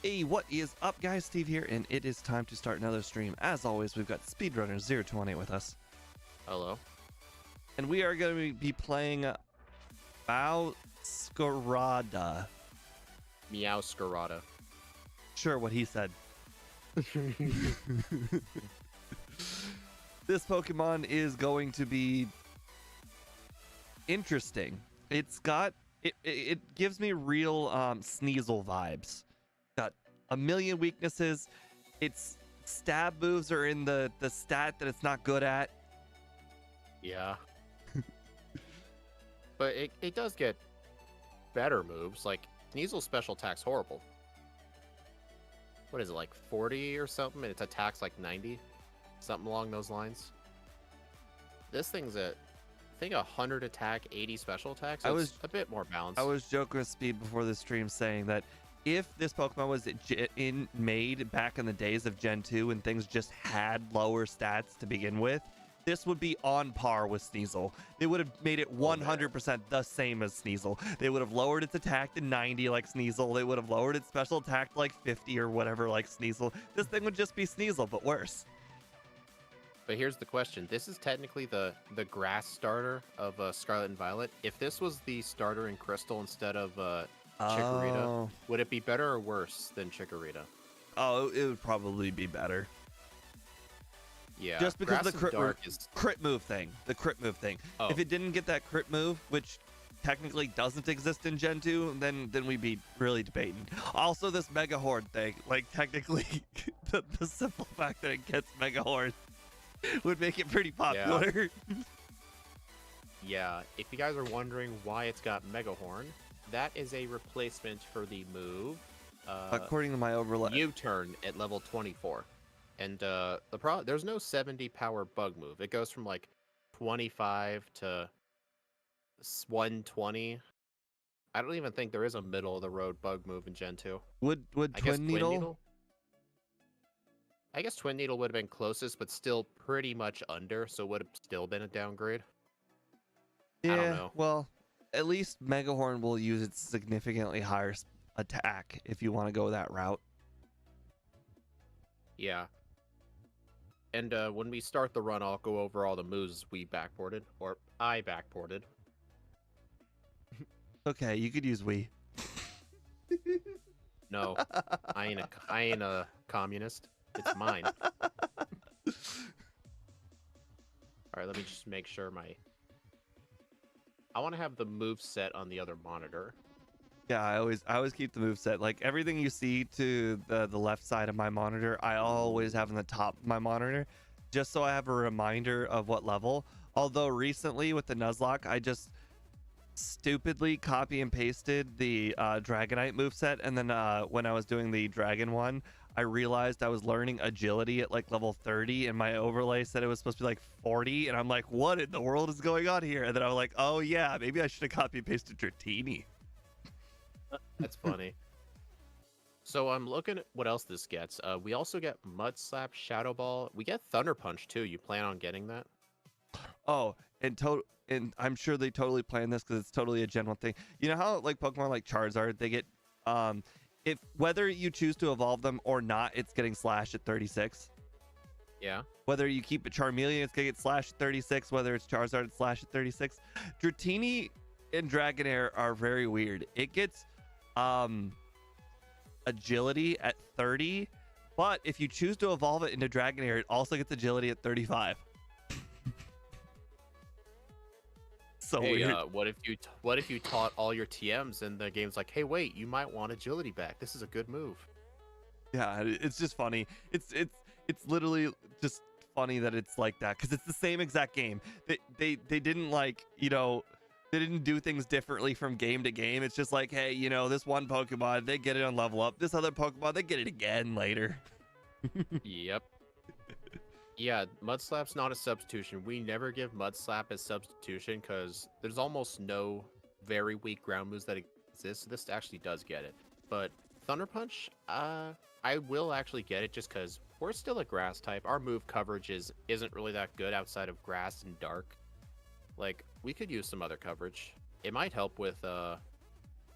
Hey, what is up, guys? Steve here, and it is time to start another stream. As always, we've got Speedrunner028 with us. Hello. And we are going to be playing Meowscarada. Meowscarada. Sure, what he said. This Pokemon is going to be interesting. It's got... It gives me real Sneasel vibes. Got a million weaknesses. Its stab moves are in the stat that it's not good at. Yeah. But it does get better moves. Like, Sneasel's special attack's horrible. What is it, like 40 or something? And its attack's like 90? Something along those lines. This thing's at, I think, 100 attack, 80 special attacks. So it's a bit more balanced. I was joking with Speed before the stream saying that if this Pokemon was made back in the days of Gen 2 and things just had lower stats to begin with, this would be on par with Sneasel. They would have made it 100% the same as Sneasel. They would have lowered its attack to 90 like Sneasel. They would have lowered its special attack to like 50 or whatever like Sneasel. This thing would just be Sneasel, but worse. But here's the question. This is technically the grass starter of Scarlet and Violet. If this was the starter in Crystal instead of Chikorita, would it be better or worse than Chikorita? Oh, it would probably be better. Yeah. Just because Grass of the is... crit move thing. The crit move thing. Oh. If it didn't get that crit move, which technically doesn't exist in Gen 2, then we'd be really debating. Also, this Mega Horde thing, like technically the simple fact that it gets Mega Horde would make it pretty popular. Yeah, if you guys are wondering why it's got Mega Horn, that is a replacement for the move. According to my overlay, U-turn at level 24. And there's no 70 power bug move. It goes from like 25 to 120. I don't even think there is a middle of the road bug move in Gen 2. Would Twin Needle? I guess Twin Needle would have been closest, but still pretty much under, so it would have still been a downgrade. Yeah, I don't know. Well, at least Mega Horn will use its significantly higher attack if you want to go that route. Yeah. And when we start the run, I'll go over all the moves we backported, or I backported. Okay, you could use Wii. No, I ain't a communist. It's mine. All right, let me just make sure I want to have the move set on the other monitor. Yeah, I always keep the move set. Like everything you see to the left side of my monitor, I always have on the top of my monitor, just so I have a reminder of what level. Although recently with the Nuzlocke, I just stupidly copy and pasted the Dragonite moveset, and then when I was doing the Dragon one, I realized I was learning agility at like level 30, and my overlay said it was supposed to be like 40, and I'm like, what in the world is going on here? And then I was like, oh yeah, maybe I should have copy and pasted Dratini. That's funny. So I'm looking at what else this gets. We also get Mud Slap, Shadow Ball. We get Thunder Punch too. You plan on getting that? Oh, and I'm sure they totally plan this because it's totally a general thing. You know how like Pokemon like Charizard, they get if whether you choose to evolve them or not, it's getting slashed at 36. Yeah. Whether you keep a Charmeleon, it's gonna get slashed at 36. Whether it's Charizard, it's slashed at 36. Dratini and Dragonair are very weird. It gets agility at 30, but if you choose to evolve it into Dragonair, it also gets agility at 35. So hey, weird. What if you taught all your TMs and the game's like, hey, wait, you might want agility back. This is a good move. Yeah, it's just funny. It's literally just funny that it's like that because it's the same exact game. They didn't like, you know, they didn't do things differently from game to game. It's just like, hey, you know, this one Pokemon, they get it on level up. This other Pokemon, they get it again later. Yep. Yeah, Mud Slap's not a substitution. We never give Mud Slap as substitution because there's almost no very weak ground moves that exist. So this actually does get it. But Thunder Punch, I will actually get it just because we're still a grass type. Our move coverage isn't really that good outside of grass and dark. Like, we could use some other coverage. It might help with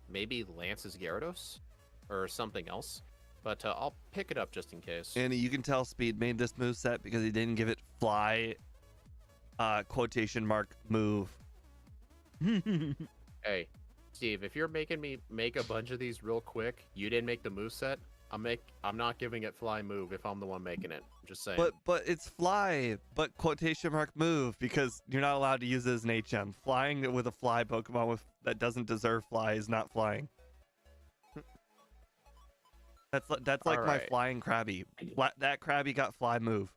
maybe Lance's Gyarados or something else. but I'll pick it up just in case. And you can tell Speed made this move set because he didn't give it fly quotation mark move. Hey, Steve, if you're making me make a bunch of these real quick, you didn't make the move set. I'm not giving it fly move if I'm the one making it. Just saying. But it's fly, but quotation mark move because you're not allowed to use it as an HM. Flying with a fly Pokemon that doesn't deserve fly is not flying. That's like my flying Krabby. That Krabby got fly move.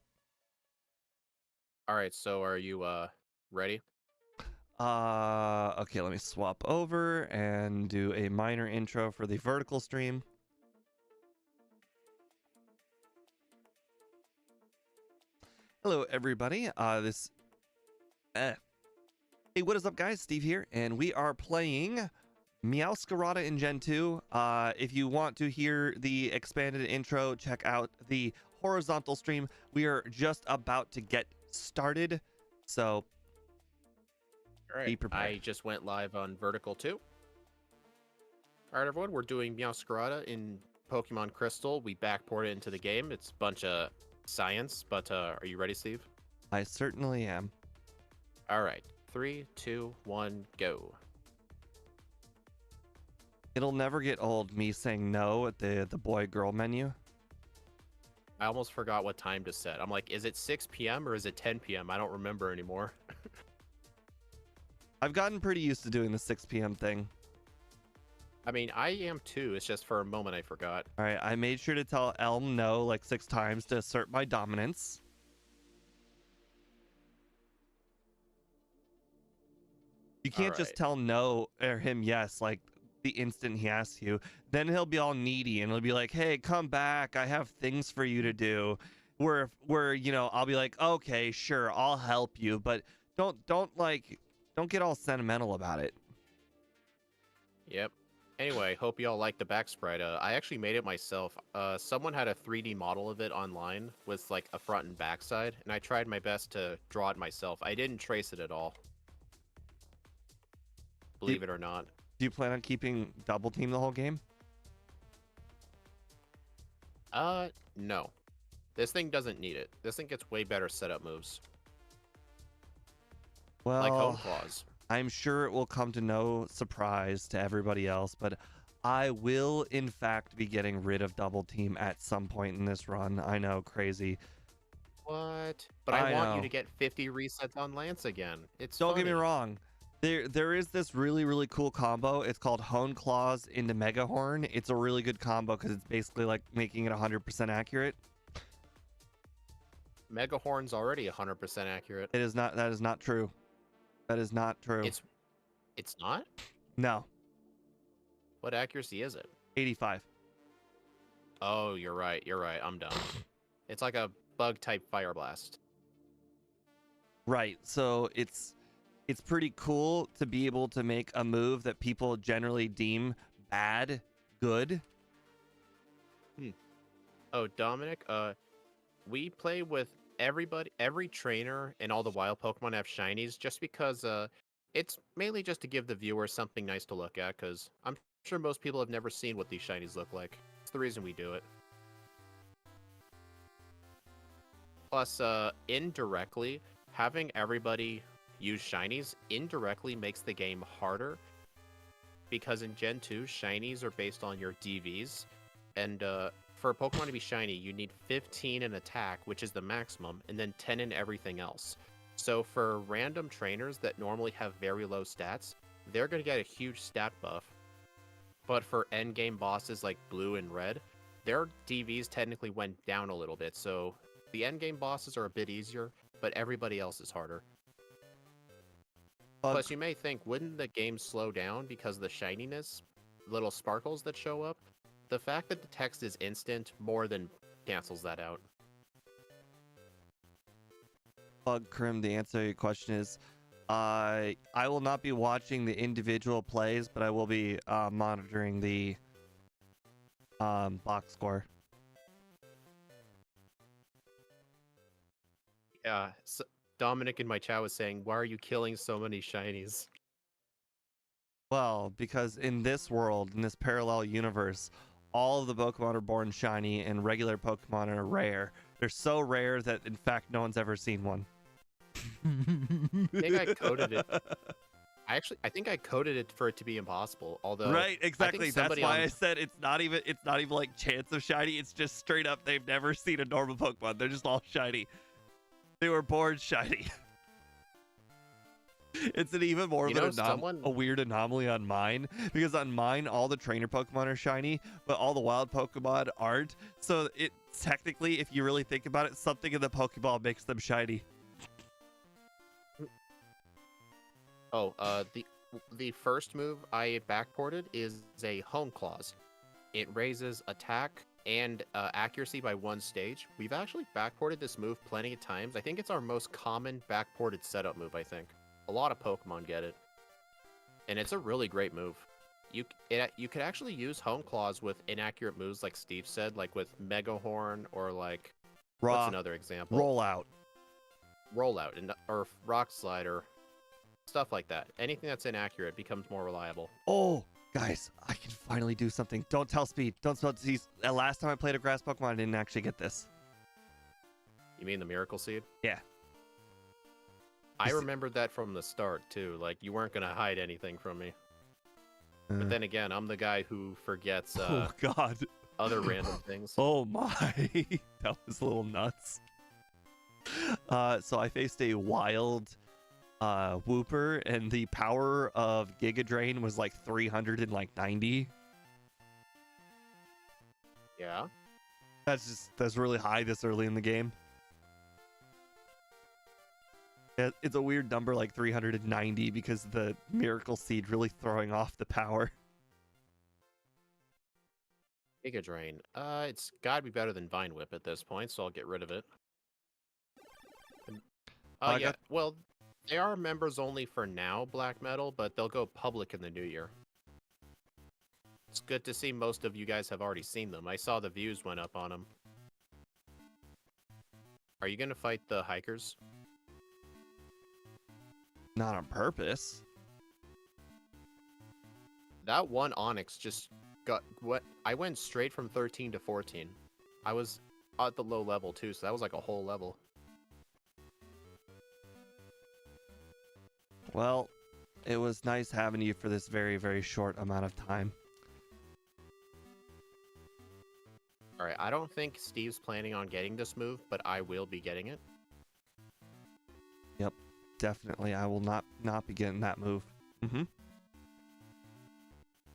All right, so are you ready? Okay, let me swap over and do a minor intro for the vertical stream. Hello, everybody. Hey, what is up, guys? Steve here, and we are playing Meowscarada in Gen 2. If you want to hear the expanded intro, check out the horizontal stream. We are just about to get started, so all right. Be prepared. I just went live on vertical too. All right, everyone, we're doing Meowscarada in Pokemon Crystal. We backported into the game. It's a bunch of science, but are you ready, Steve? I certainly am. All right, 3, 2, 1, go. It'll never get old me saying no at the boy-girl menu. I almost forgot what time to set. I'm like, is it 6 p.m. or is it 10 p.m.? I don't remember anymore. I've gotten pretty used to doing the 6 p.m. thing. I mean, I am too. It's just for a moment I forgot. All right, I made sure to tell Elm no like 6 times to assert my dominance. You can't just tell no or him yes like the instant he asks you. Then he'll be all needy and he'll be like, "Hey, come back. I have things for you to do." Where you know, I'll be like, "Okay, sure, I'll help you, but don't get all sentimental about it." Yep. Anyway, hope y'all like the back sprite. I actually made it myself. Someone had a 3D model of it online with like a front and back side, and I tried my best to draw it myself. I didn't trace it at all. Believe it or not. Do you plan on keeping Double Team the whole game? No. This thing doesn't need it. This thing gets way better setup moves. Well, like Home Claws. I'm sure it will come to no surprise to everybody else, but I will, in fact, be getting rid of Double Team at some point in this run. I know, crazy. What? But I want you to get 50 resets on Lance again. Don't get me wrong. There is this really cool combo. It's called Hone Claws into Mega Horn. It's a really good combo because it's basically like making it 100% accurate. Mega Horn's already 100% accurate. It is not. That is not true. That is not true. It's not? No. What accuracy is it? 85. Oh, you're right. You're right. I'm dumb. It's like a bug type Fire Blast. Right. So it's pretty cool to be able to make a move that people generally deem bad good. Oh, Dominic, we play with every trainer and all the wild Pokemon have shinies just because it's mainly just to give the viewer something nice to look at, because I'm sure most people have never seen what these shinies look like. It's the reason we do it. Plus, indirectly, having everybody use shinies indirectly makes the game harder, because in Gen 2, shinies are based on your DVs, and for a Pokemon to be shiny, you need 15 in attack, which is the maximum, and then 10 in everything else. So for random trainers that normally have very low stats, they're going to get a huge stat buff. But for endgame bosses like Blue and Red, their DVs technically went down a little bit, so the endgame bosses are a bit easier, but everybody else is harder. Plus, you may think, wouldn't the game slow down because of the shininess, little sparkles that show up? The fact that the text is instant more than cancels that out. Bug Crim, the answer to your question is, I will not be watching the individual plays, but I will be monitoring the box score. Yeah, so Dominic in my chat was saying, why are you killing so many shinies? Well, because in this world, in this parallel universe, all of the Pokemon are born shiny, and regular Pokemon are rare. They're so rare that, in fact, no one's ever seen one. I think I coded it. I think I coded it for it to be impossible. Although, Right, exactly. That's why on... I said it's not even like chance of shiny. It's just straight up they've never seen a normal Pokemon. They're just all shiny. They were born shiny. It's an even more of a weird anomaly on mine, because on mine all the trainer Pokemon are shiny, but all the wild Pokemon aren't. So it technically, if you really think about it, something in the Pokeball makes them shiny. Oh, the first move I backported is a Home Clause. It raises attack and accuracy by 1 stage. We've actually backported this move plenty of times. I think it's our most common backported setup move, I think. A lot of Pokemon get it. And it's a really great move. You could actually use Home Clause with inaccurate moves like Steve said, like with Mega Horn or like... What's another example? Rollout, or Rock Slide, or stuff like that. Anything that's inaccurate becomes more reliable. Oh, guys, I can finally do something. Don't tell Speed. Don't tell Disease. Last time I played a grass Pokemon, I didn't actually get this. You mean the Miracle Seed? Yeah. I remembered that from the start, too. Like, you weren't going to hide anything from me. But then again, I'm the guy who forgets oh, God. Other random things. Oh, my. That was a little nuts. So I faced a wild Wooper, and the power of Giga Drain was like 390. Yeah. That's really high this early in the game. It's a weird number, like 390, because the Miracle Seed really throwing off the power. Giga Drain. It's gotta be better than Vine Whip at this point, so I'll get rid of it. Yeah. Well, they are members only for now, Black Metal, but they'll go public in the new year. It's good to see most of you guys have already seen them. I saw the views went up on them. Are you gonna fight the hikers? Not on purpose. That one Onyx just got what I went straight from 13 to 14. I was at the low level too, so that was like a whole level. Well, it was nice having you for this very, very short amount of time. Alright, I don't think Steve's planning on getting this move, but I will be getting it. Yep, definitely. I will not be getting that move. Mm-hmm.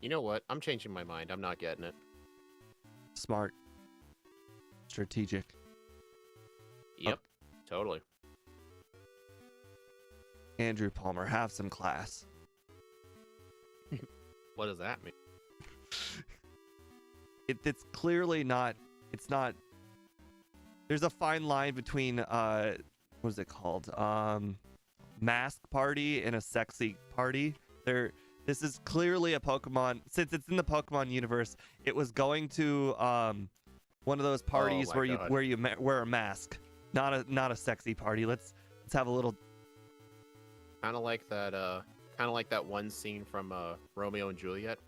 You know what? I'm changing my mind. I'm not getting it. Smart. Strategic. Yep, totally. Andrew Palmer, have some class. What does that mean? It's clearly not. It's not. There's a fine line between what is it called? Mask party and a sexy party. This is clearly a Pokemon. Since it's in the Pokemon universe, it was going to one of those parties where you wear a mask, not a sexy party. Let's have a little. Kind of like that one scene from Romeo and Juliet,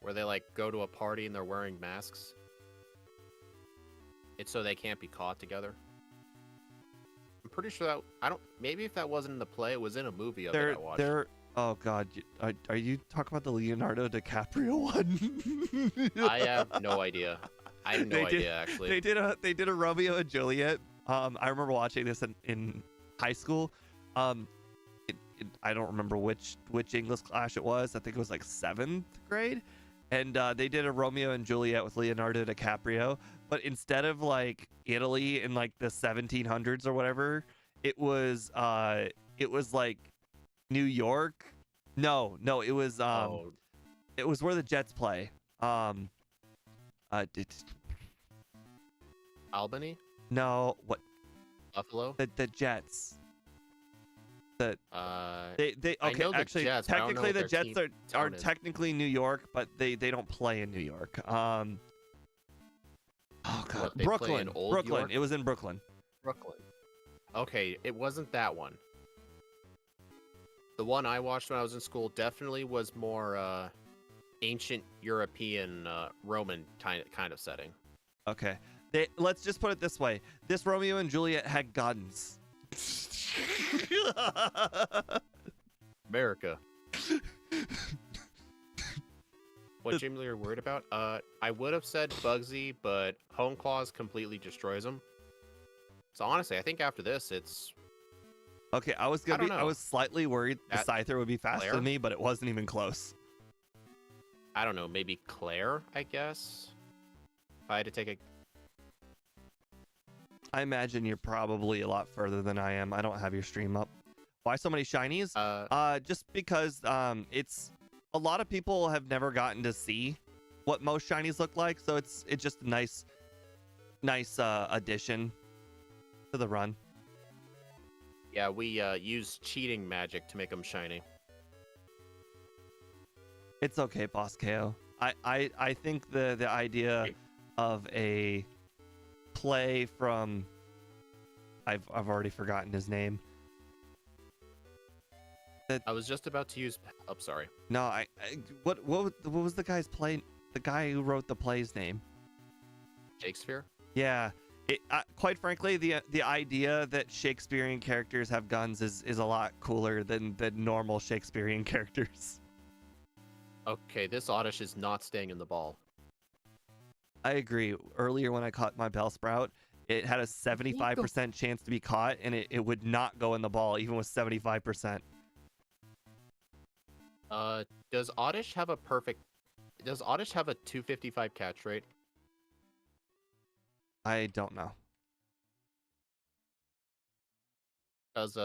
where they like go to a party and they're wearing masks. It's so they can't be caught together. I'm pretty sure that maybe if that wasn't in the play, it was in a movie of it I watched. Oh God, are you talking about the Leonardo DiCaprio one? I have no idea. I have no idea actually. They did a Romeo and Juliet. I remember watching this in high school. I don't remember which English class it was. I think it was like 7th grade. And they did a Romeo and Juliet with Leonardo DiCaprio, but instead of like Italy in like the 1700s or whatever, it was like New York. No, it was it was where the Jets play. Albany? No, what? Buffalo? The Jets. They okay, actually Jets, technically the Jets are technically New York, but they don't play in New York. Oh God, Brooklyn. Brooklyn. It was in Brooklyn. Brooklyn. Okay, it wasn't that one. The one I watched when I was in school definitely was more ancient European Roman kind of setting. Okay. Let's just put it this way. This Romeo and Juliet had guns. America. What Jimmy are worried about? I would have said Bugsy, but Home Claws completely destroys him. So honestly, I think after this, it's Okay, I was slightly worried the Scyther would be faster than me, but it wasn't even close. I don't know, maybe Claire, I guess. If I had to take a... I imagine you're probably a lot further than I am. I don't have your stream up. Why so many shinies? Just because it's a lot of people have never gotten to see what most shinies look like, so it's just a nice addition to the run. Yeah, we use cheating magic to make them shiny. It's okay, Boss KO. I think the idea of a play from I've already forgotten his name. I was just about to use. Oh, sorry. No, what was the guy's play? The guy who wrote the play's name? Shakespeare. Yeah. Quite frankly, the idea that Shakespearean characters have guns is a lot cooler than the normal Shakespearean characters. Okay, this Oddish is not staying in the ball. I agree. Earlier when I caught my Bellsprout, it had a 75% chance to be caught, and it would not go in the ball, even with 75%. Does Oddish have a 255 catch rate? I don't know. Because,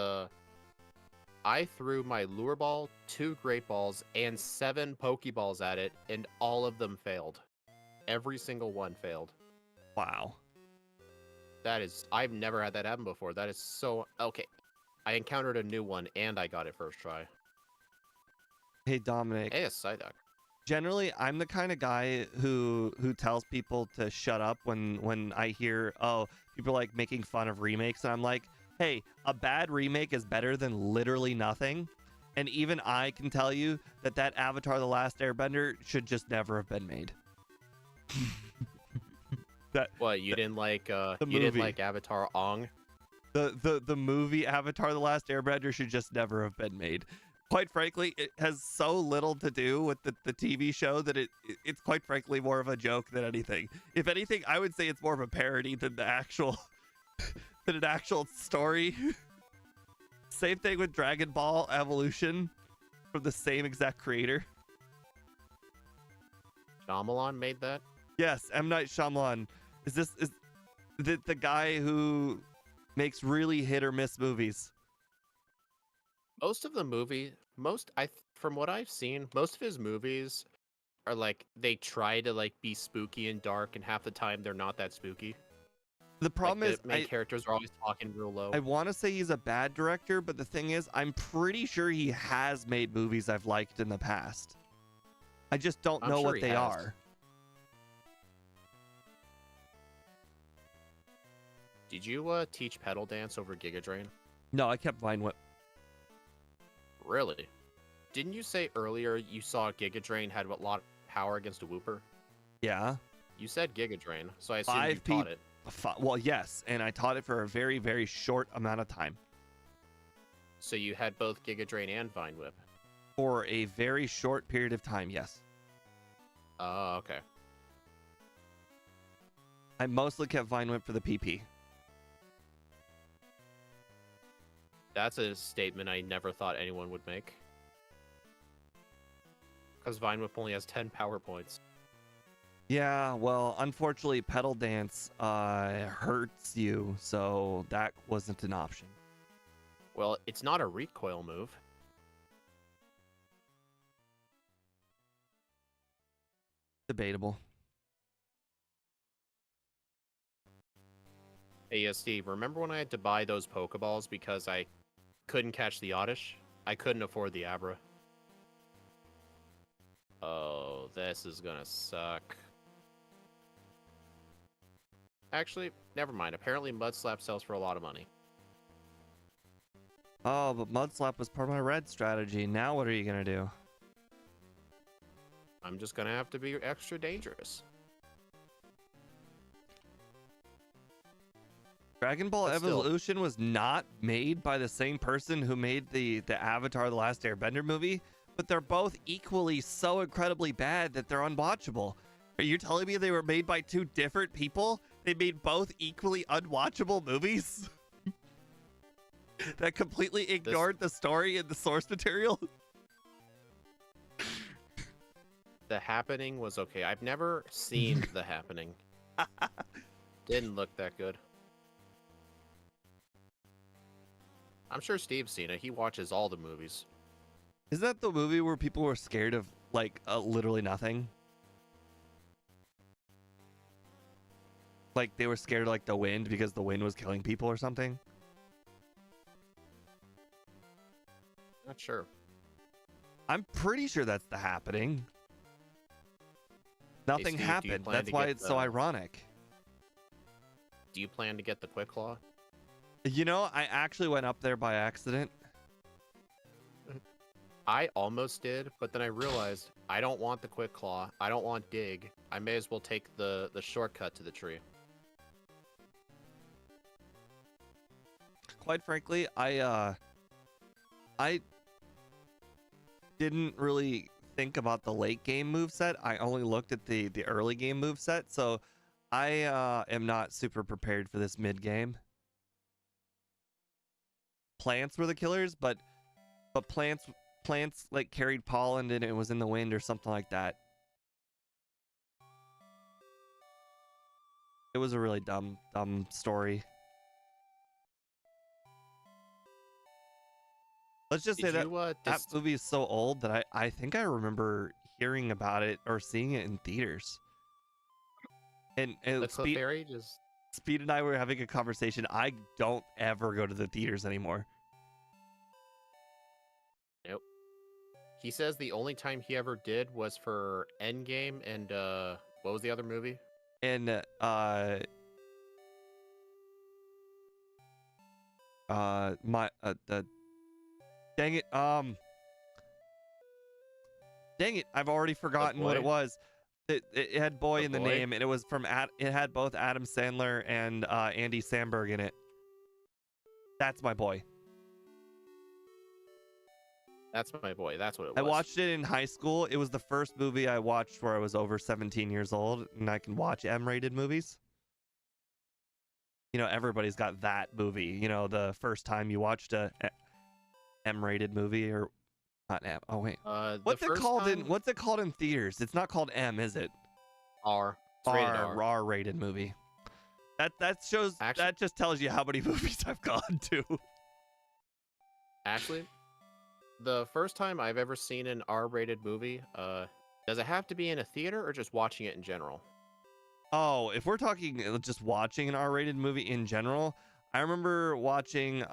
I threw my Lure Ball, 2 Great Balls, and 7 Pokeballs at it, and all of them failed. Every single one failed. Wow. That is... I've never had that happen before. That is so... Okay. I encountered a new one, and I got it first try. Hey, Dominic. Hey, a Psyduck. Generally, I'm the kind of guy who tells people to shut up when I hear, oh, people like making fun of remakes, and I'm like, hey, a bad remake is better than literally nothing. And even I can tell you that Avatar: The Last Airbender should just never have been made. What, you didn't like didn't like Avatar Ong? The movie Avatar: The Last Airbender should just never have been made. Quite frankly, it has so little to do with the TV show that it's quite frankly more of a joke than anything. If anything, I would say it's more of a parody than the actual than an actual story. Same thing with Dragon Ball Evolution from the same exact creator. Shyamalan made that? Yes, M. Night Shyamalan. Is the guy who makes really hit or miss movies? Most of the movie, from what I've seen, most of his movies are like, they try to like be spooky and dark, and half the time they're not that spooky. The problem is the main characters are always talking real low. I want to say he's a bad director, but the thing is, I'm pretty sure he has made movies I've liked in the past. I just don't know what they are. Did you teach Pedal Dance over Giga Drain? No, I kept Vine Whip. Really? Didn't you say earlier you saw Giga Drain had a lot of power against a Wooper? Yeah. You said Giga Drain, so I assumed you taught it. Well, yes, and I taught it for a very, very short amount of time. So you had both Giga Drain and Vine Whip? For a very short period of time, yes. Oh, okay. I mostly kept Vine Whip for the PP. That's a statement I never thought anyone would make. Because Vine Whip only has 10 power points. Yeah, well, unfortunately, Pedal Dance hurts you, so that wasn't an option. Well, it's not a recoil move. Debatable. Hey, Steve, remember when I had to buy those Pokeballs because I couldn't catch the Oddish? I couldn't afford the Abra. Oh, this is gonna suck. Actually, never mind. Apparently Mud Slap sells for a lot of money. Oh, but Mud Slap was part of my red strategy. Now what are you gonna do? I'm just gonna have to be extra dangerous. Dragon Ball But still, Evolution was not made by the same person who made the Avatar: The Last Airbender movie, but they're both equally so incredibly bad that they're unwatchable. Are you telling me they were made by two different people? They made both equally unwatchable movies that completely ignored the story and the source material? The Happening was okay. I've never seen The Happening. Didn't look that good. I'm sure Steve's seen it. He watches all the movies. Is that the movie where people were scared of, like, literally nothing? Like, they were scared of, like, the wind because the wind was killing people or something? Not sure. I'm pretty sure that's The Happening. Nothing Steve, happened. That's why it's so ironic. Do you plan to get the Quick Claw? You know, I actually went up there by accident. I almost did, but then I realized I don't want the Quick Claw. I don't want Dig. I may as well take the shortcut to the tree. Quite frankly, I didn't really think about the late game moveset. I only looked at the early game moveset, so I am not super prepared for this mid game. Plants were the killers, but plants like carried pollen and it was in the wind or something like that. It was a really dumb story. Let's just say that that movie is so old that I think I remember hearing about it or seeing it in theaters. And Speed and I were having a conversation. I don't ever go to the theaters anymore. Nope. He says the only time he ever did was for Endgame and what was the other movie? And dang it, I've already forgotten what it was. It had boy in the name, and it was from it had both Adam Sandler and Andy Samberg in it. That's my boy. That's my boy. That's what it was. I watched it in high school. It was the first movie I watched where I was over 17 years old, and I can watch M-rated movies. You know, everybody's got that movie. You know, the first time you watched a M-rated movie, or not M. Oh wait, what's it called what's it called in theaters? It's not called M, is it? R. R-rated movie. That shows. Actually, that just tells you how many movies I've gone to. Actually, the first time I've ever seen an R-rated movie, does it have to be in a theater or just watching it in general? Oh, if we're talking just watching an R-rated movie in general, I remember watching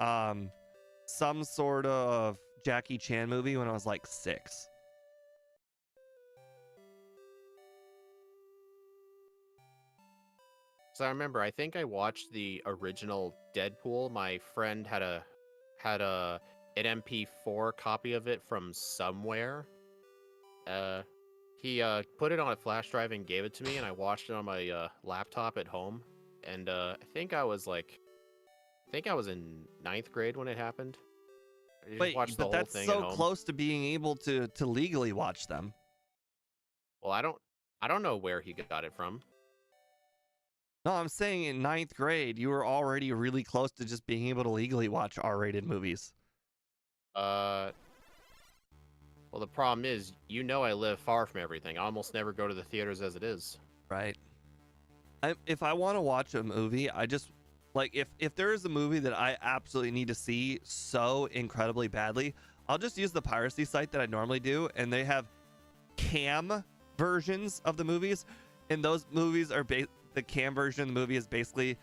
some sort of Jackie Chan movie when I was like 6. So I remember, I think I watched the original Deadpool. My friend had an MP4 copy of it from somewhere. He put it on a flash drive and gave it to me, and I watched it on my laptop at home. And I think I was in 9th grade when it happened. Wait, but that's so close to being able to legally watch them. Well, I don't know where he got it from. No, I'm saying in 9th grade, you were already really close to just being able to legally watch R-rated movies. Well, the problem is, you know, I live far from everything. I almost never go to the theaters as it is. Right. If I want to watch a movie, I just like if there is a movie that I absolutely need to see so incredibly badly, I'll just use the piracy site that I normally do, and they have cam versions of the movies, and those movies are the cam version of the movie is basically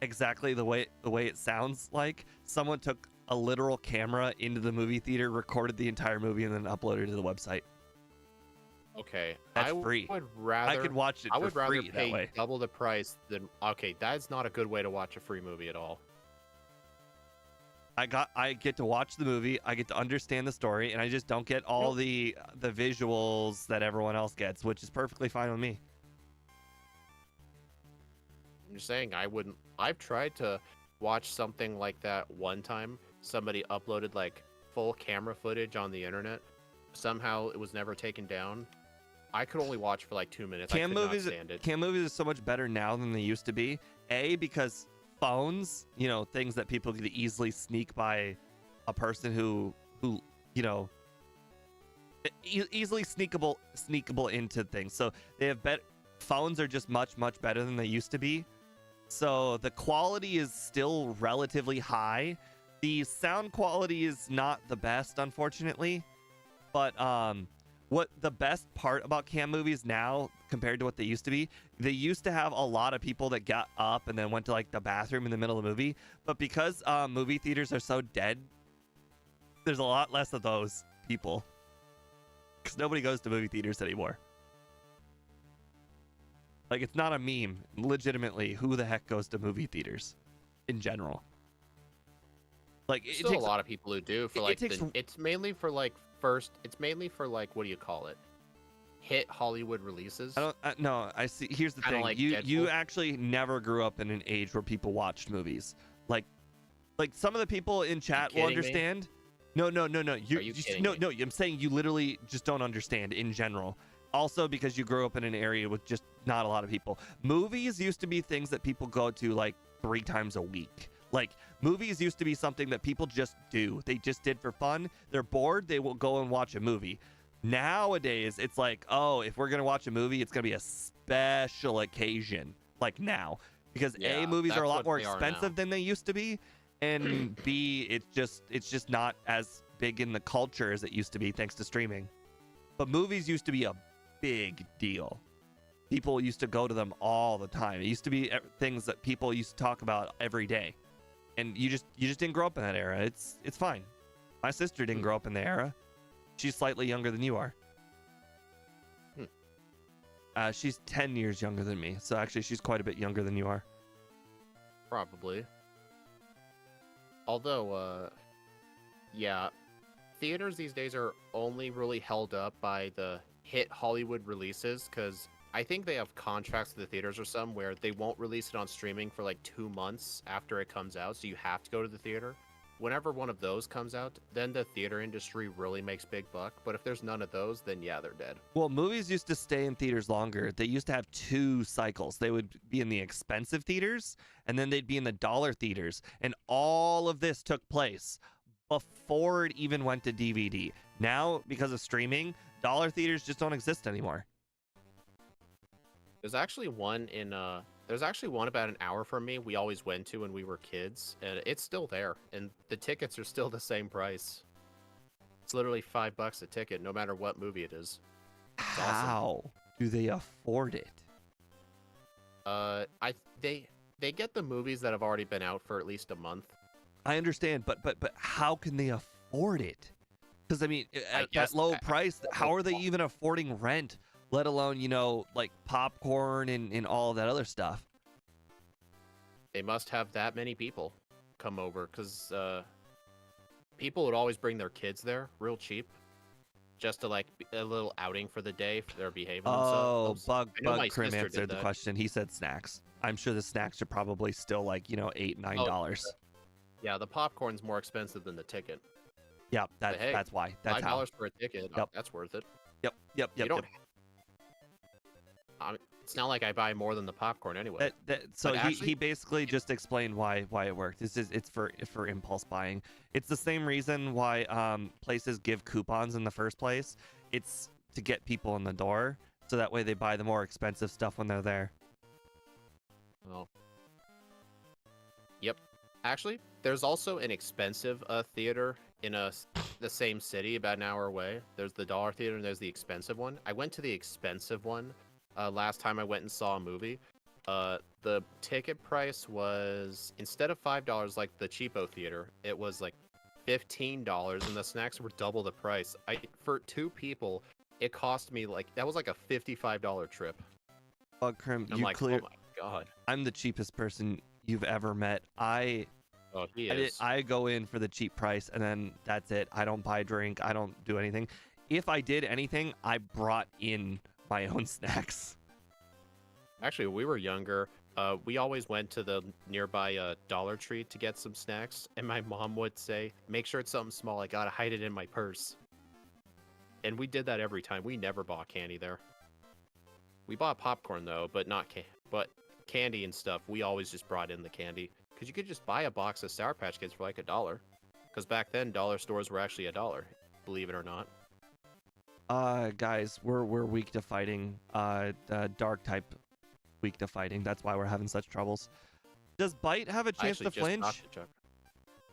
exactly the way it sounds like. Someone took a literal camera into the movie theater, recorded the entire movie, and then uploaded it to the website. Okay, that's free. I could watch it. I would rather pay double the price than. Okay, that's not a good way to watch a free movie at all. I get to watch the movie, I get to understand the story, and I just don't get all the visuals that everyone else gets, which is perfectly fine with me. I'm just saying, I've tried to watch something like that one time. Somebody uploaded like full camera footage on the internet. Somehow it was never taken down. I could only watch for like 2 minutes. I could not stand it. Cam movies are so much better now than they used to be. Because phones, things that people could easily sneak by a person who easily sneakable into things. So they have phones are just much better than they used to be. So the quality is still relatively high. The sound quality is not the best, unfortunately. But what the best part about cam movies now compared to what they used to be, they used to have a lot of people that got up and then went to like the bathroom in the middle of the movie. But because movie theaters are so dead, there's a lot less of those people. Because nobody goes to movie theaters anymore. Like, it's not a meme. Legitimately, who the heck goes to movie theaters in general? Like, it Still takes a lot of people who do. For like, it's mainly for like what do you call it? Hit Hollywood releases. No, I see. Here's the thing. Like you actually never grew up in an age where people watched movies. Like some of the people in chat will understand. No. No. I'm saying you literally just don't understand in general. Also, because you grew up in an area with just not a lot of people. Movies used to be things that people go to like 3 times a week. Like, movies used to be something that people just do. They just did for fun. They're bored. They will go and watch a movie. Nowadays, it's like, oh, if we're going to watch a movie, it's going to be a special occasion. Like now. Because A, movies are a lot more expensive than they used to be. And B, it's just not as big in the culture as it used to be thanks to streaming. But movies used to be a big deal. People used to go to them all the time. It used to be things that people used to talk about every day. And you just didn't grow up in that era. It's fine. My sister didn't grow up in the era. She's slightly younger than you are. She's 10 years younger than me. So actually she's quite a bit younger than you are. Probably. Although, yeah, theaters these days are only really held up by the hit Hollywood releases, because I think they have contracts with the theaters or some where they won't release it on streaming for like 2 months after it comes out, so you have to go to the theater. Whenever one of those comes out, then the theater industry really makes big buck. But if there's none of those, then yeah, they're dead. Well, movies used to stay in theaters longer. They used to have 2 cycles. They would be in the expensive theaters, and then they'd be in the dollar theaters. And all of this took place before it even went to DVD. Now, because of streaming, dollar theaters just don't exist anymore. There's actually one about an hour from me we always went to when we were kids, and it's still there, and the tickets are still the same price. It's literally $5 a ticket, no matter what movie it is. It's How do they afford it? They get the movies that have already been out for at least a month. I understand, but how can they afford it? Because I mean, at that low price, how are they even affording rent? Let alone, like popcorn and all of that other stuff. They must have that many people come over, because people would always bring their kids there real cheap, just to like a little outing for the day if they're behaving themselves. Bug Crim answered the question. He said snacks. I'm sure the snacks are probably still like, $8-9. Yeah, the popcorn's more expensive than the ticket. Yeah, that's why. That's $5 for a ticket. Yep. That's worth it. Yep. It's not like I buy more than the popcorn anyway. So he basically just explained why it worked. It's for impulse buying. It's the same reason why places give coupons in the first place. It's to get people in the door, so that way they buy the more expensive stuff when they're there. Oh. Yep. Actually, there's also an expensive theater in the same city, about an hour away. There's the dollar theater and there's the expensive one. I went to the expensive one last time I went and saw a movie. The ticket price was, instead of $5 like the cheapo theater, it was like $15, and the snacks were double the price. For 2 people, it cost me that was like a $55 trip. Bug Crim, I'm like, oh my god. I'm the cheapest person you've ever met. I Oh, he is. I go in for the cheap price, and then that's it. I don't buy a drink. I don't do anything. If I did anything, I brought in my own snacks. Actually, when we were younger, we always went to the nearby Dollar Tree to get some snacks, and my mom would say, "Make sure it's something small. I gotta hide it in my purse." And we did that every time. We never bought candy there. We bought popcorn though, but not but candy and stuff. We always just brought in the candy because you could just buy a box of Sour Patch Kids for like $1. Because back then, dollar stores were actually $1, believe it or not. Guys, we're weak to fighting. Dark type weak to fighting. That's why we're having such troubles. Does Bite have a chance to flinch?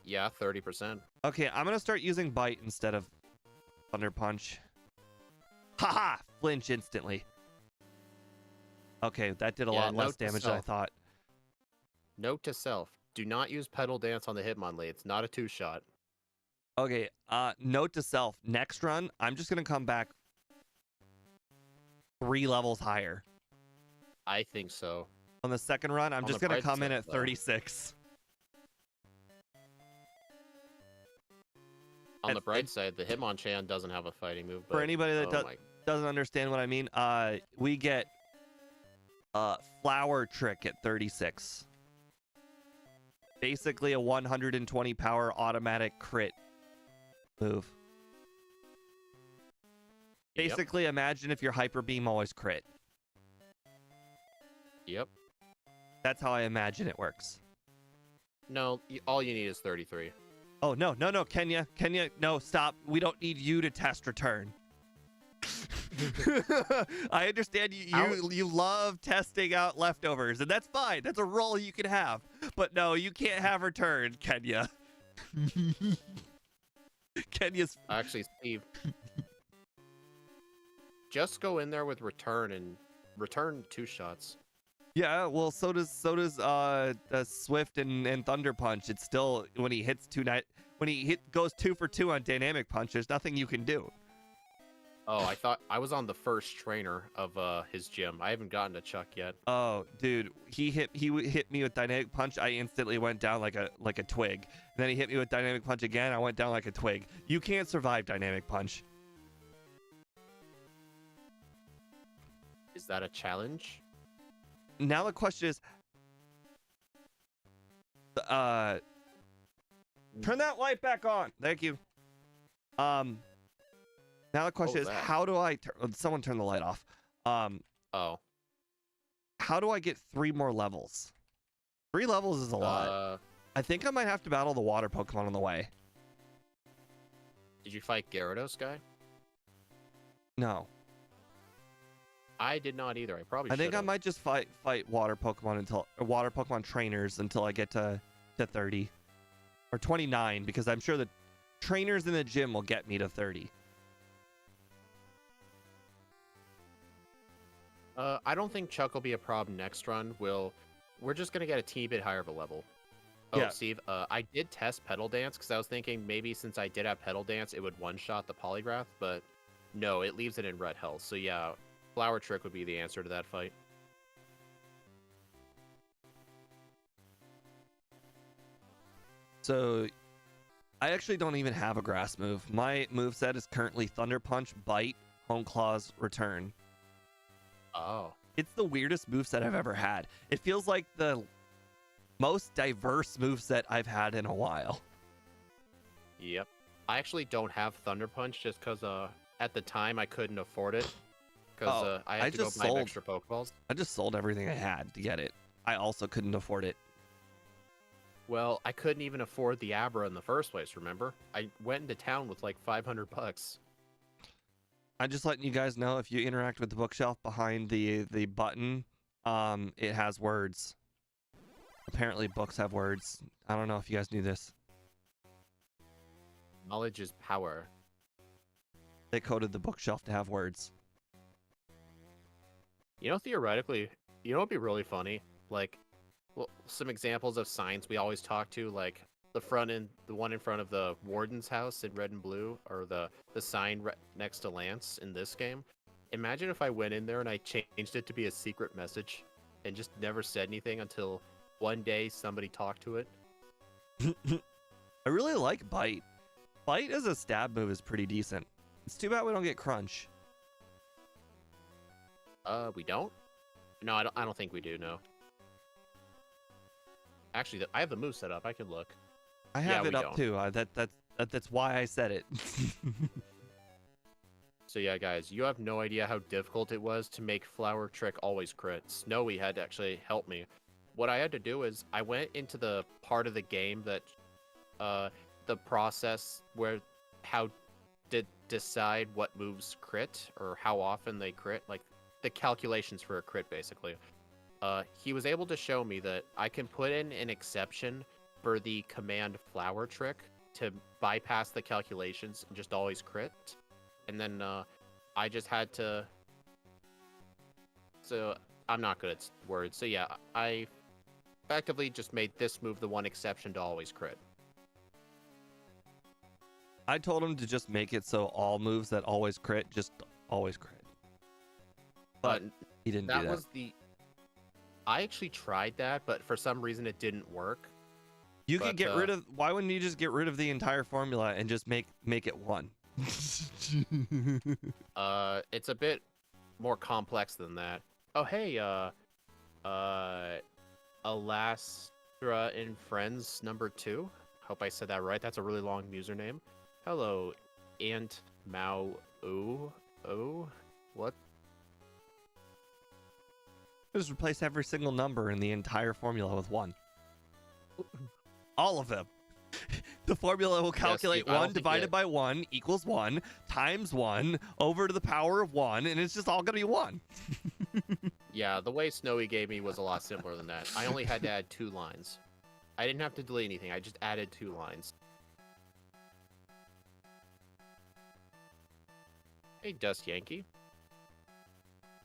Yeah, 30%. Okay, I'm gonna start using Bite instead of Thunder Punch. Haha! Flinch instantly. Okay, that did a lot less damage than I thought. Note to self: do not use Pedal Dance on the Hitmonlee. It's not a 2-shot. Okay, note to self: next run, I'm just gonna come back 3 levels higher. I think so. On the second run, I'm just gonna come in at 36. On the bright side, the Hitmonchan doesn't have a fighting move. But, for anybody that doesn't understand what I mean, we get Flower Trick at 36. Basically a 120 power automatic crit move. Basically, imagine if your Hyper Beam always crit. Yep. That's how I imagine it works. No, all you need is 33. Oh, no, Kenya, no, stop. We don't need you to test return. I understand you love testing out leftovers, and that's fine. That's a role you can have. But no, you can't have return, Kenya. Kenya's... Actually, Steve, just go in there with return and return 2 shots. Yeah, well, so does Swift and Thunder Punch. It's still when he hits goes 2 for 2 on Dynamic Punch. There's nothing you can do. Oh, I thought I was on the first trainer of his gym. I haven't gotten to Chuck yet. Oh, dude, he hit me with Dynamic Punch. I instantly went down like a twig. And then he hit me with Dynamic Punch again. I went down like a twig. You can't survive Dynamic Punch. Is that a challenge? Now the question is, turn that light back on. Thank you. Now the question is, how do I someone turn the light off? Oh. How do I get 3 more levels? 3 levels is a lot. I think I might have to battle the water Pokemon on the way. Did you fight Gyarados, guy? No. I did not either. I think I might just fight water Pokemon trainers until I get to 30 or 29, because I'm sure the trainers in the gym will get me to 30. I don't think Chuck will be a problem next run. We're just gonna get a teeny bit higher of a level. Oh, yeah. Steve, I did test Pedal Dance because I was thinking maybe since I did have Pedal Dance, it would one-shot the Polygraph, but no, it leaves it in red health. So yeah, Flower Trick would be the answer to that fight. So, I actually don't even have a grass move. My moveset is currently Thunder Punch, Bite, Hone Claws, Return. Oh. It's the weirdest moveset I've ever had. It feels like the most diverse moveset I've had in a while. Yep. I actually don't have Thunder Punch just because at the time I couldn't afford it. Because I had to go buy extra Pokeballs. I just sold everything I had to get it. I also couldn't afford it. Well, I couldn't even afford the Abra in the first place, remember? I went into town with like $500. I'm just letting you guys know, if you interact with the bookshelf behind the button, it has words. Apparently books have words. I don't know if you guys knew this. Knowledge is power. They coded the bookshelf to have words. You know, theoretically, you know what'd be really funny? Like, well, some examples of signs we always talk to, like the one in front of the warden's house in red and blue, or the sign next to Lance in this game. Imagine if I went in there and I changed it to be a secret message and just never said anything until one day somebody talked to it. I really like Bite. Bite as a stab move is pretty decent. It's too bad we don't get Crunch. We don't? No, I don't think we do, no. Actually, I have the move set up. I can look. I have it up too. That's why I said it. So yeah, guys, you have no idea how difficult it was to make Flower Trick always crit. Snowy had to actually help me. What I had to do is I went into the part of the game that the process where how to decide what moves crit or how often they crit, like the calculations for a crit basically. He was able to show me that I can put in an exception for the command Flower Trick to bypass the calculations and just always crit. And then I just had to... So I'm not good at words. So yeah, I effectively just made this move the one exception to always crit. I told him to just make it so all moves that always crit, just always crit. But he didn't do that. That was the... I actually tried that, but for some reason it didn't work. You could get rid of... Why wouldn't you just get rid of the entire formula and just make it one? It's a bit more complex than that. Oh, hey, Alastra in Friends #2. Hope I said that right. That's a really long username. Hello, Aunt Mao. Oh, what? Just replace every single number in the entire formula with one. All of them. The formula will calculate 1 divided by 1 equals 1 times 1 over to the power of 1, and it's just all going to be 1. Yeah, the way Snowy gave me was a lot simpler than that. I only had to add 2 lines. I didn't have to delete anything. I just added 2 lines. Hey, Dust Yankee.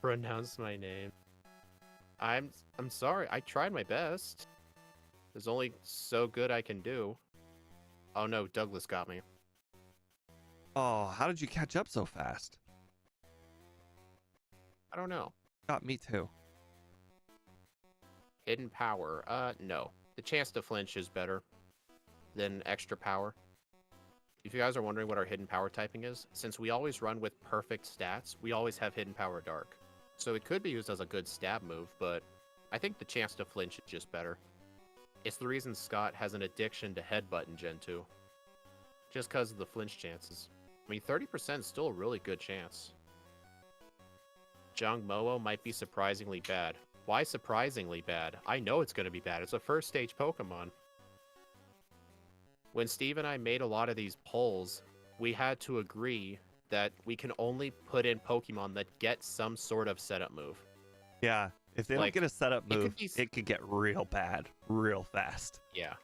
Pronounce my name. I'm sorry. I tried my best. There's only so good I can do. Oh no, Douglas got me. Oh, how did you catch up so fast? I don't know. Got me too. Hidden power. No. The chance to flinch is better than extra power. If you guys are wondering what our hidden power typing is, since we always run with perfect stats, we always have hidden power dark. So it could be used as a good stab move, but I think the chance to flinch is just better. It's the reason Scott has an addiction to headbutt in Gen 2. Just because of the flinch chances. I mean, 30% is still a really good chance. Jung Mo-O might be surprisingly bad. Why surprisingly bad? I know it's going to be bad. It's a first stage Pokemon. When Steve and I made a lot of these polls, we had to agree that we can only put in Pokemon that get some sort of setup move. Yeah, if they don't get a setup move, it could get real bad real fast. Yeah.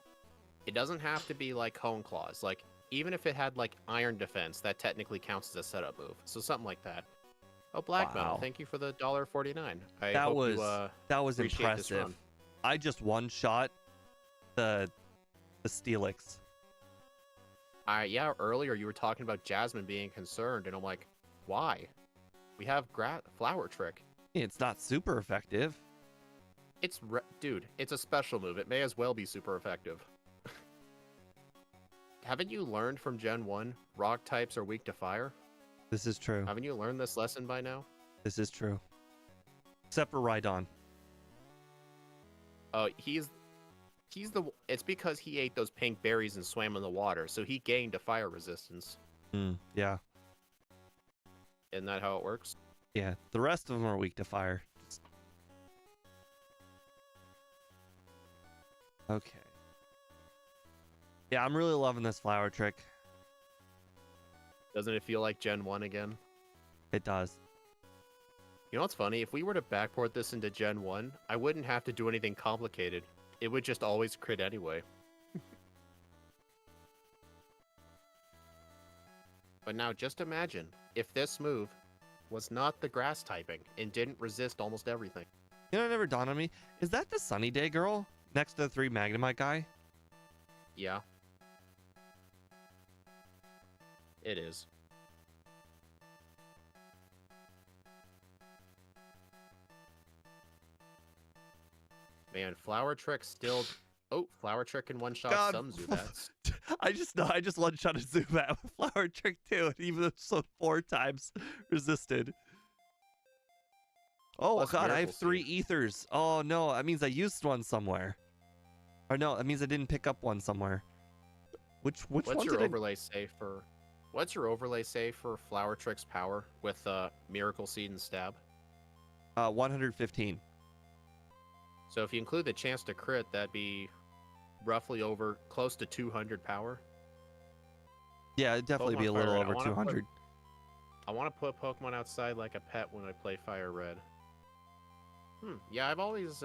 It doesn't have to be like Hone Claws. Like, even if it had like Iron Defense, that technically counts as a setup move. So something like that. Oh, Black Metal, thank you for the $1.49. That was impressive. I just one-shot the Steelix. Yeah, earlier you were talking about Jasmine being concerned, and I'm like, why? We have Flower Trick. It's not super effective. Dude, it's a special move. It may as well be super effective. Haven't you learned from Gen 1 rock types are weak to fire? This is true. Haven't you learned this lesson by now? This is true. Except for Rhydon. Oh, it's because he ate those pink berries and swam in the water, so he gained a fire resistance. Yeah. Isn't that how it works? Yeah, the rest of them are weak to fire. Okay. Yeah, I'm really loving this Flower Trick. Doesn't it feel like Gen 1 again? It does. You know what's funny? If we were to backport this into Gen 1, I wouldn't have to do anything complicated. It would just always crit anyway. But now just imagine if this move was not the grass typing and didn't resist almost everything. You know, it never dawned on me. Is that the Sunny Day girl next to the 3 Magnemite guy? Yeah. It is. Man, Flower Trick still Oh, Flower Trick and one-shot God, some Zubats. I just one-shot a Zubat with Flower Trick too, and even so 4 times resisted. Oh Plus God, I have Miracle 3 Seed. ethers. Oh no, that means I used one somewhere. Or no, that means I didn't pick up one somewhere. Which What's one your did overlay say for? What's your overlay say for Flower Trick's power with Miracle Seed and Stab? 115. So if you include the chance to crit, that'd be roughly over close to 200 power. Yeah, it'd definitely be a little over 200. I want to put Pokemon outside like a pet when I play Fire Red. Yeah, I've always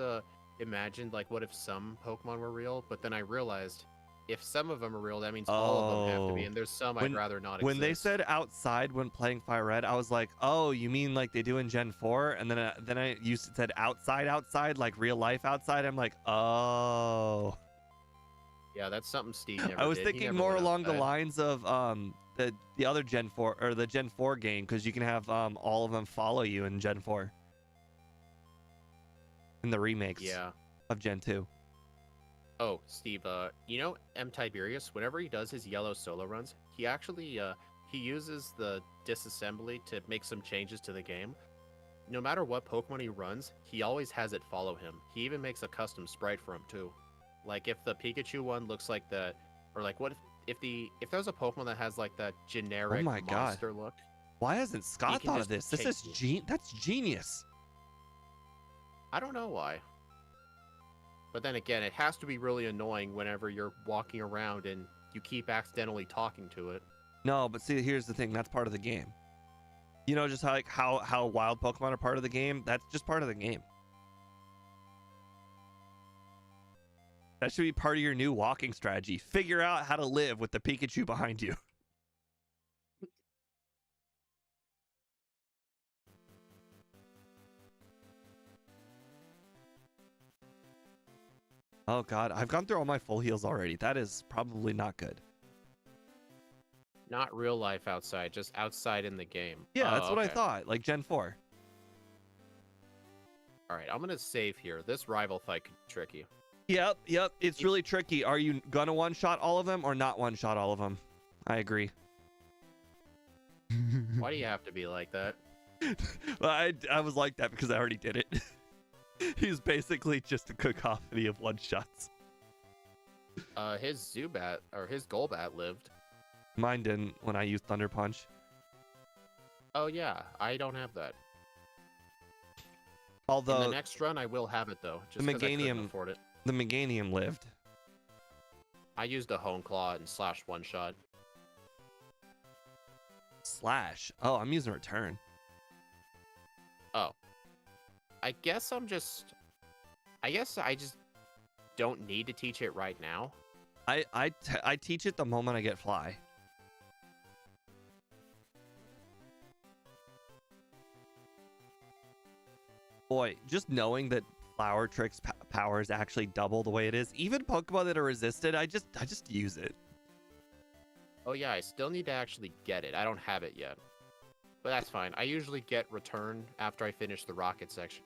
imagined like what if some Pokemon were real, but then I realized if some of them are real, that means all of them have to be, and there's some I'd rather not exist. When they said outside when playing Fire Red, I was like, oh, you mean like they do in Gen 4? And then you said outside, like real life outside. I'm like, oh. Yeah, that's something Steve never did. I was thinking more along the lines of the other Gen 4 or the Gen 4 game, because you can have all of them follow you in Gen 4. In the remakes of Gen 2. Oh, Steve, you know M. Tiberius, whenever he does his yellow solo runs, he actually he uses the disassembly to make some changes to the game. No matter what Pokemon he runs, he always has it follow him. He even makes a custom sprite for him too. Like if the Pikachu one looks like that, or like what if there's a Pokemon that has like that generic monster look. Why hasn't Scott thought of this? That's genius. I don't know why. But then again, it has to be really annoying whenever you're walking around and you keep accidentally talking to it. No, but see, here's the thing. That's part of the game. You know, just how wild Pokemon are part of the game? That's just part of the game. That should be part of your new walking strategy. Figure out how to live with the Pikachu behind you. Oh God, I've gone through all my full heals already. That is probably not good. Not real life outside, just outside in the game. Yeah, that's what I thought, like Gen 4. Alright, I'm gonna save here. This rival fight could be tricky. Yep, it's really tricky. Are you gonna one-shot all of them or not one-shot all of them? I agree. Why do you have to be like that? Well, I was like that because I already did it. He's basically just a cacophony of one-shots. His Zubat, or his Golbat lived. Mine didn't when I used Thunder Punch. Oh yeah, I don't have that. Although in the next run, I will have it though, just because I couldn't afford it. The Meganium lived. I used a Hone Claw and slash one-shot. Slash? Oh, I'm using Return. Oh. I guess I just don't need to teach it right now. I teach it the moment I get Fly. Boy, just knowing that Flower Trick's power is actually double the way it is, even Pokemon that are resisted, I just use it. Oh yeah, I still need to actually get it. I don't have it yet. But that's fine. I usually get Return after I finish the Rocket section.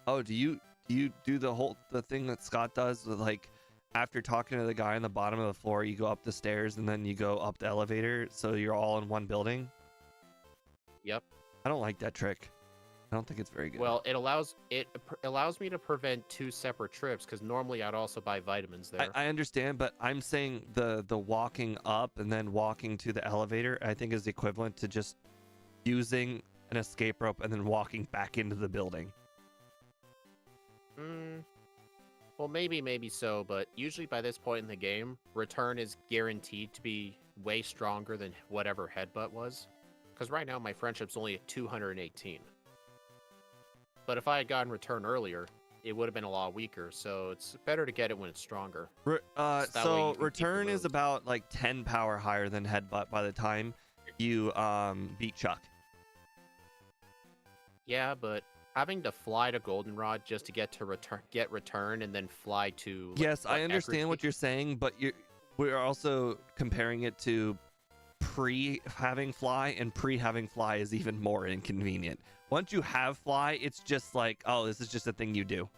Oh, do you do the thing that Scott does with, like, after talking to the guy on the bottom of the floor, you go up the stairs and then you go up the elevator so you're all in one building? Yep. I don't like that trick. I don't think it's very good. Well, it allows me to prevent 2 separate trips because normally I'd also buy vitamins there. I understand, but I'm saying the walking up and then walking to the elevator, I think is equivalent to just using an escape rope and then walking back into the building. Well, maybe so, but usually by this point in the game, Return is guaranteed to be way stronger than whatever Headbutt was. Because right now my friendship's only at 218. But if I had gotten Return earlier, it would have been a lot weaker, so it's better to get it when it's stronger. So Return is about like 10 power higher than Headbutt by the time you beat Chuck. Yeah, but having to fly to Goldenrod just to get return and then fly to yes, I understand what you're saying, but we're also comparing it to pre having fly, and pre having fly is even more inconvenient. Once you have fly, it's just like, oh, this is just a thing you do.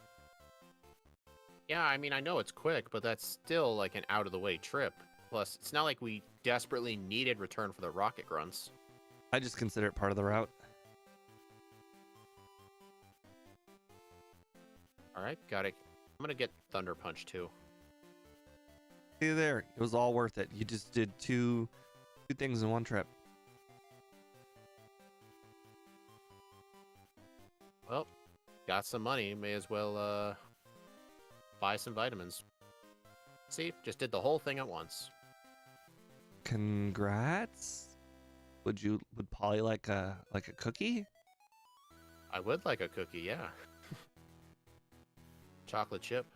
Yeah, I mean, I know it's quick, but that's still like an out-of-the-way trip. Plus, it's not like we desperately needed return for the rocket grunts. I just consider it part of the route. All right, got it. I'm gonna get Thunder Punch too. See there, it was all worth it. You just did two things in one trip. Well, got some money. May as well buy some vitamins. See, just did the whole thing at once. Congrats. Would Polly like a cookie? I would like a cookie, yeah. Chocolate chip.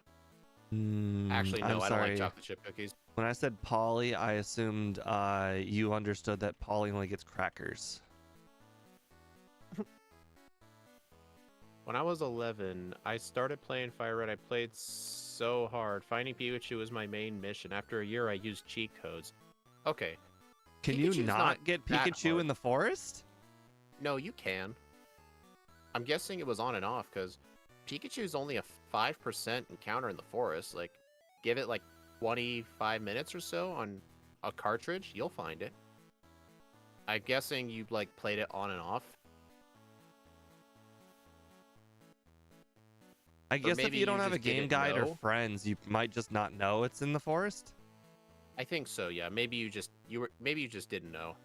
Actually, no, I don't like chocolate chip cookies. When I said Polly, I assumed you understood that Polly only gets crackers. When I was 11, I started playing Fire Red. I played so hard. Finding Pikachu was my main mission. After a year, I used cheat codes. Okay. Can you not get Pikachu in the forest? No, you can. I'm guessing it was on and off, because Pikachu's only a 5% encounter in the forest. Like, give it like 25 minutes or so on a cartridge, you'll find it. I'm guessing you like played it on and off. I guess if you don't have a game guide or friends, you might just not know it's in the forest. I think so, yeah. Maybe you just didn't know.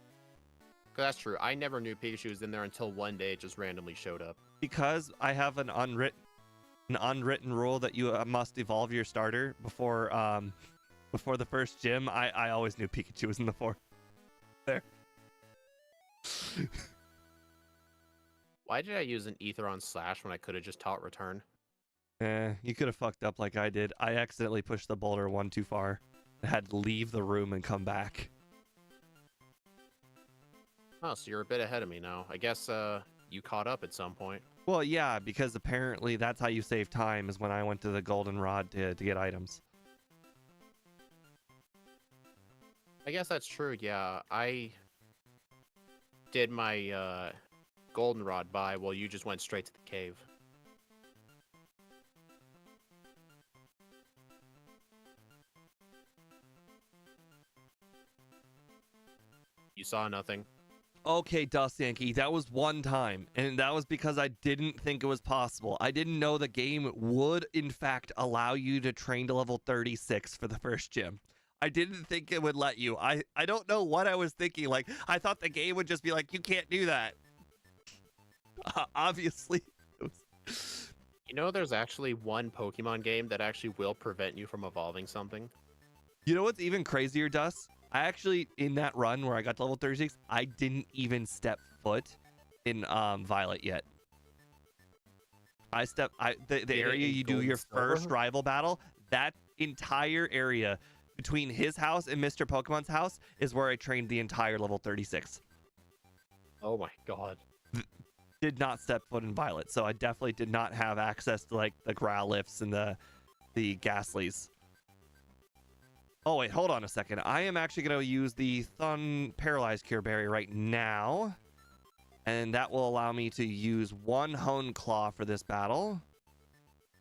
Cause that's true. I never knew Pikachu was in there until one day it just randomly showed up. Because I have an unwritten rule that you must evolve your starter before the first gym. I always knew Pikachu was in the forest. There. Why did I use an Aetheron Slash when I could have just taught Return? You could have fucked up like I did. I accidentally pushed the boulder one too far. I had to leave the room and come back. Oh, so you're a bit ahead of me now. I guess you caught up at some point. Well, yeah, because apparently that's how you save time, is when I went to the goldenrod to get items. I guess that's true, yeah. I did my goldenrod by while you just went straight to the cave. You saw nothing. Okay, Dust Yankee, that was one time, and that was because I didn't think it was possible. I didn't know the game would, in fact, allow you to train to level 36 for the first gym. I didn't think it would let you. I don't know what I was thinking. Like, I thought the game would just be like, you can't do that. Obviously. You know, there's actually one Pokemon game that actually will prevent you from evolving something. You know what's even crazier, Dust? I actually, in that run where I got to level 36, I didn't even step foot in Violet yet. The area you do your first rival battle, that entire area between his house and Mr. Pokemon's house is where I trained the entire level 36. Oh my god. Did not step foot in Violet, so I definitely did not have access to like the Growlithes and the Ghastlies. Oh wait, hold on a second. I am actually going to use the Paralyzed Cure Berry right now, and that will allow me to use one Hone Claw for this battle,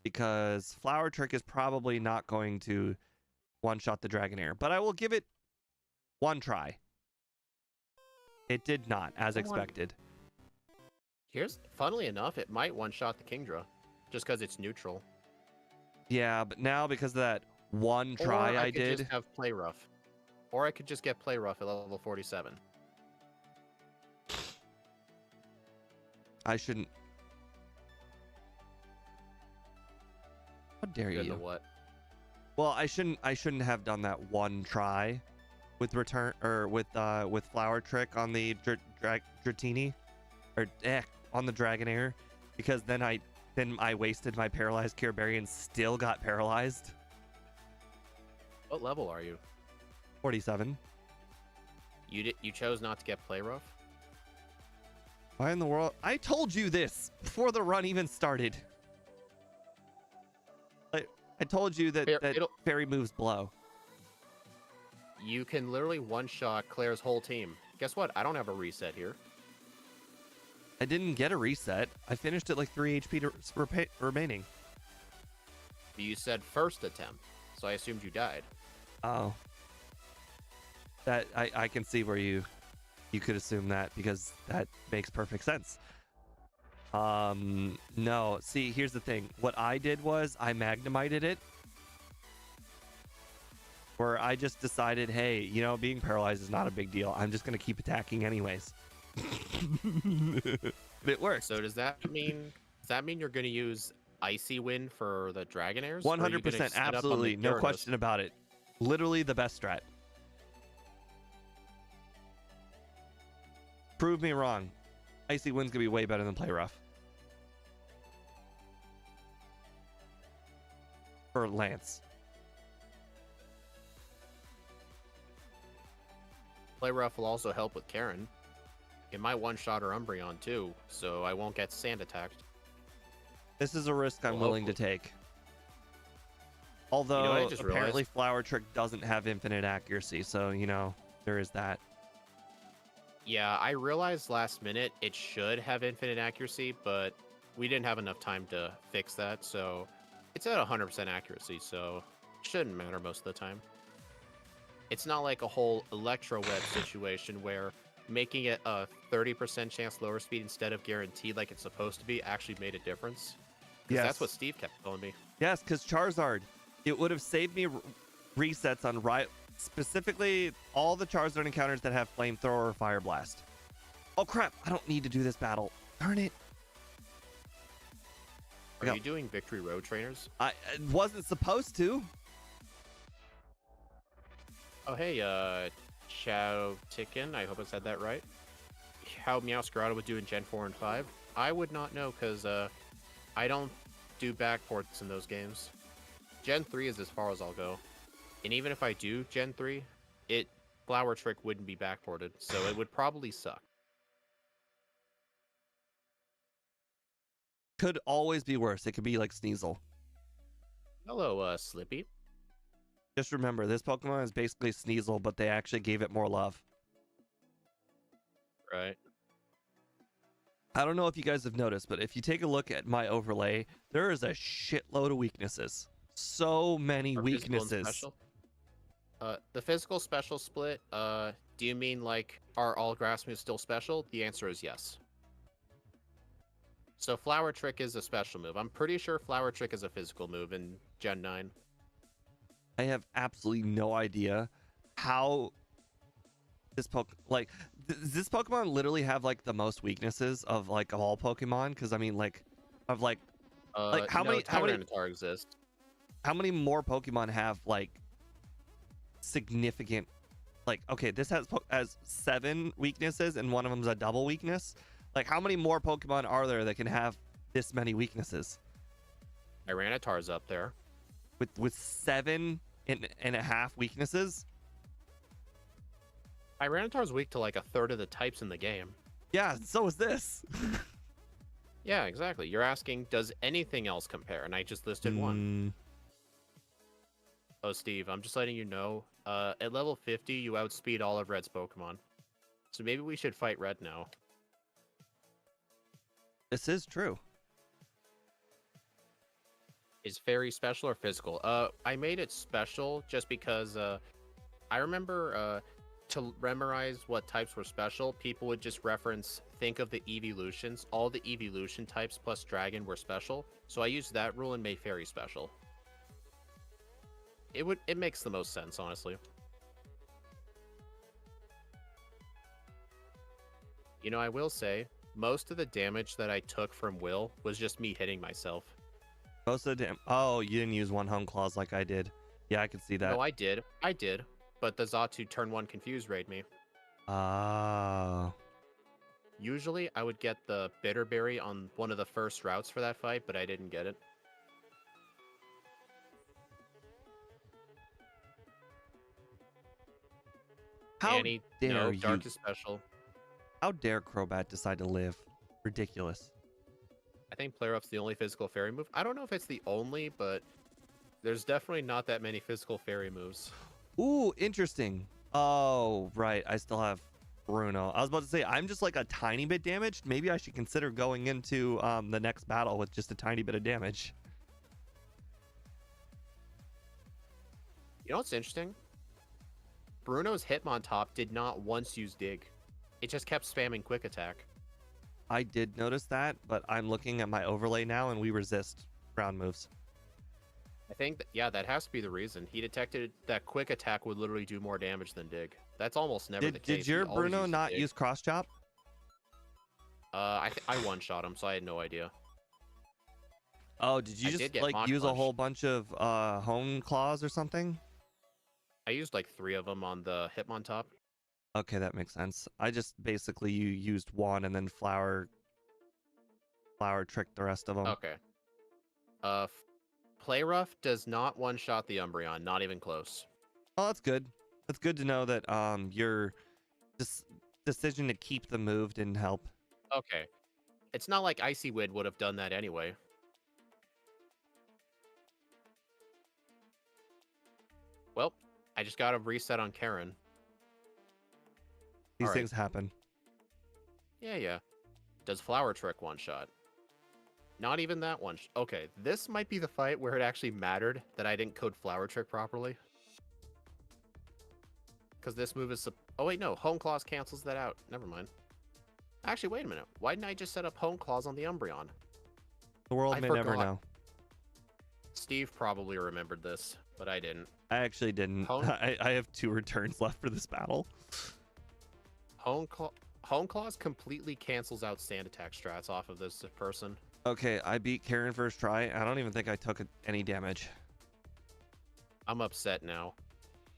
because Flower Trick is probably not going to one-shot the Dragonair, but I will give it one try. It did not, as expected. Funnily enough, it might one-shot the Kingdra, just because it's neutral. Yeah, but now because of that one try I did. Just have Play Rough. Or I could just get Play Rough at level 47. I shouldn't. How dare you? What? Well, I shouldn't have done that one try with return or with Flower Trick on the Dratini or on the Dragonair, because then I wasted my Paralyzed Cure Berry and still got paralyzed. What level are you? 47. You chose not to get Play Rough? Why in the world? I told you this before the run even started. I told you that fairy moves blow. You can literally one-shot Claire's whole team. Guess what? I don't have a reset here. I didn't get a reset. I finished at like 3 HP remaining. You said first attempt, so I assumed you died. Oh. That I can see where you could assume that, because that makes perfect sense. No, see, here's the thing. What I did was I magnemited it, where I just decided, hey, you know, being paralyzed is not a big deal. I'm just going to keep attacking anyways. It works. So does that mean you're going to use Icy Wind for the Dragonairs? 100%, absolutely, no question about it. Literally the best strat. Prove me wrong. Icy Wind's gonna be way better than Play Rough. For Lance. Play Rough will also help with Karen. It might one-shot her Umbreon too, so I won't get sand attacked. This is a risk I'm willing to take. Although, You know what I just apparently realized? Flower Trick doesn't have infinite accuracy, so, you know, there is that. Yeah, I realized last minute it should have infinite accuracy, but we didn't have enough time to fix that, so it's at 100% accuracy, so it shouldn't matter most of the time. It's not like a whole Electro Web situation where making it a 30% chance lower speed instead of guaranteed like it's supposed to be actually made a difference. Yes. That's what Steve kept telling me. Yes, because Charizard, it would have saved me resets on specifically all the Charizard encounters that have Flamethrower or Fire Blast. Oh crap, I don't need to do this battle. Darn it. Are you doing Victory Road Trainers? I wasn't supposed to. Oh, hey, Chow Ticken. I hope I said that right. How Meowscarada would do in Gen 4 and 5? I would not know, because I don't do backports in those games. Gen 3 is as far as I'll go. And even if I do Gen 3, Flower Trick wouldn't be backported, so it would probably suck. Could always be worse. It could be like Sneasel. Hello, Slippy. Just remember, this Pokemon is basically Sneasel, but they actually gave it more love. Right. I don't know if you guys have noticed, but if you take a look at my overlay, there is a shitload of weaknesses. So many Our physical and weaknesses. special? The physical special split, do you mean like, are all grass moves still special? The answer is yes. So Flower Trick is a special move. I'm pretty sure Flower Trick is a physical move in Gen 9. I have absolutely no idea how this does this Pokemon literally have like the most weaknesses of like of all Pokemon? Because I mean, like, of like how many Tyranitar exists? How many more Pokemon have like significant, like, okay, this has 7 weaknesses and one of them's a double weakness. Like, how many more Pokemon are there that can have this many weaknesses? Tyranitar's up there. With 7.5 weaknesses? Tyranitar's weak to like a third of the types in the game. Yeah, so is this. Yeah, exactly. You're asking, does anything else compare? And I just listed one. Oh, Steve, I'm just letting you know, at level 50, you outspeed all of Red's Pokemon. So maybe we should fight Red now. This is true. Is Fairy special or physical? I made it special just because, I remember, to memorize what types were special, people would just reference, think of the evolutions. All the evolution types plus Dragon were special. So I used that rule and made Fairy special. It makes the most sense, honestly. You know, I will say, most of the damage that I took from Will was just me hitting myself. Most of the oh, you didn't use one Home Claws like I did. Yeah, I can see that. No, I did. But the Xatu turn 1 confuse raid me. Ah. Usually, I would get the Bitterberry on one of the first routes for that fight, but I didn't get it. How Annie, dare no, you? Dark is special. How dare Crobat decide to live? Ridiculous. I think Play Rough's the only physical fairy move. I don't know if it's the only, but there's definitely not that many physical fairy moves. Ooh, interesting. Oh, right. I still have Bruno. I was about to say, I'm just like a tiny bit damaged. Maybe I should consider going into the next battle with just a tiny bit of damage. You know what's interesting? Bruno's Hitmontop did not once use Dig. It just kept spamming Quick Attack. I did notice that, but I'm looking at my overlay now and we resist ground moves. I think, yeah, that has to be the reason. He detected that Quick Attack would literally do more damage than Dig. That's almost never the case. Did your Bruno not use Cross Chop? I one-shot him, so I had no idea. Oh, did you just like use a whole bunch of Hone Claws or something? I used like 3 of them on the Hitmontop. Okay, that makes sense. I just basically used one and then flower tricked the rest of them. Okay. Play Rough does not one-shot the Umbreon, not even close. Oh, that's good. That's good to know that your decision to keep the move didn't help. Okay. It's not like Icy Wind would have done that anyway. Well, I just got a reset on Karen. These things happen. Yeah. Does Flower Trick one-shot? Not even that one. Okay, this might be the fight where it actually mattered that I didn't code Flower Trick properly. Because this move is... Oh, wait, no. Hone Claws cancels that out. Never mind. Actually, wait a minute. Why didn't I just set up Hone Claws on the Umbreon? The world may never know. Steve probably remembered this, but I didn't. I actually didn't. I have 2 returns left for this battle. Hone Claws completely cancels out Sand Attack strats off of this person. Okay, I beat Karen first try. I don't even think I took any damage. I'm upset now.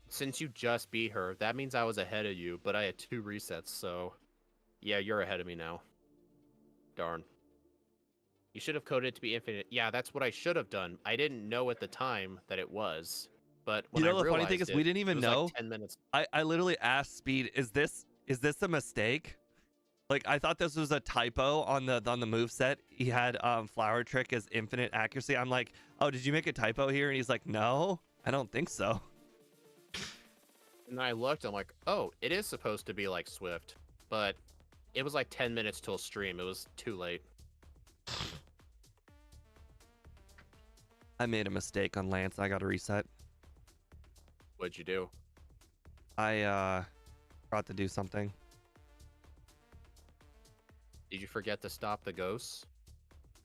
Since you just beat her, that means I was ahead of you, but I had 2 resets, so... Yeah, you're ahead of me now. Darn. You should have coded it to be infinite. Yeah, that's what I should have done. I didn't know at the time that it was, but when the funny thing is we didn't even know. Like 10 minutes. I literally asked Speed, is this a mistake? Like, I thought this was a typo on the moveset. He had Flower Trick as infinite accuracy. I'm like, oh, did you make a typo here? And he's like, no, I don't think so. And I looked, I'm like, oh, it is supposed to be like Swift, but it was like 10 minutes till stream. It was too late. I made a mistake on Lance. I got to reset. What'd you do? I forgot to do something. Did you forget to stop the ghosts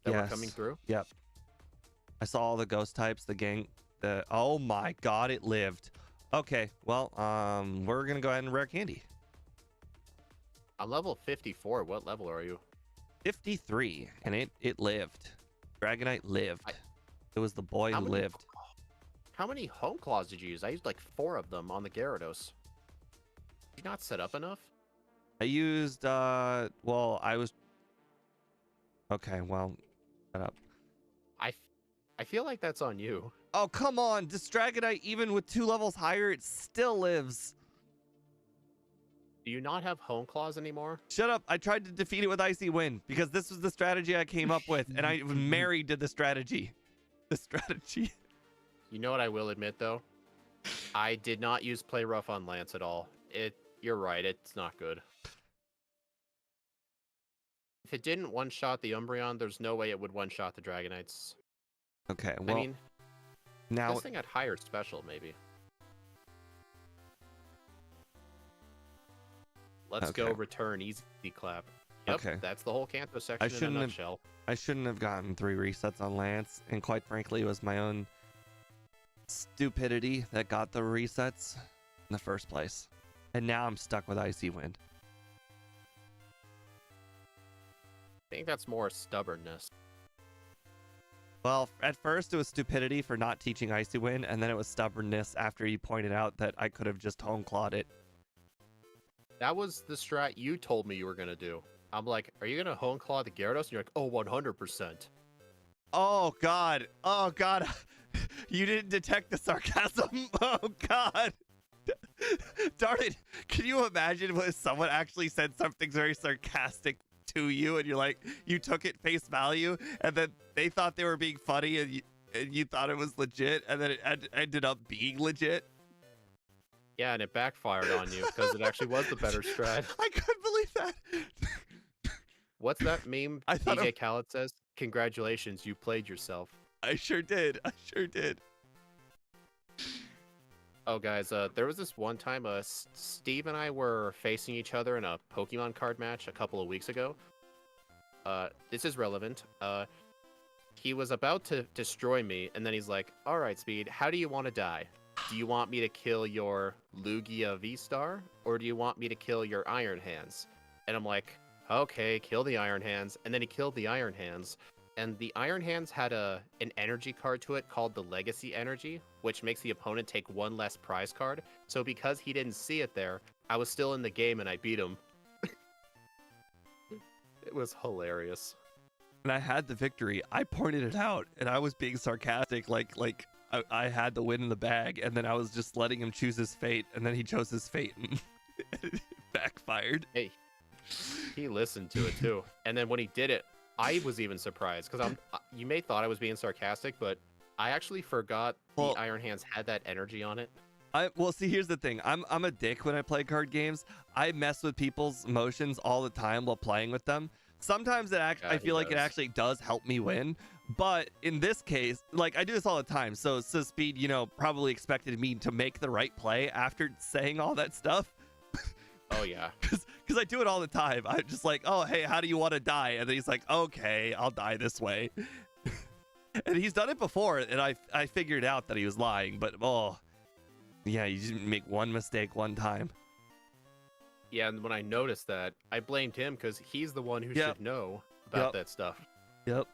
that were coming through? Yep. I saw all the ghost types, oh my god, it lived. Okay, well, we're gonna go ahead and rare candy. I'm level 54. What level are you? 53, and it lived. Dragonite lived. It was the boy who lived. How many Hone Claws did you use? I used like 4 of them on the Gyarados. Did you not set up enough? I used, well, I was... Okay, well, shut up. I feel like that's on you. Oh, come on! This Dragonite, even with 2 levels higher, it still lives. Do you not have Hone Claws anymore? Shut up! I tried to defeat it with Icy Wind, because this was the strategy I came up with, and I was married to the strategy. The strategy. You know what I will admit, though? I did not use Play Rough on Lance at all. You're right, it's not good. If it didn't one-shot the Umbreon, there's no way it would one-shot the Dragonites. Okay, well... I mean, now... this thing had higher special, maybe. Let's go return easy clap. Yep, okay. That's the whole Kanto section in a nutshell. I shouldn't have gotten 3 resets on Lance, and quite frankly, it was my own stupidity that got the resets in the first place. And now I'm stuck with Icy Wind. I think that's more stubbornness. Well, at first it was stupidity for not teaching Icy Wind, and then it was stubbornness after you pointed out that I could have just Hone Clawed it. That was the strat you told me you were going to do. I'm like, are you going to Hone Claw the Gyarados? And you're like, oh, 100%. Oh, God. Oh, God. You didn't detect the sarcasm. Oh, God. Darn it. Can you imagine if someone actually said something very sarcastic to you and you're like, you took it face value and then they thought they were being funny and you thought it was legit and then it ended up being legit? Yeah, and it backfired on you because it actually was the better strat. I couldn't believe that. What's that meme I thought DJ Khaled says? Congratulations, you played yourself. I sure did. I sure did. Oh, guys, there was this one time Steve and I were facing each other in a Pokemon card match a couple of weeks ago. This is relevant. He was about to destroy me, and then he's like, all right, Speed, how do you want to die? Do you want me to kill your Lugia V-Star, or do you want me to kill your Iron Hands? And I'm like, okay, kill the Iron Hands. And then he killed the Iron Hands. And the Iron Hands had an energy card to it called the Legacy Energy, which makes the opponent take one less prize card. So because he didn't see it there, I was still in the game and I beat him. It was hilarious. And I had the victory. I pointed it out, and I was being sarcastic, like I had the win in the bag, and then I was just letting him choose his fate, and then he chose his fate, and it backfired. Hey, he listened to it too. And then when he did it, I was even surprised because you may thought I was being sarcastic, but I actually forgot the Iron Hands had that energy on it. Well, see, here's the thing. I'm a dick when I play card games. I mess with people's emotions all the time while playing with them. Sometimes I feel like it actually does help me win, but in this case, like, I do this all the time. So Speed, probably expected me to make the right play after saying all that stuff. Oh yeah, because I do it all the time. I'm just like, oh hey, how do you want to die? And then he's like, okay, I'll die this way. And he's done it before, and I figured out that he was lying. But yeah, you didn't make one mistake one time. Yeah, and when I noticed that, I blamed him because he's the one who should know about that stuff. Yep.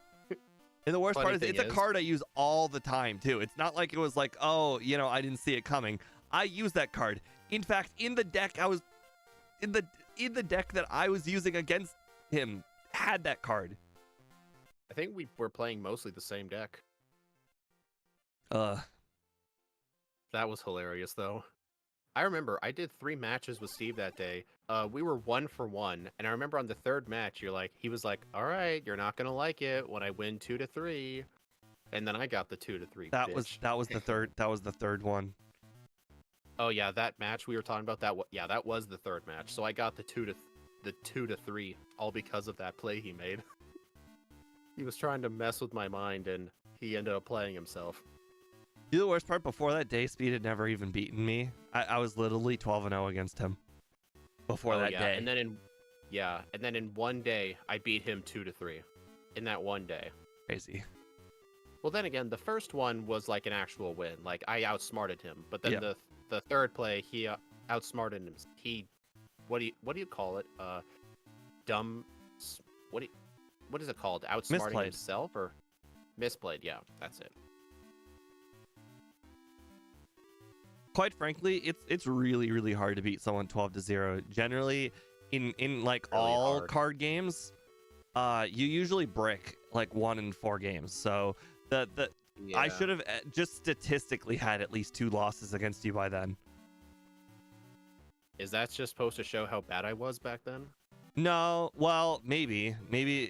And the worst part is, it's a card I use all the time too. It's not like it was like, oh, I didn't see it coming. I use that card. In fact, in the deck in the deck that I was using against him had that card. I think we were playing mostly the same deck. That was hilarious though. I remember I did 3 matches with Steve that day. We were 1 for 1, and I remember on the 3rd match, he was like, "All right, you're not gonna like it when I win 2-3," and then I got the 2-3. That was the third. That was the 3rd one. Oh yeah, that match we were talking about. That was the 3rd match. So I got the 2-3, all because of that play he made. He was trying to mess with my mind, and he ended up playing himself. The worst part, before that day, Speed had never even beaten me. I was literally 12-0 against him before that day. And then in one day, I beat him 2-3 in that one day. Crazy. Well, then again, the first one was like an actual win. Like, I outsmarted him. But then the 3rd play, he outsmarted him. What do you call it? Dumb. What is it called? Outsmarting himself or misplayed? Yeah, that's it. Quite frankly, it's really, really hard to beat someone 12-0. Generally, in like really all hard card games, you usually brick like 1 in 4 games. So I should have just statistically had at least 2 losses against you by then. Is that just supposed to show how bad I was back then? No, well, maybe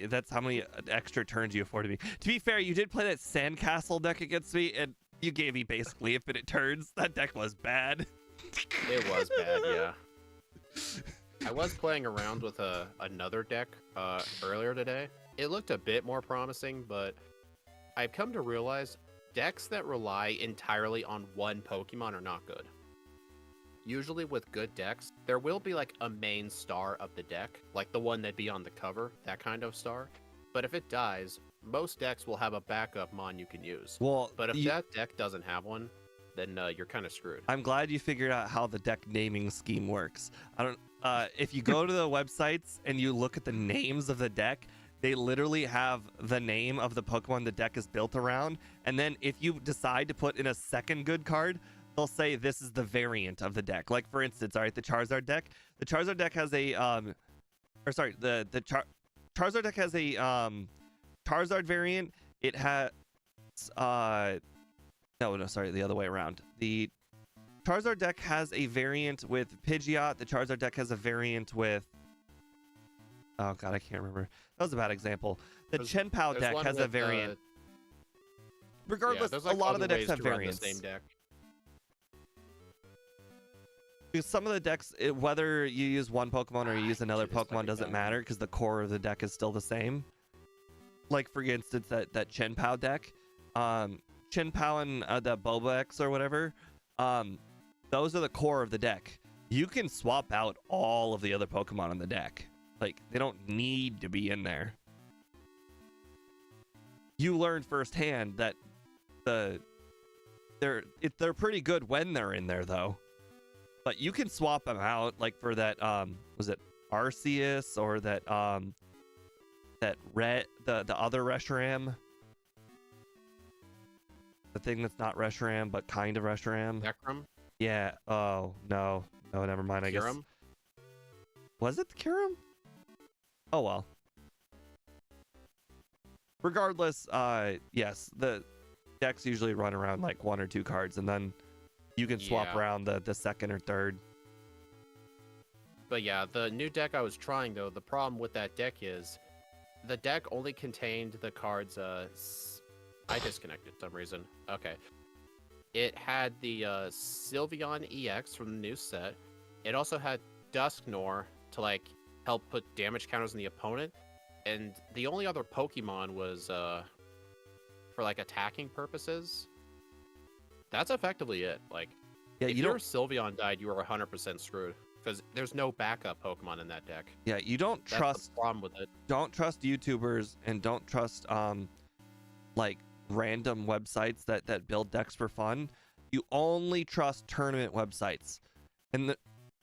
that's how many extra turns you afforded me. To be fair, you did play that Sandcastle deck against me, and you gave me basically infinite turns. That deck was bad. It was bad, yeah. I was playing around with another deck earlier today. It looked a bit more promising, but I've come to realize decks that rely entirely on one Pokemon are not good. Usually with good decks, there will be like a main star of the deck, like the one that'd be on the cover, that kind of star. But if it dies, most decks will have a backup mon you can use. But if that deck doesn't have one, then you're kind of screwed. I'm glad you figured out how the deck naming scheme works. If you go to the websites and you look at the names of the deck, they literally have the name of the Pokemon the deck is built around. And then if you decide to put in a second good card, they'll say this is the variant of the deck. Like, for instance, all right, the Charizard deck. The Charizard deck has a Charizard deck has a Charizard variant. It has the other way around. The Charizard deck has a variant with Pidgeot. The Charizard deck has a variant with, oh god, I can't remember. That was a bad example. The Chen-Pao deck has a variant. Regardless, a lot of the decks have variants. The same deck. Because some of the decks, whether you use one Pokemon or you use another Dude, this Pokemon fucking doesn't guy. matter because the core of the deck is still the same. Like for instance, that Chenpao deck, Chenpao and the Boba X or whatever, those are the core of the deck. You can swap out all of the other Pokemon in the deck. Like they don't need to be in there. You learn firsthand that they're pretty good when they're in there though. But you can swap them out, like for that was it Arceus or that the other Reshiram, the thing that's not Reshiram but kind of Reshiram. Necrum? Yeah. Oh no, never mind. I guess Kyurem? was it the Kyurem? Oh well. Regardless, yes, the decks usually run around like 1 or 2 cards, and then you can swap Yeah. around the second or third. But yeah, the new deck I was trying though, the problem with that deck is the deck only contained the cards I disconnected for some reason. Okay. It had the Sylveon EX from the new set. It also had Dusknoir to like help put damage counters on the opponent. And the only other Pokemon was for like attacking purposes. That's effectively it. Like Yeah, if you your don't. Sylveon died, you were 100% screwed because there's no backup Pokemon in that deck. Yeah, you don't That's trust. the problem with it. Don't trust YouTubers and don't trust like random websites that build decks for fun. You only trust tournament websites, and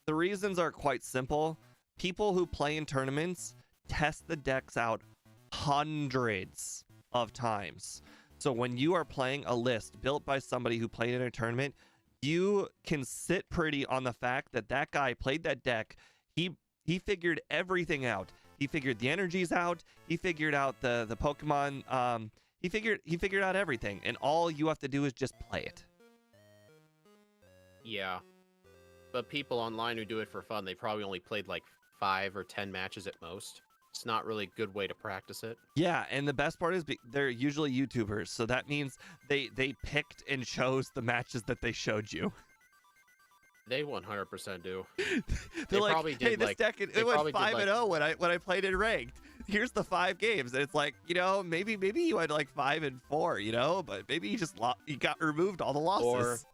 the reasons are quite simple. People who play in tournaments test the decks out hundreds of times. So when you are playing a list built by somebody who played in a tournament, you can sit pretty on the fact that that guy played that deck. He figured everything out. He figured the energies out. He figured out the Pokemon. He figured out everything, and all you have to do is just play it. Yeah. But people online who do it for fun, they probably only played like 5 or 10 matches at most. It's not really a good way to practice it. Yeah, and the best part is they're usually YouTubers, so that means they picked and chose the matches that they showed you. They 100% do. They're They like, probably hey, did, this like- deck they it went probably did, 5-0 when I played in ranked. Here's the 5 games, and it's like, maybe you had like 5-4, but maybe you got removed all the losses.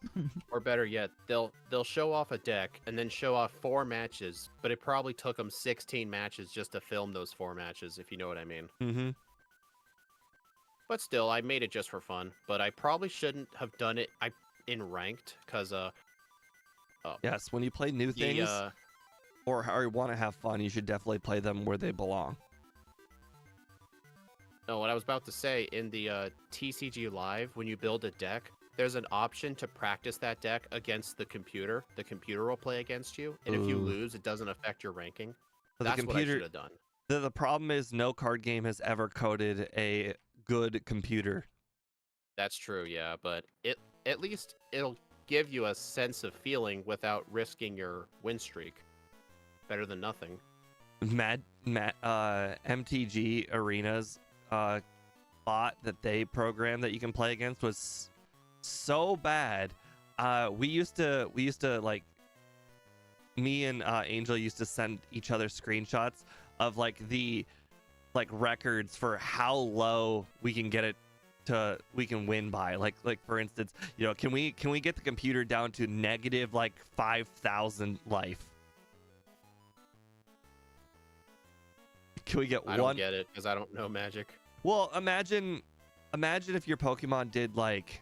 Or better yet, they'll show off a deck and then show off 4 matches, but it probably took them 16 matches just to film those 4 matches, if you know what I mean. Mm-hmm. But still, I made it just for fun. But I probably shouldn't have done it in ranked, because Yes, when you play new things or you want to have fun, you should definitely play them where they belong. no, what I was about to say, in the TCG Live, when you build a deck, there's an option to practice that deck against the computer. The computer will play against you, and if you Ooh. lose, it doesn't affect your ranking. But That's what I should have done. The problem is no card game has ever coded a good computer. That's true, yeah, but at least it'll give you a sense of feeling without risking your win streak. Better than nothing. MTG Arena's bot that they programmed that you can play against was so bad. We used to like, me and Angel used to send each other screenshots of like the records for how low we can get it to we can win by. Like for instance, can we get the computer down to negative like 5,000 life? Can we get I don't get it because I don't know Magic. Well, imagine if your Pokemon did like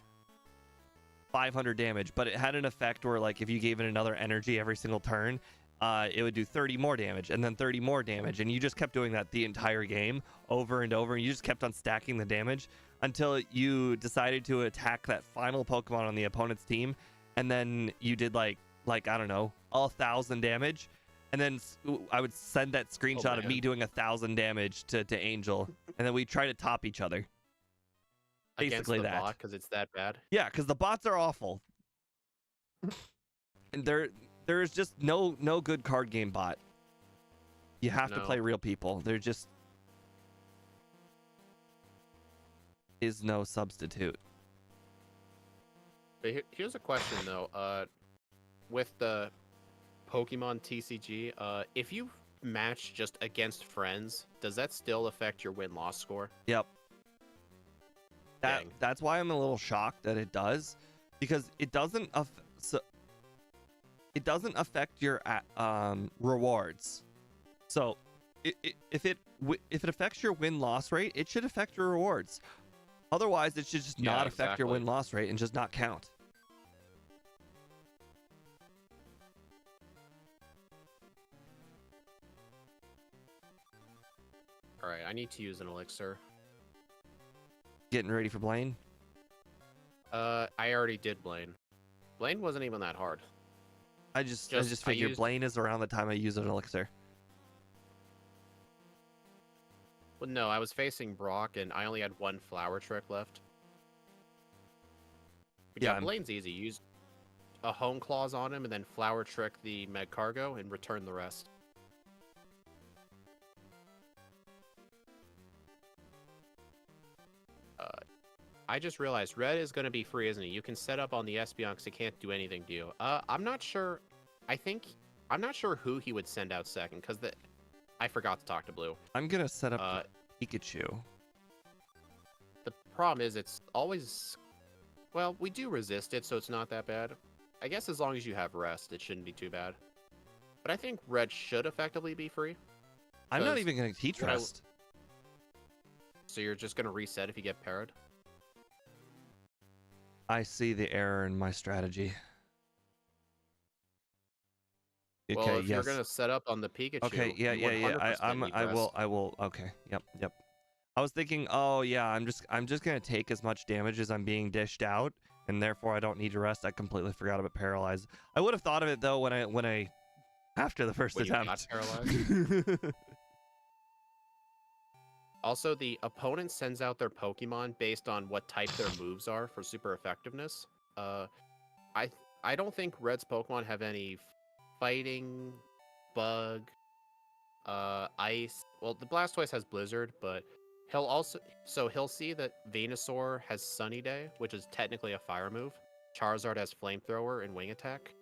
500 damage, but it had an effect where like if you gave it another energy every single turn, it would do 30 more damage and then 30 more damage, and you just kept doing that the entire game over and over, and you just kept on stacking the damage until you decided to attack that final Pokemon on the opponent's team, and then you did like I don't know, 1,000 damage. And then I would send that screenshot of me doing 1,000 damage to Angel, and then we try to top each other. Basically Against the that. bot because it's that bad. Yeah, because the bots are awful, and there is just no good card game bot. You have to No. play real people. There just is no substitute. But here's a question though. With the Pokemon TCG, if you match just against friends, does that still affect your win-loss score? Yep. Dang. That's why I'm a little shocked that it does, because it doesn't affect your rewards. So if it affects your win-loss rate, it should affect your rewards. Otherwise, it should just not affect your win-loss rate and just not count. All right, I need to use an elixir. Getting ready for Blaine? I already did Blaine. Blaine wasn't even that hard. I just figured Blaine is around the time I use an elixir. Well, no, I was facing Brock, and I only had one flower trick left. But yeah, Blaine's easy. Use a home clause on him, and then flower trick the Med Cargo, and return the rest. I just realized red is going to be free, isn't it? You can set up on the Espeon because it can't do anything to you. I'm not sure. I'm not sure who he would send out second because I forgot to talk to Blue. I'm gonna set up Pikachu. The problem is it's always, well, we do resist it, so it's not that bad. I guess as long as you have rest, it shouldn't be too bad. But I think red should effectively be free. I'm not even gonna teach rest. So you're just gonna reset if you get parried? I see the error in my strategy. Okay, well, if you're gonna set up on the Pikachu, okay, yeah. I will. Okay, yep. I was thinking, oh yeah, I'm just gonna take as much damage as I'm being dished out, and therefore I don't need to rest. I completely forgot about paralyze. I would have thought of it though when I after the first attempt. You got paralyzed? Also, the opponent sends out their Pokemon based on what type their moves are for super effectiveness. I don't think Red's Pokemon have any fighting, bug, ice. Well, the Blastoise has Blizzard, but he'll see that Venusaur has Sunny Day, which is technically a fire move. Charizard has Flamethrower and Wing Attack,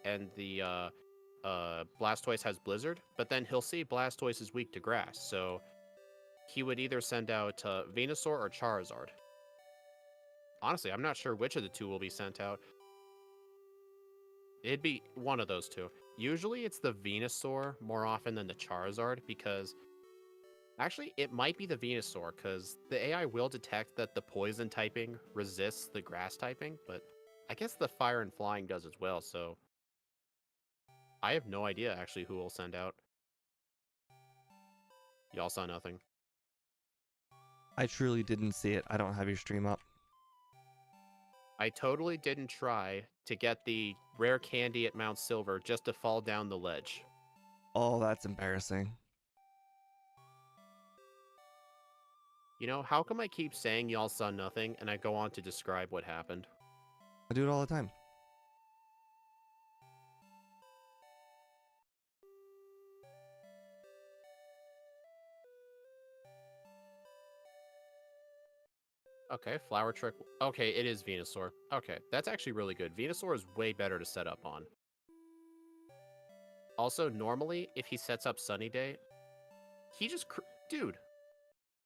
and the Blastoise has Blizzard. But then he'll see Blastoise is weak to Grass, so he would either send out Venusaur or Charizard. Honestly, I'm not sure which of the two will be sent out. It'd be one of those two. Usually it's the Venusaur more often than the Charizard, because actually it might be the Venusaur, because the AI will detect that the poison typing resists the grass typing, but I guess the fire and flying does as well, so I have no idea actually who will send out. Y'all saw nothing. I truly didn't see it. I don't have your stream up. I totally didn't try to get the rare candy at Mount Silver just to fall down the ledge. Oh, that's embarrassing. You know, how come I keep saying y'all saw nothing and I go on to describe what happened? I do it all the time. Okay, Flower Trick. Okay, it is Venusaur. Okay, that's actually really good. Venusaur is way better to set up on. Also, normally, if he sets up Sunny Day, he just... Dude,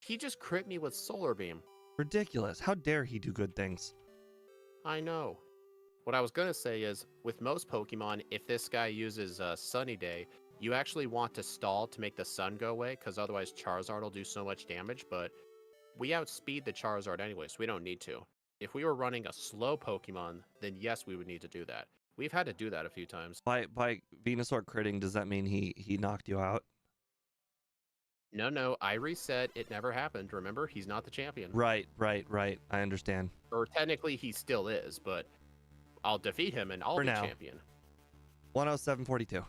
he just crit me with Solar Beam. Ridiculous. How dare he do good things? I know. What I was going to say is, with most Pokemon, if this guy uses Sunny Day, you actually want to stall to make the sun go away, because otherwise Charizard will do so much damage, but we outspeed the Charizard anyway, so we don't need to. If we were running a slow Pokemon, then yes, we would need to do that. We've had to do that a few times. By Venusaur critting, does that mean he knocked you out? No, I reset. It never happened. Remember, he's not the champion. Right. I understand. Or technically, he still is, but I'll defeat him and I'll be champion. 107.42.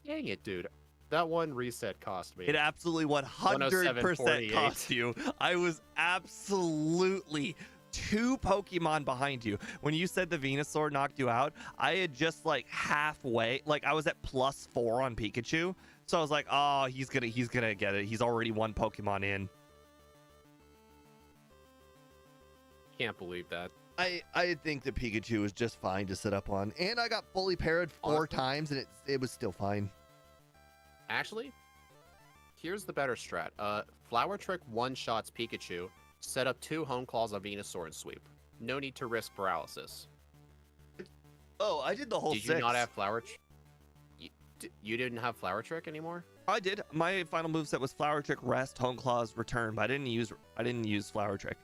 Dang it, dude. That one reset cost me. It absolutely 100% cost you. I was absolutely 2 Pokemon behind you. When you said the Venusaur knocked you out, I had just like halfway, like I was at +4 on Pikachu. So I was like, oh, he's gonna get it. He's already 1 Pokemon in. can't believe that. I think the Pikachu was just fine to sit up on, and I got fully parried 4 Honestly? times, and it was still fine. Actually, here's the better strat. Flower Trick one-shots Pikachu, set up 2 Home Claws on Venusaur and sweep. No need to risk paralysis. Oh, I did the whole Did 6. you not have Flower Trick? You didn't have Flower Trick anymore? I did. My final moveset was Flower Trick, Rest, Home Claws, Return, but I didn't use Flower Trick.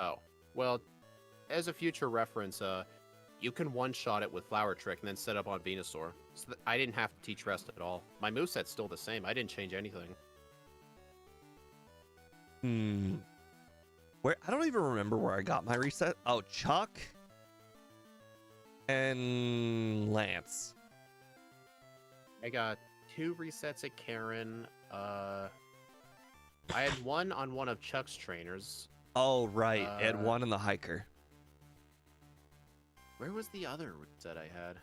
Oh, well, as a future reference, you can one-shot it with Flower Trick and then set up on Venusaur. So I didn't have to teach Rest at all. My moveset's still the same. I didn't change anything. Where I don't even remember where I got my reset. Oh, Chuck and Lance. I got 2 resets at Karen. I had 1 on one of Chuck's trainers. Oh, right. I had 1 in the hiker. Where was the other reset I had?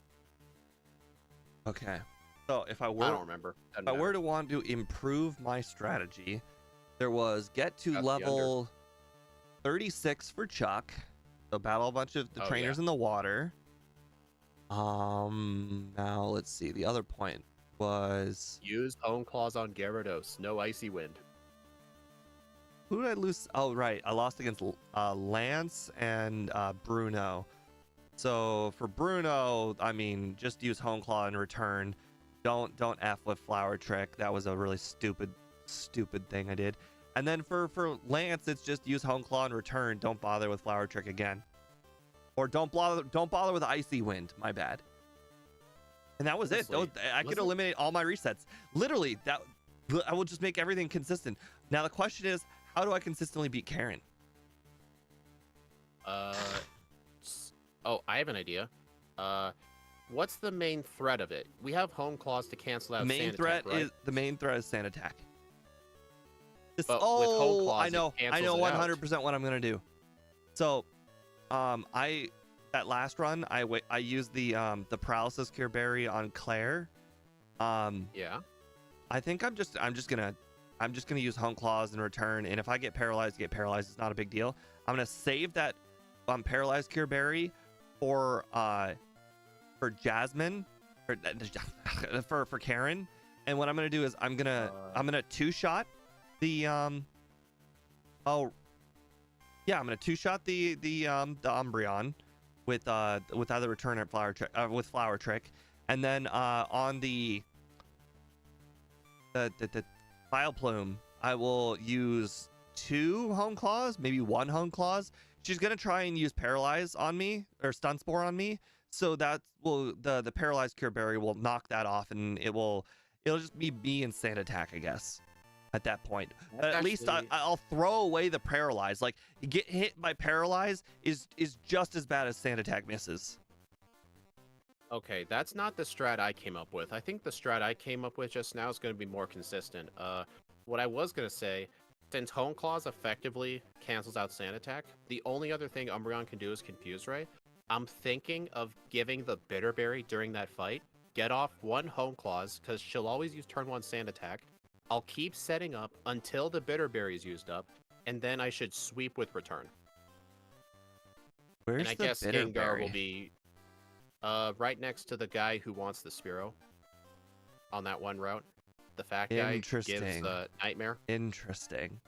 Okay. So if I I were don't remember. if I were to want to improve my strategy, there was get to Got the level 36 for Chuck. So battle a bunch of the Oh, trainers yeah. in the water. Now let's see. The other point was Use Home Claws on Gyarados. No Icy Wind. who did I lose? Oh, right. I lost against Lance and Bruno. So for Bruno, I mean, just use Home Claw and Return. Don't F with Flower Trick. That was a really stupid thing I did. And then for Lance, it's just use Home Claw and Return. Don't bother with Flower Trick again. Or don't bother with Icy Wind. My bad. And that was it. Honestly, I could eliminate all my resets. Literally, I will just make everything consistent. Now the question is, how do I consistently beat Karen? Oh, I have an idea. What's the main threat of it? We have Home Claws to cancel out The main Sand threat Attack, right? is Sand Attack. But with Home Claws, I know it cancels it 100% what I'm gonna do. So, that last run, I used the Paralysis Cure Berry on Claire. Yeah. I think I'm just gonna use Home Claws and Return, and if I get paralyzed, It's not a big deal. I'm gonna save that Paralyzed Cure Berry for Jasmine, for Karen, and what I'm gonna do is I'm gonna 2-shot the I'm gonna 2-shot the Umbreon with either Return or with Flower Trick, and then on the Vileplume, I will use 2 Home Claws, maybe 1 Home Claws. She's gonna try and use Paralyze on me or Stun Spore on me, so that will the Paralyzed Cure Berry will knock that off, and it'll just be me and Sand Attack, I guess. At that point, but at least I'll throw away the Paralyze. Like, get hit by Paralyze is just as bad as Sand Attack misses. Okay, that's not the strat I came up with. I think the strat I came up with just now is going to be more consistent. What I was going to say, since Home Claws effectively cancels out Sand Attack, the only other thing Umbreon can do is Confuse Ray. I'm thinking of giving the Bitter Berry during that fight. Get off 1 Home Claws, because she'll always use turn 1 Sand Attack. I'll keep setting up until the Bitter Berry is used up, and then I should sweep with Return. Where's and I the guess Bitter Gengar Berry? will be right next to the guy who wants the Spearow on that one route. The fat guy gives the Nightmare. Interesting.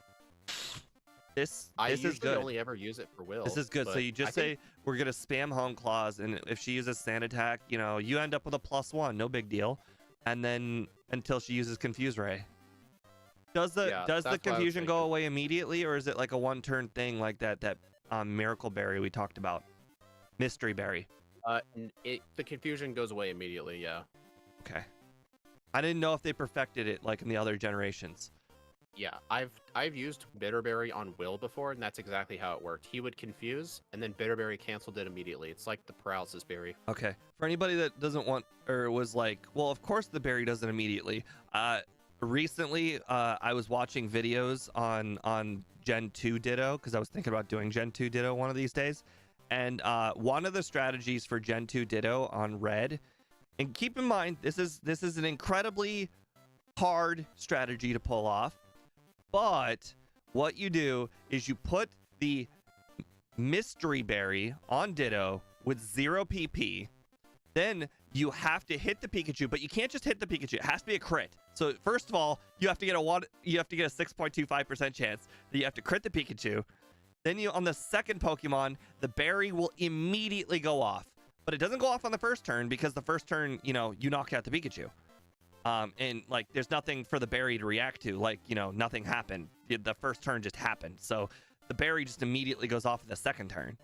This I is usually good. only ever use it for Will. This is good. So but you just I say think- we're gonna spam Home Claws, and if she uses Sand Attack, you end up with a +1, no big deal. And then until she uses Confuse Ray. Does the Yeah, that's what I was confusion go thinking. away immediately, or is it like a one-turn thing like that Miracle Berry we talked about? Mystery Berry. The confusion goes away immediately. Yeah. Okay. I didn't know if they perfected it like in the other generations. Yeah, I've used Bitterberry on Will before, and that's exactly how it worked. He would confuse, and then Bitterberry canceled it immediately. It's like the Paralysis Berry. Okay. For anybody that doesn't want or was like, well, of course the berry does it immediately. Recently, I was watching videos on Gen 2 Ditto because I was thinking about doing Gen 2 Ditto one of these days. And one of the strategies for Gen 2 Ditto on Red, and keep in mind, this is an incredibly hard strategy to pull off. But what you do is you put the Mystery Berry on Ditto with 0 PP. Then you have to hit the Pikachu, but you can't just hit the Pikachu. It has to be a crit. So first of all, you have to get a 6.25% chance that you have to crit the Pikachu. Then on the second Pokemon, the berry will immediately go off. But it doesn't go off on the first turn because the first turn, you knock out the Pikachu. And like there's nothing for the berry to react to. Like, nothing happened. The first turn just happened. So the berry just immediately goes off in the second turn.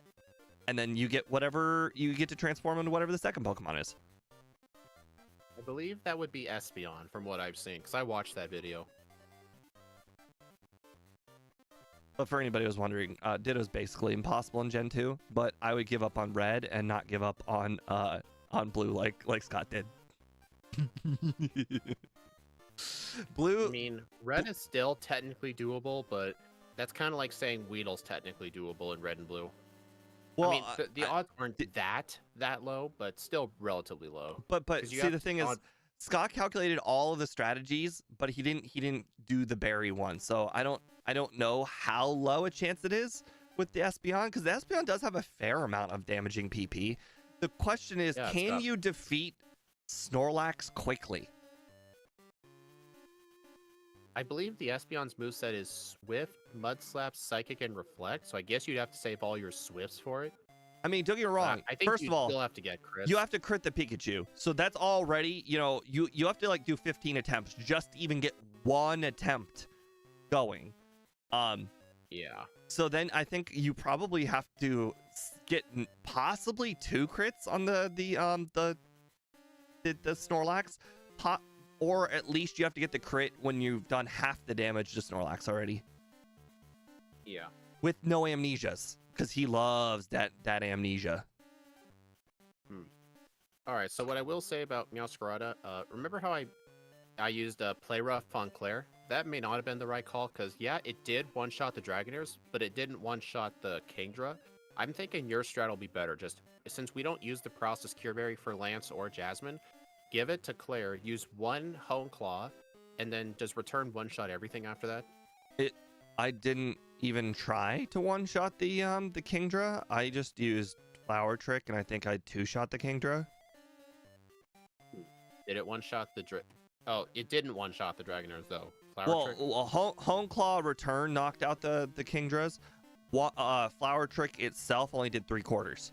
And then you get to transform into whatever the second Pokemon is. I believe that would be Espeon from what I've seen, because I watched that video. But for anybody who's wondering, Ditto's basically impossible in Gen 2, but I would give up on Red and not give up on Blue like Scott did. Blue. I mean, Red is still technically doable, but that's kind of like saying Weedle's technically doable in Red and Blue. Well, I mean, the odds aren't that low, but still relatively low. But see, the thing is, Scott calculated all of the strategies, but he didn't do the berry one. So I don't know how low a chance it is with the Espeon, because the Espeon does have a fair amount of damaging PP. The question is, can you defeat Snorlax quickly? I believe the Espeon's moveset is Swift, Mud Slap, Psychic, and Reflect, so I guess you'd have to save all your Swifts for it. I mean, don't get me wrong. I think First of all, still have to get crits. You have to crit the Pikachu. So that's already, you have to like do 15 attempts just to even get one attempt going. Yeah. So then I think you probably have to get possibly 2 crits on the Snorlax. Or at least you have to get the crit when you've done half the damage to Snorlax already. Yeah. With no amnesias, because he loves that amnesia. All right, so what I will say about Meowscarada, remember how I used Play Rough on Claire? That may not have been the right call, because yeah, it did one-shot the Dragonairs, but it didn't one-shot the Kingdra. I'm thinking your strat will be better, just since we don't use the Paralysis Cure Berry for Lance or Jasmine, give it to Claire, use 1 Hone Claw, and then just return one-shot everything after that. I didn't even try to one-shot the Kingdra. I just used Flower Trick, and I think I 2-shot the Kingdra. Did it one-shot the Oh, it didn't one-shot the Dragonairs, though. Flower Trick? Hone Claw return knocked out the Kingdras. Flower Trick itself only did 3/4.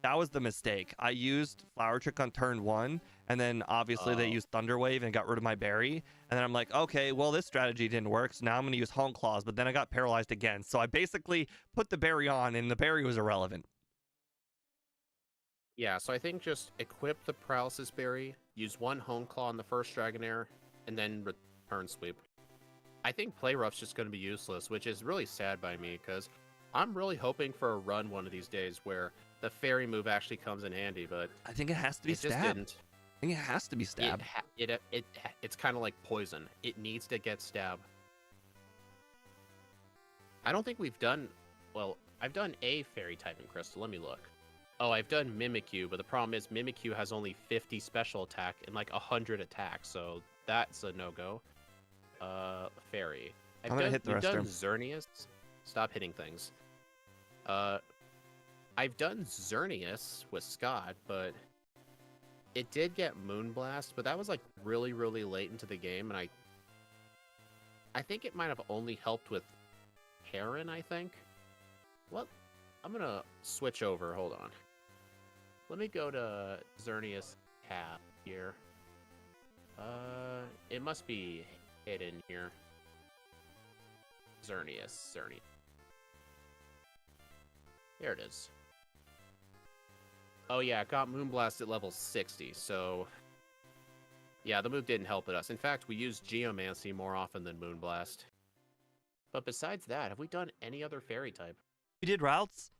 That was the mistake. I used Flower Trick on turn 1, and then obviously they used Thunder Wave and got rid of my berry. And then I'm like, okay, well, this strategy didn't work, so now I'm going to use Hone Claws, but then I got paralyzed again. So I basically put the berry on, and the berry was irrelevant. Yeah, so I think just equip the Paralysis Berry, use 1 Hone Claw on the first Dragonair, and then return sweep. I think Play Rough's just going to be useless, which is really sad by me, because I'm really hoping for a run one of these days where the fairy move actually comes in handy, but I think it has to be stabbed. Just didn't. I think it has to be stabbed. It's kind of like poison. It needs to get stabbed. I don't think we've done... Well, I've done a fairy typing crystal. Let me look. Oh, I've done Mimikyu, but the problem is Mimikyu has only 50 special attack and like 100 attack, so that's a no-go. Fairy. I'm gonna hit the rest of them. Xerneas. Stop hitting things. I've done Xerneas with Scott, but it did get Moonblast, but that was like really, really late into the game, and I think it might have only helped with Heron, I think. Well, I'm gonna switch over. Hold on. Let me go to Xerneas tab here. It must be hidden here. Xerneas. There it is. Oh yeah, it got Moonblast at level 60, so... Yeah, the move didn't help us. In fact, we used Geomancy more often than Moonblast. But besides that, have we done any other fairy type? We did routes.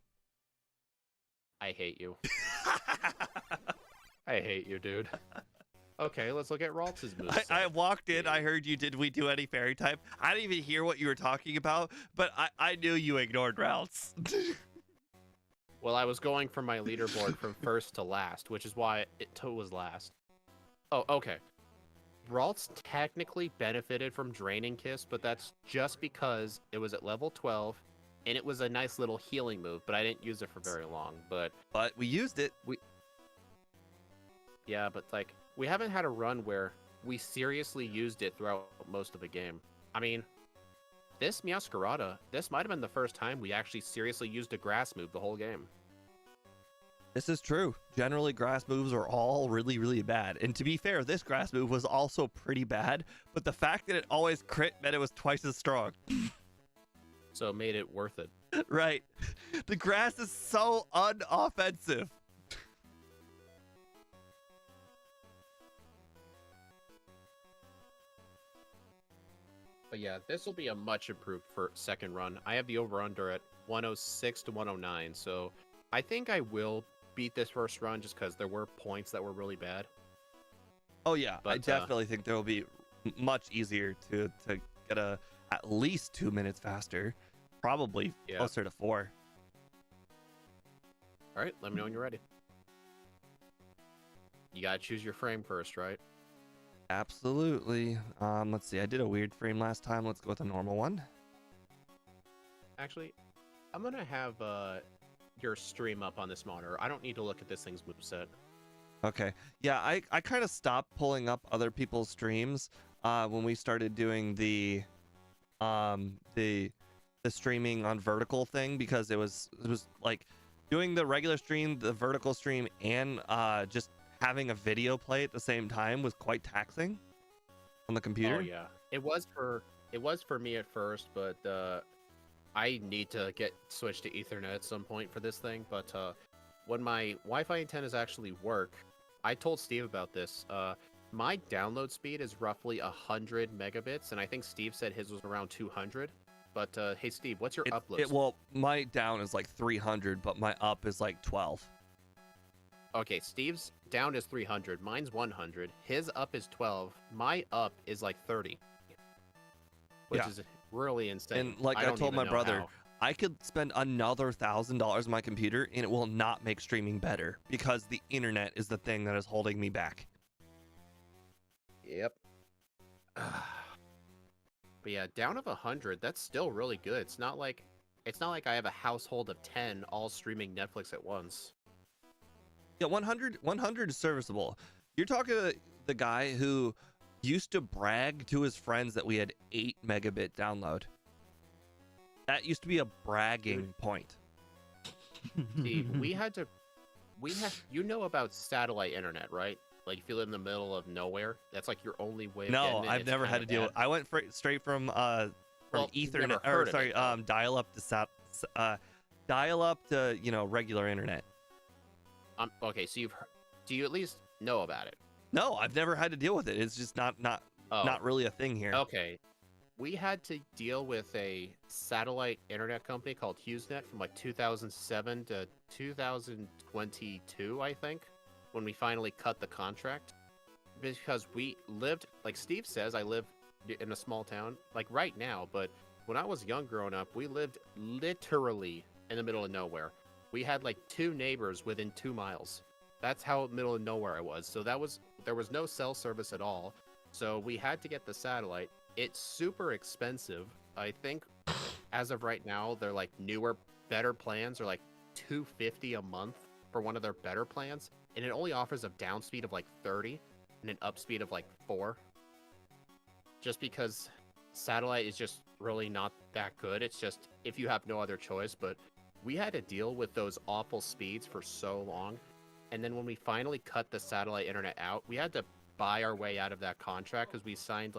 I hate you. I hate you, dude. Okay, let's look at Ralts' moves. I walked in, I heard you, did we do any fairy type? I didn't even hear what you were talking about, but I knew you ignored routes. Well, I was going from my leaderboard from first to last, which is why it was last. Oh, okay. Ralts technically benefited from Draining Kiss, but that's just because it was at level 12, and it was a nice little healing move, but I didn't use it for very long. But we used it. yeah, but like we haven't had a run where we seriously used it throughout most of the game. I mean, this Meowscarada, this might have been the first time we actually seriously used a grass move the whole game. This is true. Generally, grass moves are all really, really bad. And to be fair, this grass move was also pretty bad, but the fact that it always crit meant it was twice as strong. So it made it worth it. Right. The grass is so unoffensive. But yeah, this will be a much improved for second run. I have the over-under at 106 to 109, so I think I will beat this first run just because there were points that were really bad. Oh yeah, but, I definitely think there will be much easier to get at least 2 minutes faster, probably closer to 4. All right, let me know when you're ready. You gotta choose your frame first, right? Absolutely. Let's see. I did a weird frame last time. Let's go with a normal one. Actually, I'm gonna have your stream up on this monitor. I don't need to look at this thing's moveset. Okay. Yeah, I kind of stopped pulling up other people's streams when we started doing the streaming on vertical thing, because it was like doing the regular stream, the vertical stream, and just having a video play at the same time was quite taxing on the computer. Oh yeah, it was for me at first, but I need to get switched to Ethernet at some point for this thing. But when my Wi-Fi antennas actually work, I told Steve about this. My download speed is roughly 100 megabits, and I think Steve said his was around 200. But hey, Steve, what's your upload? Well, my down is like 300, but my up is like 12. Okay, Steve's down is 300, mine's 100, his up is 12, my up is like 30, which is really insane. And like I told my brother, I could spend another $1,000 on my computer and it will not make streaming better, because the internet is the thing that is holding me back. Yep. But yeah, down of 100, that's still really good. It's not like I have a household of 10 all streaming Netflix at once. Yeah, 100 is serviceable. You're talking to the guy who used to brag to his friends that we had 8 megabit download. That used to be a bragging point. See, you know about satellite internet, right? Like if you live in the middle of nowhere, that's like your only way of getting it. I've never had to deal with. I went straight from Ethernet, or sorry, dial up to regular internet. Okay, so do you at least know about it? No, I've never had to deal with it. It's just not really a thing here. Okay. We had to deal with a satellite internet company called HughesNet from like 2007 to 2022, I think, when we finally cut the contract. Because we lived, like Steve says, I live in a small town, like right now, but when I was young growing up, we lived literally in the middle of nowhere. We had like 2 neighbors within 2 miles. That's how middle of nowhere I was. So there was no cell service at all. So we had to get the satellite. It's super expensive. I think as of right now, they're like newer, better plans are like $250 a month for one of their better plans. And it only offers a down speed of like 30 and an up speed of like 4. Just because satellite is just really not that good. It's just if you have no other choice. But we had to deal with those awful speeds for so long. And then when we finally cut the satellite internet out, we had to buy our way out of that contract because we signed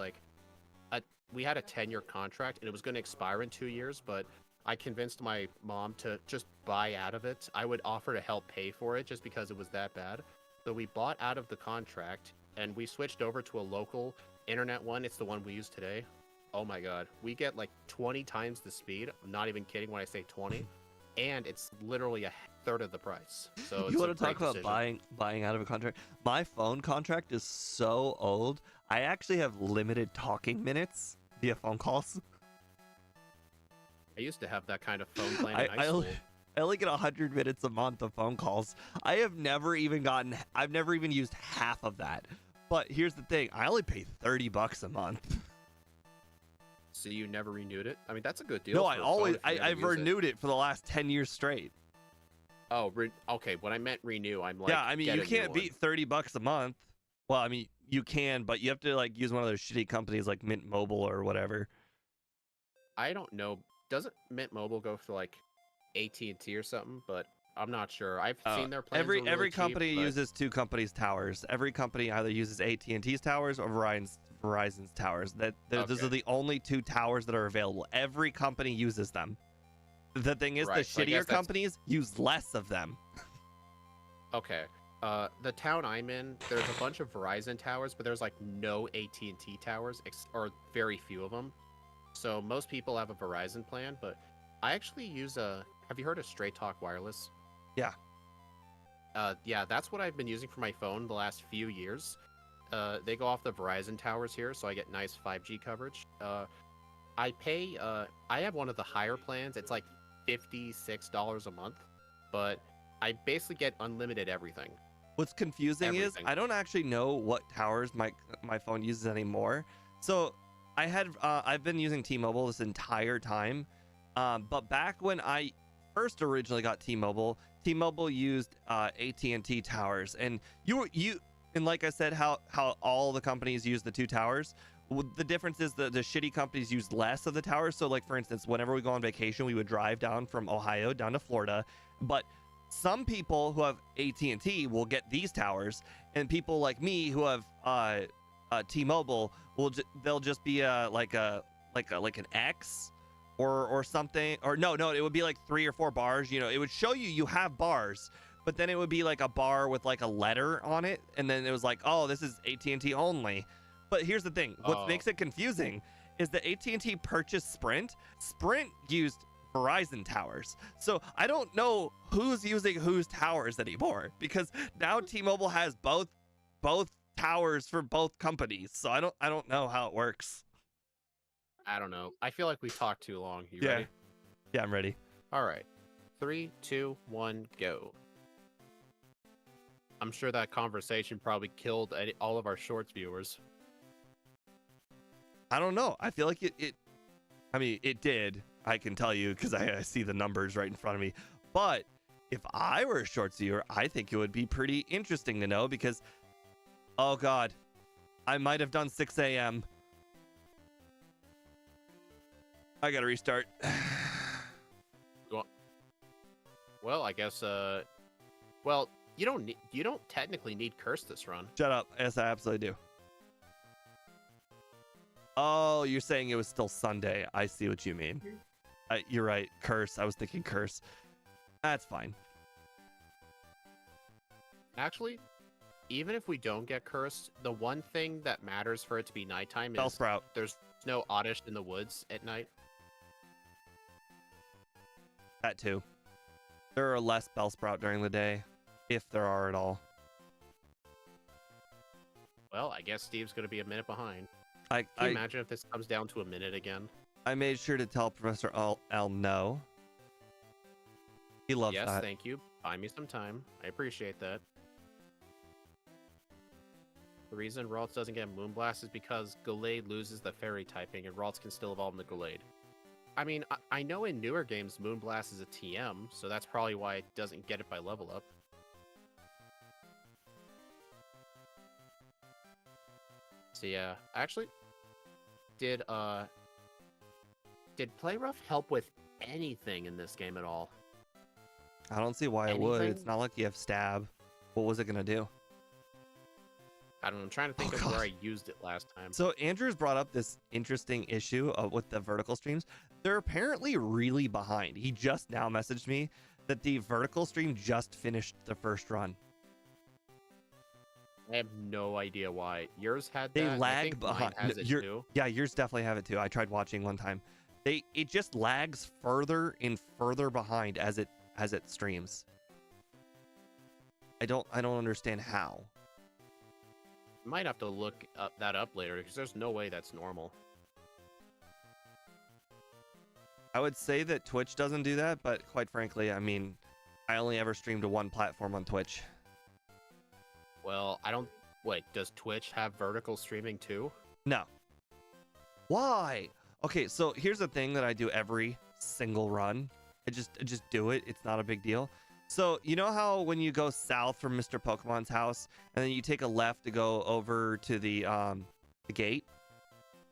we had a 10-year contract and it was going to expire in 2 years, but I convinced my mom to just buy out of it. I would offer to help pay for it just because it was that bad. So we bought out of the contract and we switched over to a local internet one. It's the one we use today. Oh my God. We get like 20 times the speed. I'm not even kidding when I say 20. And it's literally a third of the price. So you want to talk about buying out of a contract? My phone contract is so old. I actually have limited talking minutes via phone calls. I used to have that kind of phone plan in high school. I only get 100 minutes a month of phone calls. I've never even used half of that. But here's the thing, I only pay $30 a month. So you never renewed it? I mean, that's a good deal. No, for I a phone always if you never I've use it. renewed it for the last 10 years straight. Oh, okay. When I meant renew, I'm like, Yeah, I mean, get you a new can't one. beat $30 a month. Well, I mean, you can, but you have to like use one of those shitty companies like Mint Mobile or whatever. I don't know. Doesn't Mint Mobile go for like AT&T or something? But I'm not sure. I've seen their plans. Are really Every cheap, company but... uses two companies' towers. Every company either uses AT&T's towers or Verizon's towers. Those are the only two towers that are available. Every company uses them. The thing is, Right, the so I shittier guess that's... companies use less of them. Okay. The town I'm in, there's a bunch of Verizon towers, but there's like no AT&T towers, or very few of them. So most people have a Verizon plan, but I actually use a... Have you heard of Straight Talk Wireless? Yeah. Yeah, that's what I've been using for my phone the last few years. They go off the Verizon towers here, so I get nice 5G coverage. I pay... I have one of the higher plans. It's like $56 a month, but I basically get unlimited everything. What's confusing is I don't actually know what towers my phone uses anymore. So I've been using T-Mobile this entire time, but back when I first originally got T-Mobile used AT&T towers, and and like I said, how all the companies use the two towers. The difference is the shitty companies use less of the towers. So like, for instance, whenever we go on vacation, we would drive down from Ohio down to Florida, but some people who have AT&T will get these towers, and people like me who have T-Mobile they'll just be like an X or something, or no, it would be like 3 or 4 bars. It would show you have bars, but then it would be like a bar with like a letter on it, and then it was like, oh, this is AT&T only. But here's the thing: what makes it confusing is that AT&T purchased Sprint. Sprint used Verizon towers, so I don't know who's using whose towers anymore, because now T-Mobile has both towers for both companies. So I don't know how it works. I don't know. I feel like we talked too long. You ready? Yeah, I'm ready. All right. 3, 2, 1, go. I'm sure that conversation probably killed all of our shorts viewers. I don't know. I feel like it did. I can tell you because I see the numbers right in front of me. But if I were a shorts viewer, I think it would be pretty interesting to know, because, oh God, I might have done 6 a.m. I gotta restart. Well, I guess. Well, you don't technically need curse this run. Shut up. Yes, I absolutely do. Oh, you're saying it was still Sunday. I see what you mean. You're right. Curse. I was thinking curse. That's fine. Actually, even if we don't get cursed, the one thing that matters for it to be nighttime is Bellsprout. There's no oddish in the woods at night. That too. There are less Bellsprout during the day, if there are at all. Well, I guess Steve's going to be a minute behind. Can you imagine if this comes down to a minute again? I made sure to tell Professor L no. He loves that. Yes, thank you. Buy me some time. I appreciate that. The reason Ralts doesn't get Moonblast is because Gallade loses the fairy typing, and Ralts can still evolve into Gallade. I mean, I know in newer games Moonblast is a TM, so that's probably why it doesn't get it by level up. So yeah, actually, did Play Rough help with anything in this game at all? I don't see why it would. It's not like you have stab. What was it gonna do? I don't know. I'm trying to think of where I used it last time. So Andrew's brought up this interesting issue with the vertical streams. They're apparently really behind. He just now messaged me that the vertical stream just finished the first run. I have no idea why. Yours had that. They lag I think behind. Mine has it too. Yeah, yours definitely have it too. I tried watching one time. It just lags further and further behind as it streams. I don't understand how. Might have to look that up later, because there's no way that's normal. I would say that Twitch doesn't do that, but quite frankly, I mean, I only ever streamed to one platform on Twitch. Well, I don't... Wait, does Twitch have vertical streaming too? No. Why? Okay, so here's the thing that I do every single run. I just do it. It's not a big deal. So you know how when you go south from Mr. Pokemon's house and then you take a left to go over to the gate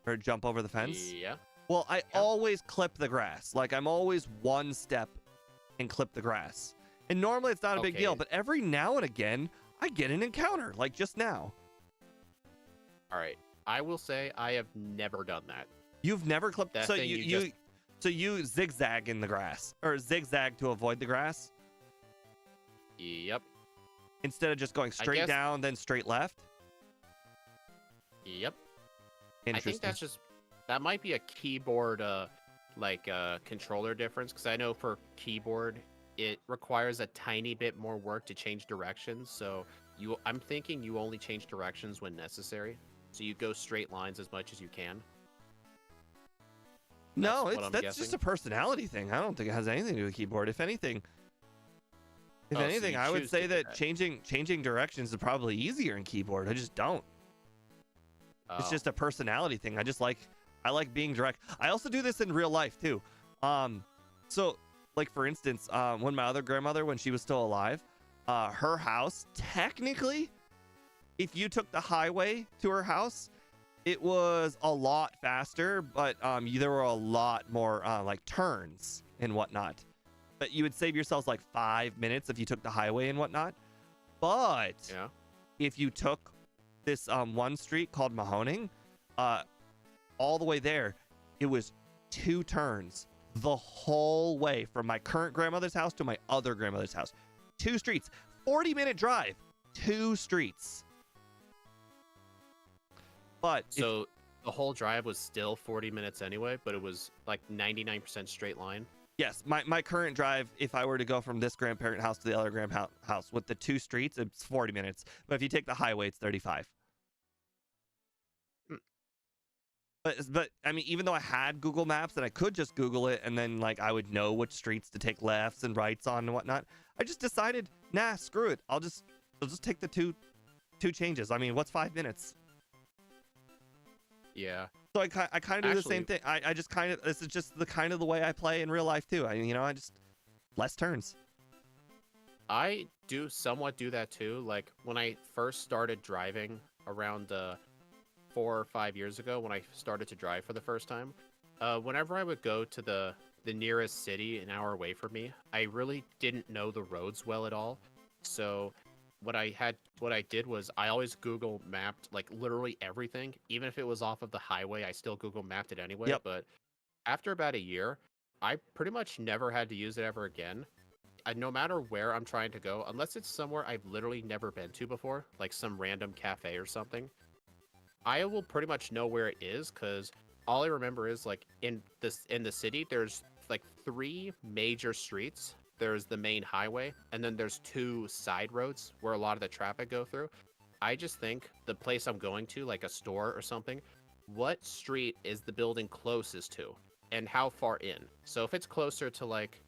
or jump over the fence? Yeah. Well, I Yeah. always clip the grass. Like I'm always one step and clip the grass. And normally it's not a big deal, Okay. but every now and again I get an encounter, like just now. All right. I will say I have never done that. You've never clipped, That so thing you zigzag in the grass or zigzag to avoid the grass Yep. instead of just going straight guess- down then straight left. Yep. I Interesting. think that might be a keyboard controller difference, because I know for keyboard it requires a tiny bit more work to change directions. So I'm thinking you only change directions when necessary. So you go straight lines as much as you can. No, That's what I'm that's just guessing. a personality thing. I don't think it has anything to do with keyboard. If anything, Oh, so you I would choose say to do that that. changing directions is probably easier in keyboard. I just don't. It's Oh, just a personality thing. I like being direct. I also do this in real life too. So like for instance, when my other grandmother, when she was still alive, her house, technically, if you took the highway to her house, it was a lot faster, but there were a lot more like turns and whatnot. But you would save yourselves like 5 minutes if you took the highway and whatnot. But yeah. if you took this one street called Mahoning, all the way there, it was 2 turns the whole way from my current grandmother's house to my other grandmother's house. 2 streets, 40-minute drive, 2 streets. But So the whole drive was still 40 minutes anyway, but it was like 99% straight line. yes, my current drive, if I were to go from this grandparent house to the other grandparent house with the 2 streets, it's 40 minutes. But if you take the highway, it's 35. Hmm. But I mean, even though I had Google Maps and I could just Google it and then like I would know which streets to take lefts and rights on and whatnot, I just decided, nah, screw it. I'll just take the two changes. I mean, what's 5 minutes? Yeah. So I kind of do the same Actually- thing. I just kind of, this is just the kind of the way I play in real life too. I just less turns. I do somewhat do that too. Like when I first started driving around 4 or 5 years ago, when I started to drive for the first time, whenever I would go to the nearest city an hour away from me, I really didn't know the roads well at all. So what I did was I always Google mapped like literally everything, even if it was off of the highway. I still Google mapped it anyway. Yep. But after about a year, I pretty much never had to use it ever again. No matter where I'm trying to go, unless it's somewhere I've literally never been to before, like some random cafe or something, I will pretty much know where it is, because all I remember is like in the city, there's like 3 major streets. There's the main highway, and then there's 2 side roads where a lot of the traffic go through. I just think the place I'm going to, like a store or something, what street is the building closest to, and how far in? So if it's closer to like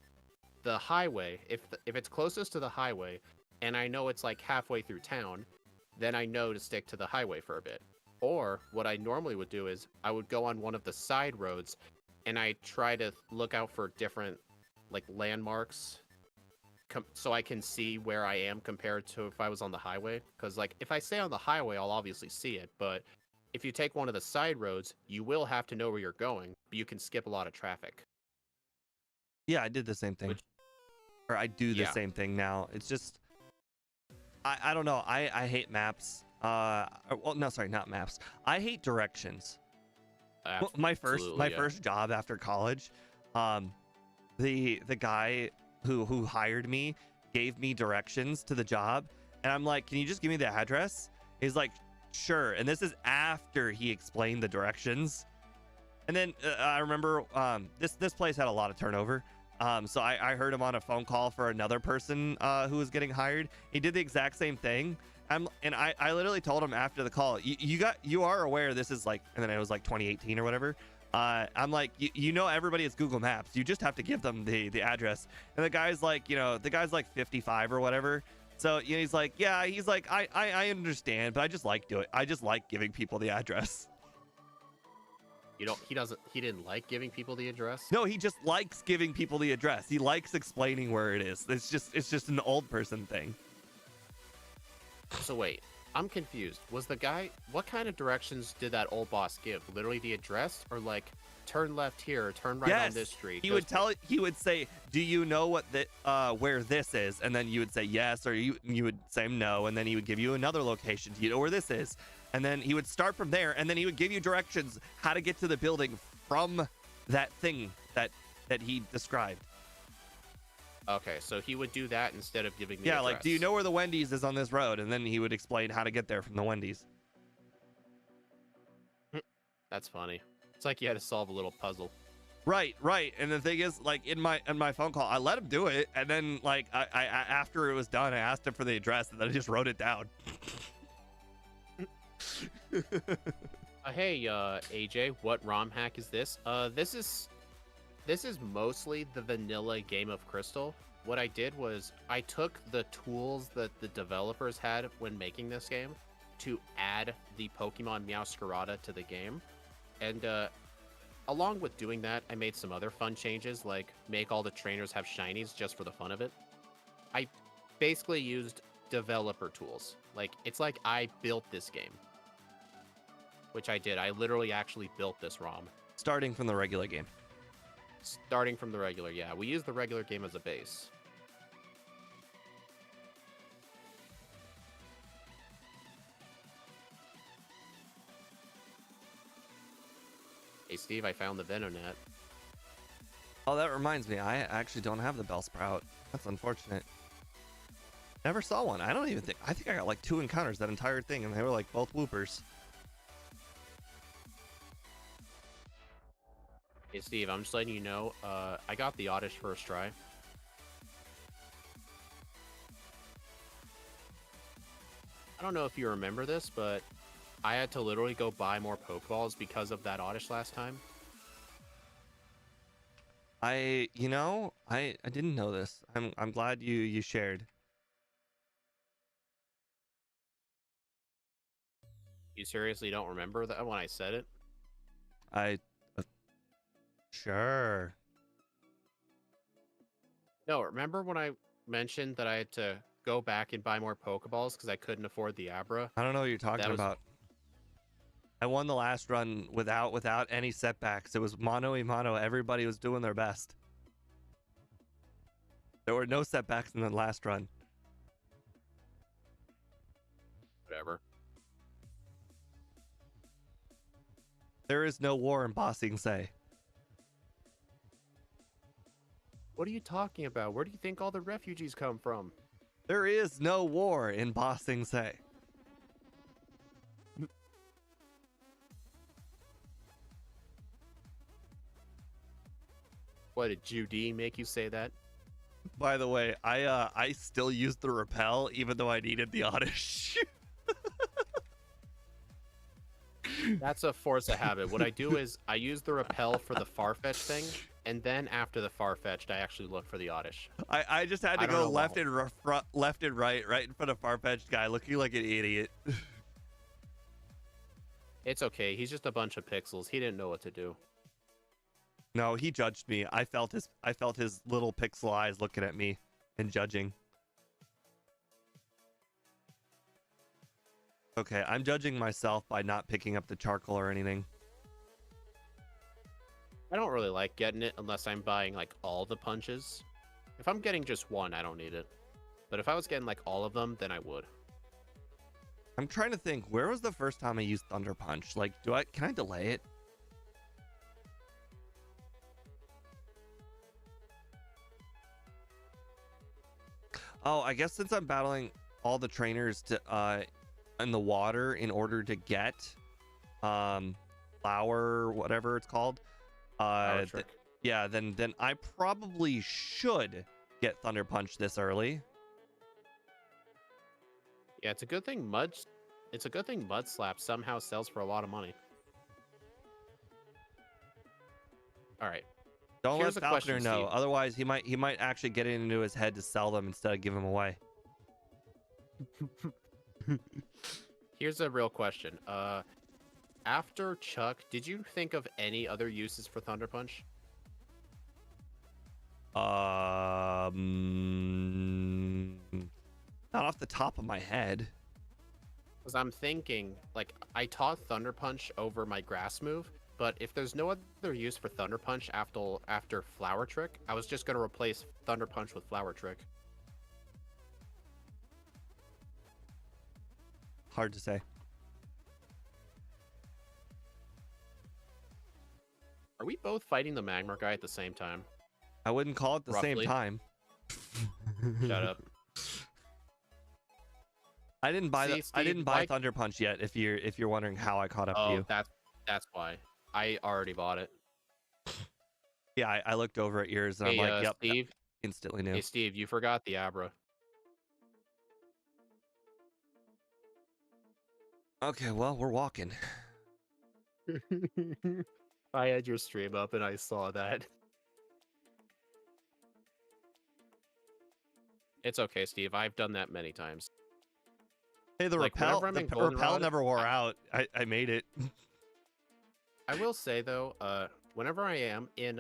the highway, if it's closest to the highway, and I know it's like halfway through town, then I know to stick to the highway for a bit. Or what I normally would do is I would go on one of the side roads, and I try to look out for different like landmarks, so I can see where I am compared to if I was on the highway. Because like if I stay on the highway, I'll obviously see it, but if you take one of the side roads, you will have to know where you're going, but you can skip a lot of traffic. Yeah, I did the same thing. Which- Or I do the Yeah. same thing now. It's just, I don't know. I hate maps. Well, no, sorry, not maps. I hate directions. Well, my Absolutely, yeah. first job after college, the guy who hired me gave me directions to the job, and I'm like, can you just give me the address? He's like, sure. And this is after he explained the directions. And then I remember this place had a lot of turnover. So I heard him on a phone call for another person who was getting hired. He did the exact same thing. And I literally told him after the call, you are aware this is like, and then it was like 2018 or whatever. I'm like, you know, everybody has Google Maps. You just have to give them the address. And the guy's like, the guy's like 55 or whatever. So he's like, yeah, he's like, I understand, but I just like giving people the address. He didn't like giving people the address? No, he just likes giving people the address. He likes explaining where it is. It's just an old person thing. So wait, I'm confused. What kind of directions did that old boss give? Literally the address, or like turn left here, turn right on this street? He would say, "Do you know where this is?" And then you would say yes, or you would say no, and then he would give you another location. Do you know where this is? And then he would start from there, and then he would give you directions how to get to the building from that thing that he described. Okay, so he would do that instead of giving me Yeah, address. like, do you know where the Wendy's is on this road? And then he would explain how to get there from the Wendy's. That's funny. It's like you had to solve a little puzzle. Right. And the thing is, like, in my phone call, I let him do it, and then like I after it was done, I asked him for the address, and then I just wrote it down. Hey, AJ, what ROM hack is this? This is mostly the vanilla game of Crystal. What I did was I took the tools that the developers had when making this game to add the Pokemon Meowscarada to the game. And along with doing that, I made some other fun changes, like make all the trainers have shinies just for the fun of it. I basically used developer tools. Like, it's like I built this game. Which I did. I literally actually built this ROM. Starting from the regular game. Starting from the regular, yeah. We use the regular game as a base. Hey, Steve, I found the Venonet. Oh, that reminds me. I actually don't have the Bellsprout. That's unfortunate. Never saw one. I think I got like 2 encounters that entire thing, and they were like both whoopers. Hey, Steve, I'm just letting you know, I got the Oddish first try. I don't know if you remember this, but I had to literally go buy more Pokeballs because of that Oddish last time. I didn't know this. I'm glad you shared. You seriously don't remember that when I said it? Sure. No, remember when I mentioned that I had to go back and buy more Pokeballs because I couldn't afford the Abra? I don't know what you're talking about. I won the last run without any setbacks. It was mano a mano. Everybody was doing their best. There were no setbacks in the last run. Whatever. There is no war in Ba Sing Se. What are you talking about? Where do you think all the refugees come from? There is no war in Ba Sing Se. What, did Judy make you say that? By the way, I still use the repel even though I needed the Oddish. That's a force of habit. What I do is I use the repel for the Farfetch thing, and then after the Farfetched, I actually look for the Oddish. I just had to go left and right in front of Farfetch'd guy, looking like an idiot. It's okay. He's just a bunch of pixels. He didn't know what to do. No, he judged me. I felt his little pixel eyes looking at me and judging. Okay, I'm judging myself by not picking up the charcoal or anything. I don't really like getting it unless I'm buying like all the punches. If I'm getting just one, I don't need it. But if I was getting like all of them, then I would. I'm trying to think, where was the first time I used Thunder Punch? Like, can I delay it? Oh, I guess since I'm battling all the trainers to in the water in order to get flower, whatever it's called. Yeah, then I probably should get Thunder Punch this early. Yeah, it's a good thing Mud Slap somehow sells for a lot of money. All right. Don't let Falconer know, otherwise he might actually get it into his head to sell them instead of give them away. Here's a real question. After Chuck, did you think of any other uses for Thunder Punch? Not off the top of my head. Because I'm thinking, like, I taught Thunder Punch over my grass move, but if there's no other use for Thunder Punch after Flower Trick, I was just going to replace Thunder Punch with Flower Trick. Hard to say. Are we both fighting the Magmar guy at the same time? I wouldn't call it the same Roughly. time. Shut up. I didn't buy See, I didn't Steve, buy like- Thunder Punch yet. If you're wondering how I caught up to Oh, you. that's why. I already bought it. Yeah, I looked over at yours and Hey, I'm like, yep, Steve. instantly knew. Hey, Steve, you forgot the Abra. Okay, well, we're walking. I had your stream up and I saw that. It's okay, Steve. I've done that many times. Hey, the Like, repel, whenever I'm the in repel Goldenrod, never wore out. I made it. I will say though, whenever I am in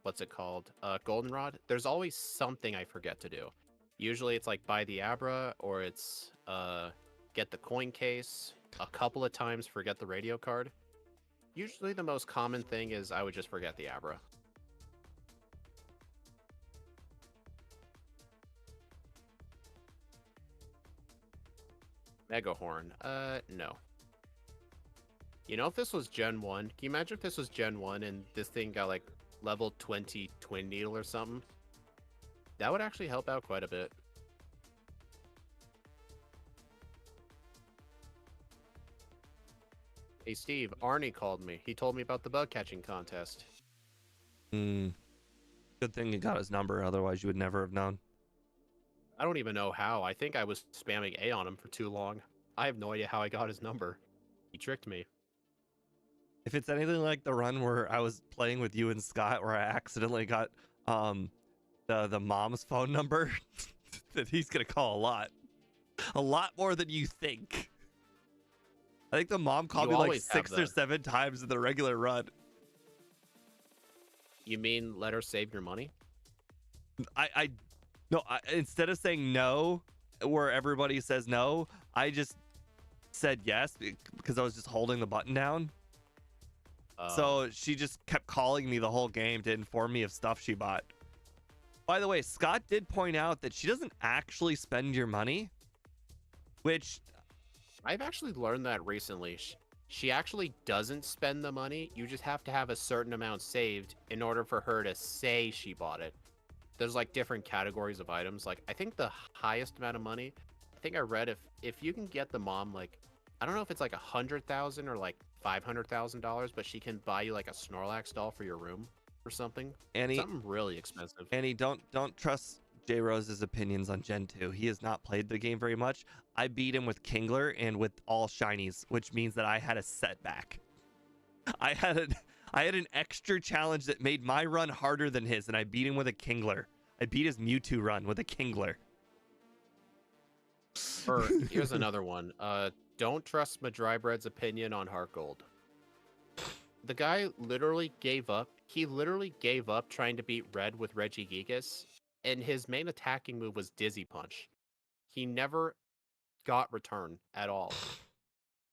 what's it called? Goldenrod, there's always something I forget to do. Usually it's like buy the Abra or it's get the coin case. A couple of times forget the radio card. Usually the most common thing is I would just forget the Abra. Mega Horn. No. You know, if this was Gen 1, can you imagine if this was Gen 1 and this thing got like level 20 Twin Needle or something? That would actually help out quite a bit. Hey Steve, Arnie called me. He told me about the bug catching contest. Good thing you got his number, otherwise you would never have known. I don't even know how. I think I was spamming A on him for too long. I have no idea how I got his number. He tricked me. If it's anything like the run where I was playing with you and Scott, where I accidentally got the mom's phone number, that he's gonna call a lot more than you think. I think the mom called me like always have 6 or 7 times in the regular run. You mean let her save your money? No, instead of saying no, where everybody says no, I just said yes because I was just holding the button down. So she just kept calling me the whole game to inform me of stuff she bought. By the way, Scott did point out that she doesn't actually spend your money, which I've actually learned that recently. She actually doesn't spend the money. You just have to have a certain amount saved in order for her to say she bought it. There's like different categories of items. Like I think the highest amount of money, I think I read if you can get the mom like, I don't know if it's like $100,000 or like $500,000, but she can buy you like a Snorlax doll for your room or something. Annie, Something really expensive. Annie, don't trust J Rose's opinions on Gen 2. He has not played the game very much. I beat him with Kingler and with all shinies, which means that I had a setback. I had an extra challenge that made my run harder than his, and I beat him with a Kingler. I beat his Mewtwo run with a Kingler. Or here's another one. Don't trust Madrybread's opinion on Heart Gold. The guy literally gave up. He literally gave up trying to beat Red with Regigigas, and his main attacking move was Dizzy Punch. He never got return at all.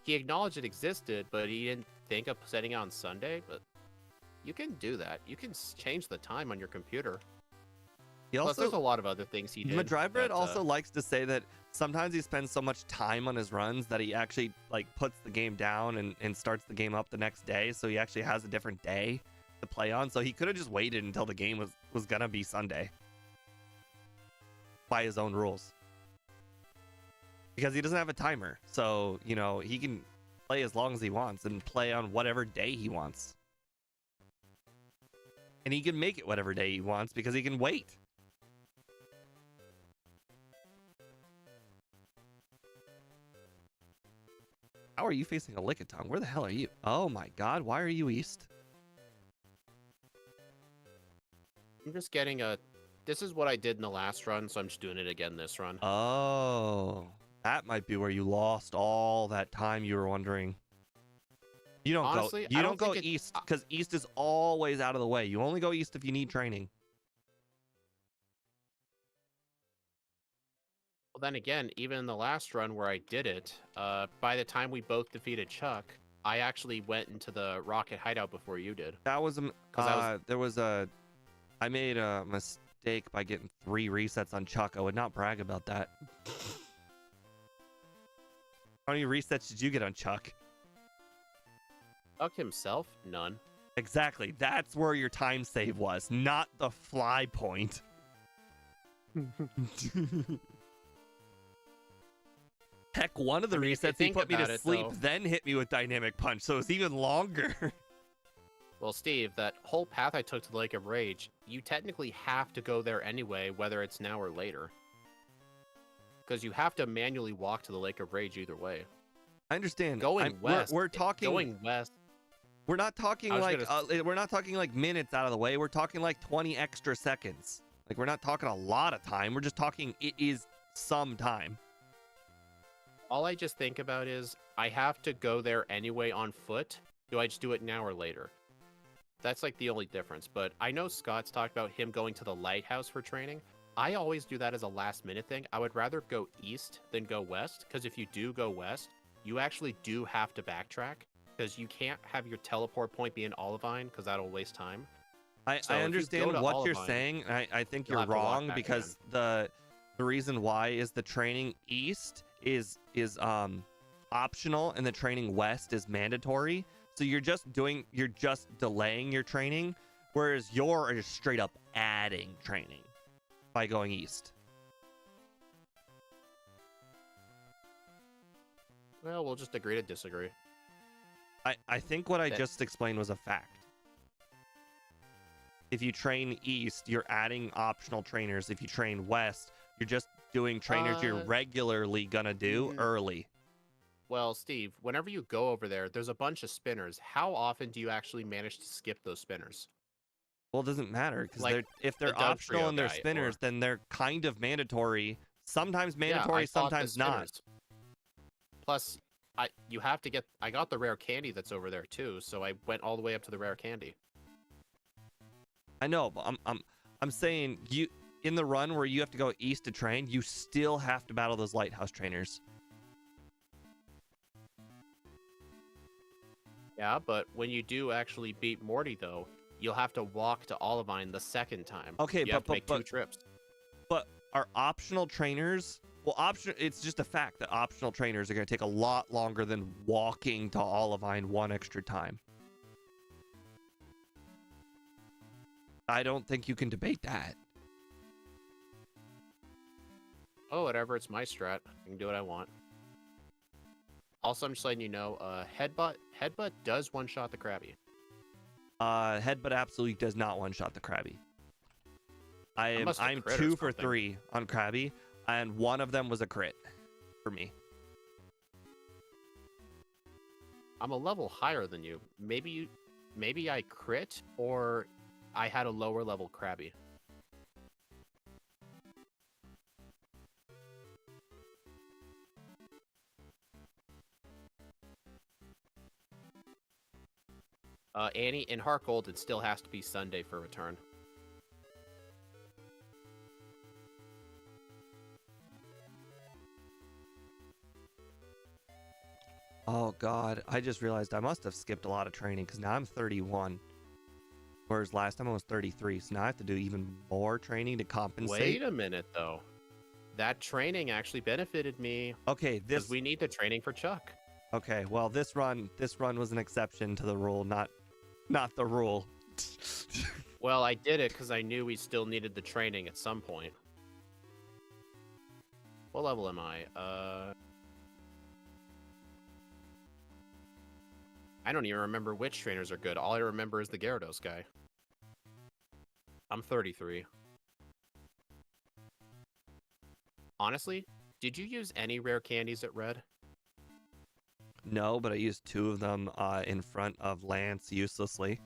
He acknowledged it existed, but he didn't think of setting it on Sunday. But you can do that. You can change the time on your computer. He Plus, also, there's a lot of other things he did. Madrybread also likes to say that sometimes he spends so much time on his runs that he actually like puts the game down and starts the game up the next day. So he actually has a different day to play on. So he could have just waited until the game was gonna be Sunday by his own rules. Because he doesn't have a timer. So, you know, he can play as long as he wants and play on whatever day he wants. And he can make it whatever day he wants because he can wait. How are you facing a Lickitung? Where the hell are you? Oh my god, why are you east? I'm just getting a... This is what I did in the last run, so I'm just doing it again this run. Oh, that might be where you lost all that time you were wondering. You don't Honestly, go. You I don't don't go think east because east is always out of the way. You only go east if you need training. Well, then again, even in the last run where I did it, by the time we both defeated Chuck, I actually went into the rocket hideout before you did. That was there was a. I made a mistake by getting 3 resets on Chuck. I would not brag about that. How many resets did you get on Chuck? Chuck himself, none. Exactly. That's where your time save was, not the fly point. Heck, one of the resets he put me to sleep, then hit me with dynamic punch, so it's even longer. Well, Steve, that whole path I took to the Lake of Rage, you technically have to go there anyway, whether it's now or later. Because you have to manually walk to the Lake of Rage either way. I understand. Going west. We're talking. Going west. We're not talking like we're not talking like minutes out of the way. We're talking like 20 extra seconds. Like we're not talking a lot of time. We're just talking it is some time. All I just think about is I have to go there anyway on foot. Do I just do it now or later? That's like the only difference. But I know Scott's talked about him going to the lighthouse for training. I always do that as a last minute thing. I would rather go east than go west, because if you do go west, you actually do have to backtrack, because you can't have your teleport point be in Olivine, because that'll waste time. I understand what you're saying. I think you're wrong, because the reason why is the training east is optional and the training west is mandatory. So you're just delaying your training, whereas you're just straight up adding training by going east. Well, we'll just agree to disagree. I think what I just explained was a fact. If you train east, you're adding optional trainers. If you train west, you're just doing trainers you're regularly gonna do early. Well, Steve, whenever you go over there, there's a bunch of spinners. How often do you actually manage to skip those spinners? Well, it doesn't matter, because Like if they're optional and they're spinners, then they're kind of mandatory. Sometimes mandatory, sometimes not. Plus, I got the rare candy that's over there too, so I went all the way up to the rare candy. I know, but I'm saying you in the run where you have to go east to train, you still have to battle those lighthouse trainers. Yeah, but when you do actually beat Morty, though, you'll have to walk to Olivine the second time. Okay, you have to make 2 trips. But are optional trainers? Well, it's just a fact that optional trainers are going to take a lot longer than walking to Olivine 1 extra time. I don't think you can debate that. Oh, whatever. It's my strat. I can do what I want. Also, I'm just letting you know, Headbutt does one-shot the Krabby. Headbutt absolutely does not one-shot the Krabby. I'm 2 for 3 on Krabby, and one of them was a crit for me. I'm a level higher than you. Maybe I crit, or I had a lower level Krabby. Annie, in Heart Gold, it still has to be Sunday for return. Oh god, I just realized I must have skipped a lot of training, because now I'm 31. Whereas last time I was 33, so now I have to do even more training to compensate. Wait a minute, though. That training actually benefited me. Okay, because we need the training for Chuck. Okay, well, this run was an exception to the rule, not the rule. Well, I did it because I knew we still needed the training at some point. What level am I? I don't even remember which trainers are good. All I remember is the Gyarados guy. I'm 33. Honestly, did you use any rare candies at Red? No, but I used 2 of them in front of Lance uselessly.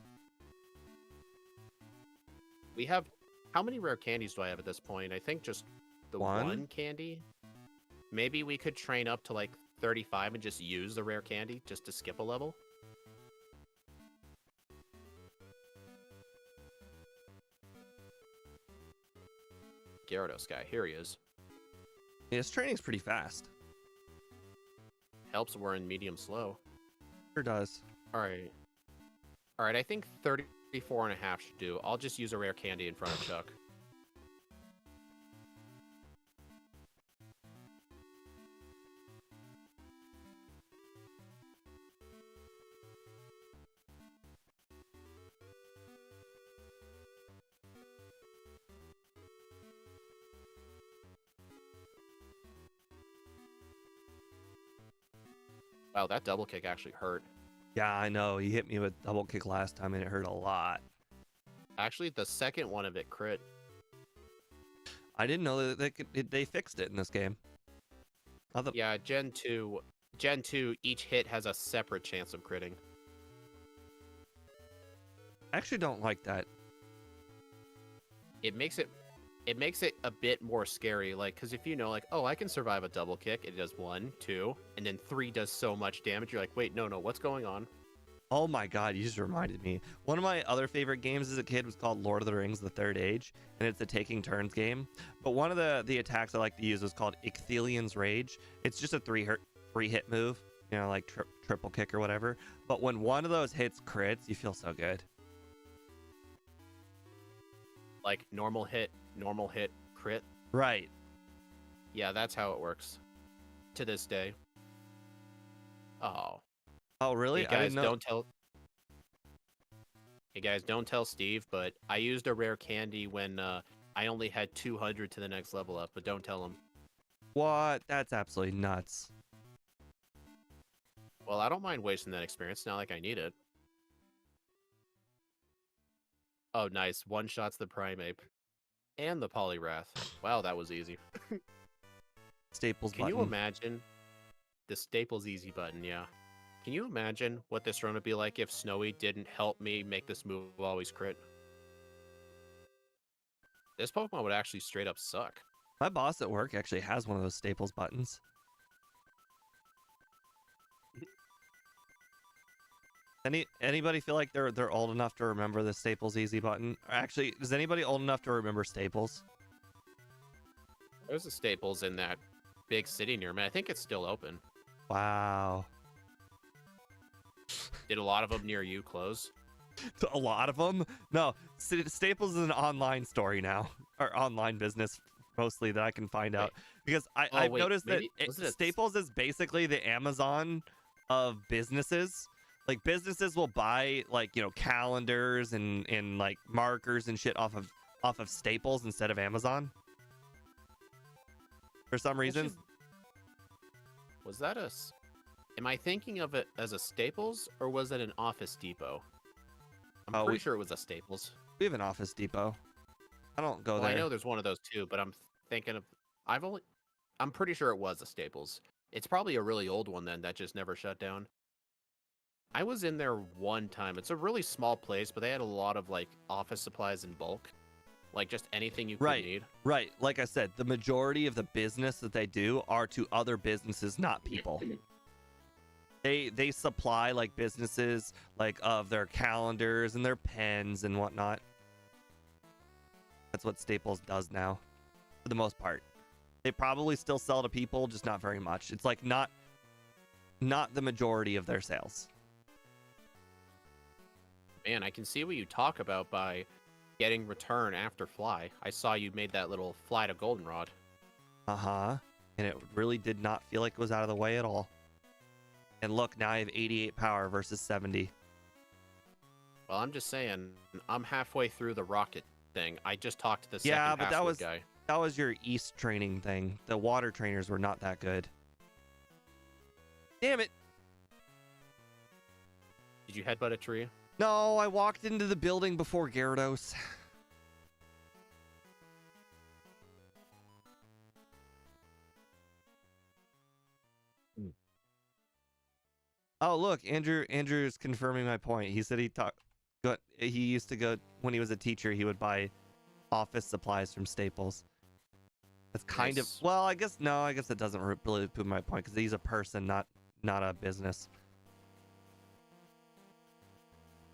We have... How many rare candies do I have at this point? I think just the one candy? Maybe we could train up to like 35 and just use the rare candy just to skip a level? Gyarados guy. Here he is. Yeah, his training's pretty fast. Helps we're in medium slow. Sure does. All right. All right, I think 34 and a half should do. I'll just use a rare candy in front of Chuck. Wow, that double kick actually hurt. Yeah, I know. He hit me with double kick last time, and it hurt a lot. Actually, the second one of it crit. I didn't know that they fixed it in this game. Yeah, Gen 2, each hit has a separate chance of critting. I actually don't like that. It makes it a bit more scary, like, because if you know, like, oh, I can survive a double kick, it does 1, 2, and then 3 does so much damage, you're like, wait, no, what's going on? Oh my god, you just reminded me. One of my other favorite games as a kid was called Lord of the Rings: The Third Age, and it's a taking turns game. But one of the attacks I like to use is called Icthelian's Rage. It's just a three hit move, you know, like triple kick or whatever. But when one of those hits crits, you feel so good. Like normal hit, crit. Right. Yeah, that's how it works. To this day. Oh. Oh, really? Hey guys, don't tell Steve, but I used a rare candy when I only had 200 to the next level up, but don't tell him. What? That's absolutely nuts. Well, I don't mind wasting that experience. It's not like I need it. Oh, nice. One shot's the Primeape. And the Poliwrath. Wow, that was easy. Staples button. Can you imagine the Staples easy button? Yeah. Can you imagine what this run would be like if Snowy didn't help me make this move always crit? This Pokemon would actually straight up suck. My boss at work actually has one of those Staples buttons. Anybody feel like they're old enough to remember the Staples easy button? Actually, is anybody old enough to remember Staples? There's a Staples in that big city near me. I think it's still open. Wow. Did a lot of them near you close? A lot of them? No, Staples is an online story now, or online business mostly that I can find out, because I've noticed that Staples is basically the Amazon of businesses. Like businesses will buy like, you know, calendars and like markers and shit off of Staples instead of Amazon. For some reason. Was that am I thinking of it as a Staples, or was it an Office Depot? I'm pretty sure it was a Staples. We have an Office Depot. I don't go there. I know there's one of those too, but I'm thinking of... I'm pretty sure it was a Staples. It's probably a really old one then that just never shut down. I was in there one time. It's a really small place, but they had a lot of like office supplies in bulk. Like just anything you could need. Right. Like I said, the majority of the business that they do are to other businesses, not people. They supply like businesses like of their calendars and their pens and whatnot. That's what Staples does now, for the most part. They probably still sell to people, just not very much. It's like not the majority of their sales. Man, I can see what you talk about by getting return after fly. I saw you made that little fly to goldenrod. Uh-huh. And it really did not feel like it was out of the way at all. And look, now I have 88 power versus 70. Well, I'm just saying, I'm halfway through the rocket thing. I just talked to the second password guy. That was your East training thing. The water trainers were not that good. Damn it. Did you headbutt a tree? No, I walked into the building before Gyarados. Oh, look, Andrew's confirming my point. He said he used to go when he was a teacher, he would buy office supplies from Staples. That's kind of, well, I guess that doesn't really prove my point, because he's a person, not a business.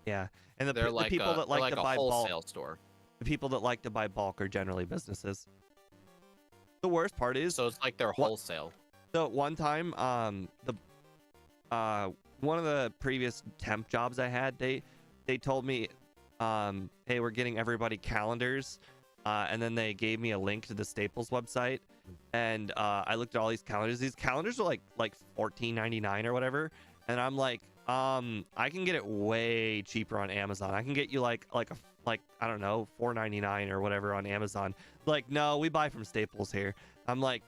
Yeah, and the people that like to buy bulk store. The people that like to buy bulk are generally businesses. The worst part is, So it's like they're wholesale. so one time, one of the previous temp jobs I had, they told me, hey, we're getting everybody calendars, and then they gave me a link to the Staples website, and I looked at all these calendars. These calendars are like $14.99 or whatever, and I'm like, I can get it way cheaper on Amazon. I can get you like I don't know, $4.99 or whatever on Amazon. Like, no, we buy from Staples here. I'm like,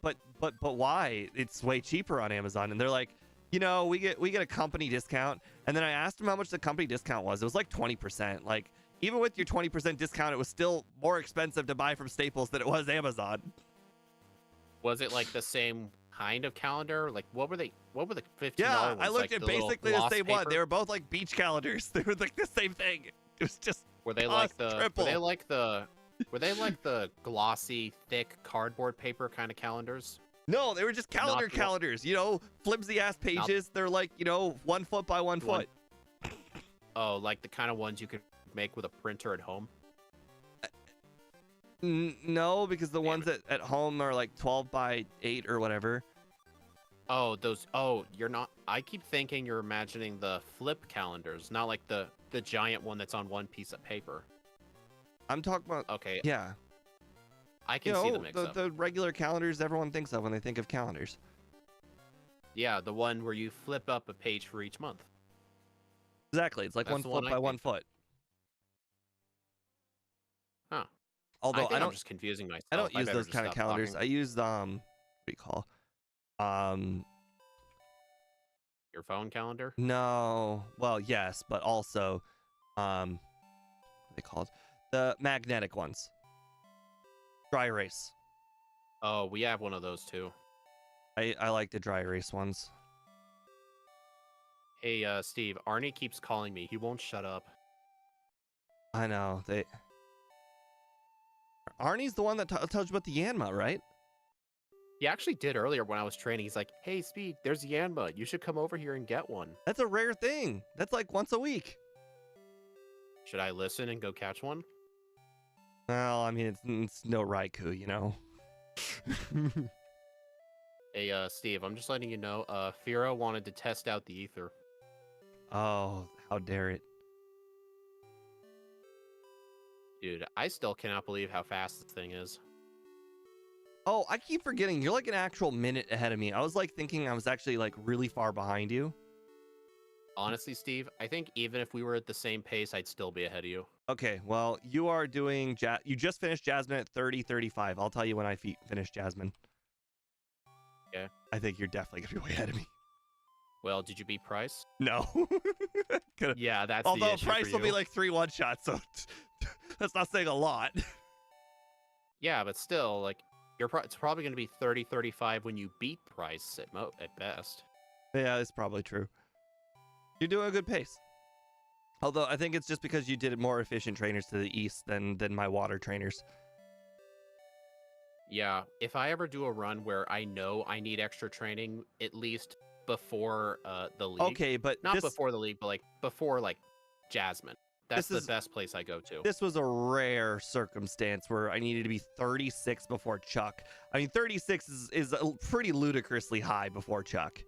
but why? It's way cheaper on Amazon. And they're like, you know, we get a company discount. And then I asked them how much the company discount was. It was like 20%. Like, even with your 20% discount, it was still more expensive to buy from Staples than it was Amazon. Was it like the same kind of calendar? Like, what were the $15 Yeah, ones? I looked like at basically the same one. paper? They were both like beach calendars. They were like the same thing. It was just Were they cost like the triple. were they like the glossy, thick cardboard paper kind of calendars? No, they were just calendar Not the- calendars, you know, flimsy ass pages. They're like, you know, 1 foot by 1 foot. Oh, like the kind of ones you could make with a printer at home? No, because the ones at home are like 12 by 8 or whatever. Oh, those. Oh, you're not. I keep thinking you're imagining the flip calendars, not like the giant one that's on one piece of paper. I'm talking about, Okay, yeah, I you can see the know, mix up. the regular calendars everyone thinks of when they think of calendars. Yeah, the one where you flip up a page for each month. Exactly. It's like That's 1 the foot one by I 1 think. foot. Huh. Although I I am don't just confusing myself. I don't use better those just kind of stop calendars. talking. I use what do you call? Your phone calendar? No. Well, yes, but also what are they called? The magnetic ones. Dry erase. Oh, we have one of those too. I like the dry erase ones. Hey, Steve, Arnie keeps calling me. He won't shut up. I know. Arnie's the one that tells you about the Yanma, right? He actually did earlier when I was training. He's like, hey, Speed, there's Yanma. You should come over here and get one. That's a rare thing. That's like once a week. Should I listen and go catch one? Well, I mean, it's no Raikou, you know. Hey, Steve, I'm just letting you know, Fira wanted to test out the ether. Oh, how dare it. Dude, I still cannot believe how fast this thing is. Oh, I keep forgetting. You're like an actual minute ahead of me. I was like thinking I was actually like really far behind you. Honestly, Steve, I think even if we were at the same pace, I'd still be ahead of you. Okay, well, you are doing... you just finished Jasmine at 30:35. I'll tell you when I finish Jasmine. Yeah. I think you're definitely going to be way ahead of me. Well, did you beat Price? No. Yeah, that's Although the issue Price for will be you. like 3 one-shots, so that's not saying a lot. Yeah, but still, like, it's probably going to be 30-35 when you beat Price at best. Yeah, it's probably true. You're doing a good pace. Although I think it's just because you did more efficient trainers to the east than my water trainers. Yeah, if I ever do a run where I know I need extra training, at least before the league. Okay, but Not before the league, but like before like Jasmine. That's the best place I go to. This was a rare circumstance where I needed to be 36 before Chuck. I mean, 36 is pretty ludicrously high before Chuck.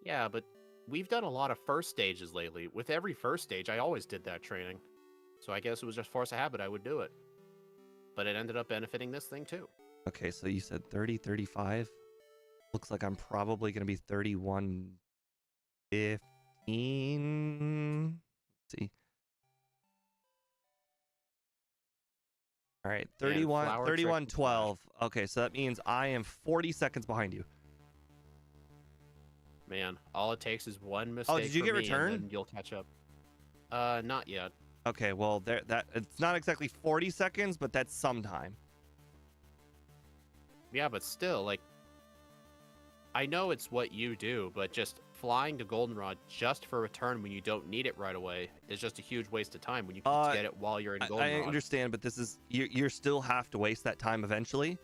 Yeah, but we've done a lot of first stages lately. With every first stage, I always did that training. So I guess it was just force of habit. I would do it. But it ended up benefiting this thing too. Okay, so you said 30:35. Looks like I'm probably going to be 31:15. Let's see. All right, 31:12. Okay, so that means I am 40 seconds behind you. Man, all it takes is one mistake. Did you get returned? And then you'll catch up. Not yet. Okay, well, it's not exactly 40 seconds, but that's some time. Yeah, but still, like, I know it's what you do, but just flying to Goldenrod just for return when you don't need it right away is just a huge waste of time when you can get it while you're in Goldenrod. I understand, but this is you still have to waste that time eventually.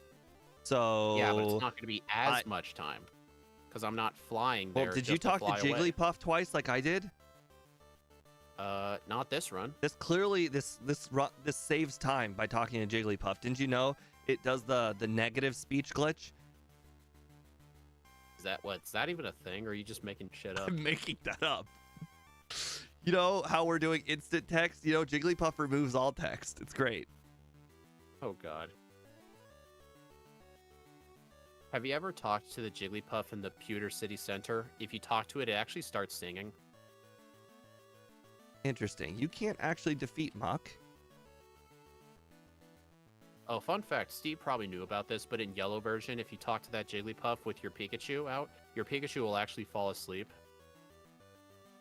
So yeah, but it's not going to be as much time because I'm not flying there. Well, did you talk to Jigglypuff twice like I did? Not this run. This clearly this saves time by talking to Jigglypuff. Didn't you know it does the negative speech glitch. Is that even a thing, or are you just making shit up? I'm making that up. You know how we're doing instant text? You know, Jigglypuff removes all text. It's great. Oh god. Have you ever talked to the Jigglypuff in the Pewter City Center? If you talk to it, it actually starts singing. Interesting. You can't actually defeat Muck. Oh, fun fact, Steve probably knew about this, but in yellow version, if you talk to that Jigglypuff with your Pikachu out, your Pikachu will actually fall asleep.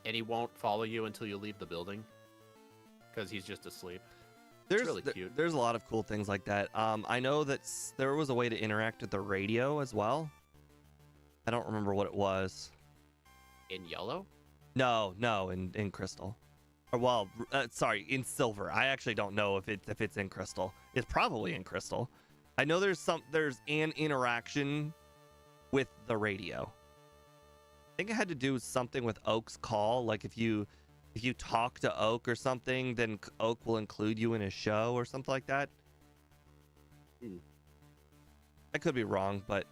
And he won't follow you until you leave the building. Because he's just asleep. It's really cute. There's a lot of cool things like that. I know that there was a way to interact with the radio as well. I don't remember what it was. In yellow? No, in Crystal. Or well, sorry, in Silver. I actually don't know if it's in Crystal. It's probably in Crystal. I know there's an interaction with the radio. I think it had to do something with Oak's call. Like if you talk to Oak or something, then Oak will include you in his show or something like that. I could be wrong, but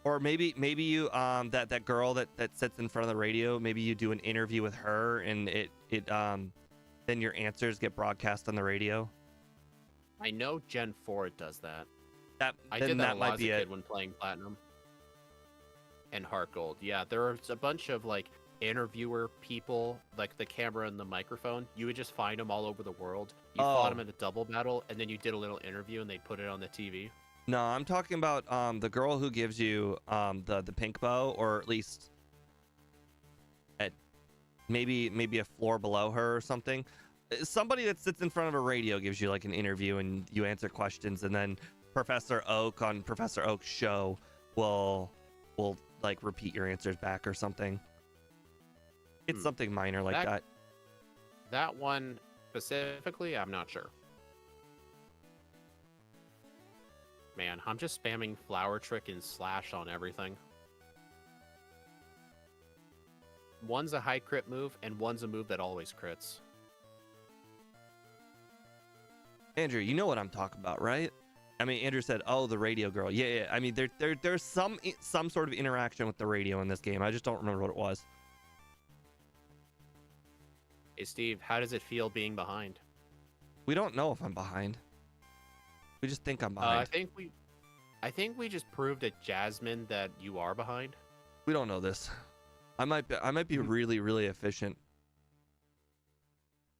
or maybe you that girl that sits in front of the radio, maybe you do an interview with her and it then your answers get broadcast on the radio. I know Gen 4 does that. I then did that a lot might as a be kid it. when playing Platinum and Heart Gold. Yeah, there was a bunch of like interviewer people, like the camera and the microphone. You would just find them all over the world. You fought them in a double battle, and then you did a little interview, and they'd put it on the TV. No, I'm talking about the girl who gives you the pink bow, or at least at maybe a floor below her or something. Somebody that sits in front of a radio gives you like an interview and you answer questions, and then Professor Oak on Professor Oak's show will like repeat your answers back or something. It's something minor like that. That one specifically, I'm not sure. Man, I'm just spamming Flower Trick and Slash on everything. One's a high crit move, and one's a move that always crits. Andrew, you know what I'm talking about, right? I mean, Andrew said, "Oh, the radio girl." Yeah. I mean, there's some sort of interaction with the radio in this game. I just don't remember what it was. Hey, Steve, how does it feel being behind? We don't know if I'm behind. We just think I'm behind. I think we just proved to Jasmine that you are behind. We don't know this. I might be really, really efficient.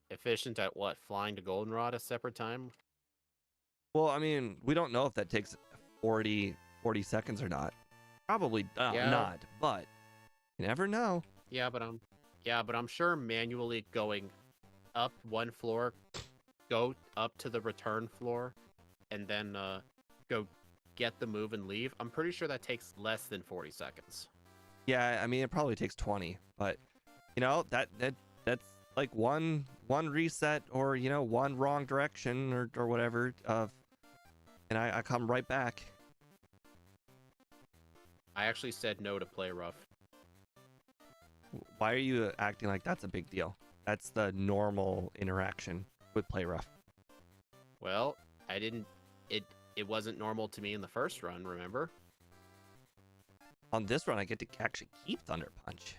Efficient at what? Flying to Goldenrod a separate time? Well, I mean, we don't know if that takes 40 seconds or not. Probably not, but you never know. Yeah, but I'm sure manually going up one floor, go up to the return floor, and then go get the move and leave. I'm pretty sure that takes less than 40 seconds. Yeah, I mean, it probably takes 20, but you know, that's like one reset or, you know, one wrong direction or whatever and I come right back. I actually said no to play rough. Why are you acting like that's a big deal? That's the normal interaction with play rough. Well, it wasn't normal to me in the first run, remember? On this run, I get to actually keep Thunder Punch.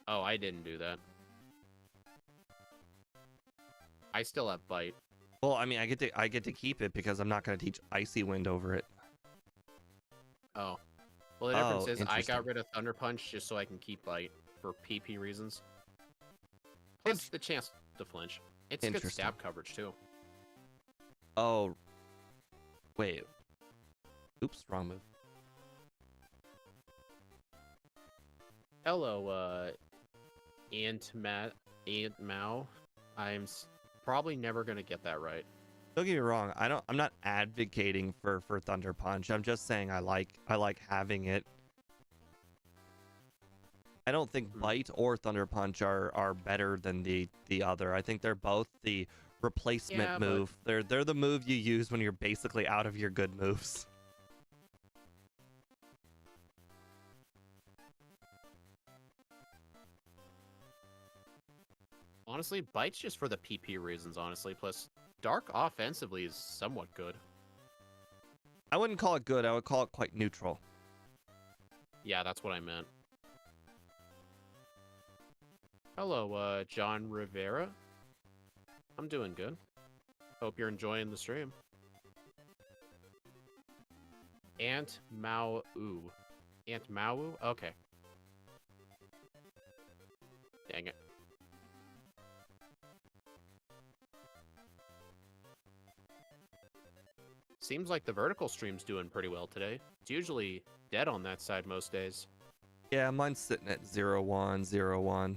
Oh, I didn't do that. I still have Bite. Well, I mean, I get to keep it because I'm not going to teach Icy Wind over it. Oh. Well, the difference is I got rid of Thunder Punch just so I can keep Bite for PP reasons. Plus the chance to flinch. It's good stab coverage, too. Oh. Wait. Oops, wrong move. Hello, Aunt Mao. I'm probably never gonna get that right. Don't get me wrong. I'm not advocating for Thunder Punch. I'm just saying I like having it. I don't think Bite or Thunder Punch are better than the other. I think they're both the replacement move. They're the move you use when you're basically out of your good moves. Honestly, Bite's just for the PP reasons, honestly. Plus, Dark offensively is somewhat good. I wouldn't call it good. I would call it quite neutral. Yeah, that's what I meant. Hello, John Rivera. I'm doing good. Hope you're enjoying the stream. Aunt Mau. Aunt Mau? Okay. Dang it. Seems like the vertical stream's doing pretty well today. It's usually dead on that side most days. Yeah, mine's sitting at 0-1, 0-1.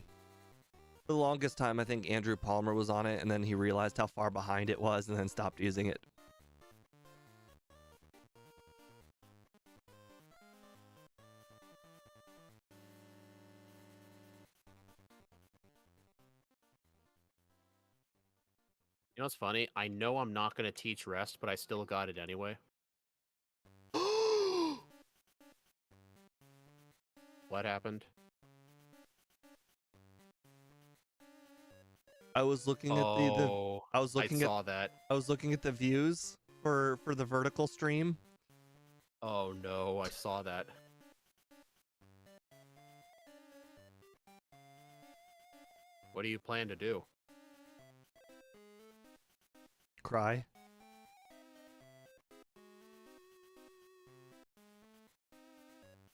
For the longest time, I think Andrew Palmer was on it, and then he realized how far behind it was and then stopped using it. You know what's funny? I know I'm not going to teach rest, but I still got it anyway. What happened? I was looking at I was looking saw that. I was looking at the views for the vertical stream. Oh no, I saw that. What do you plan to do? Cry.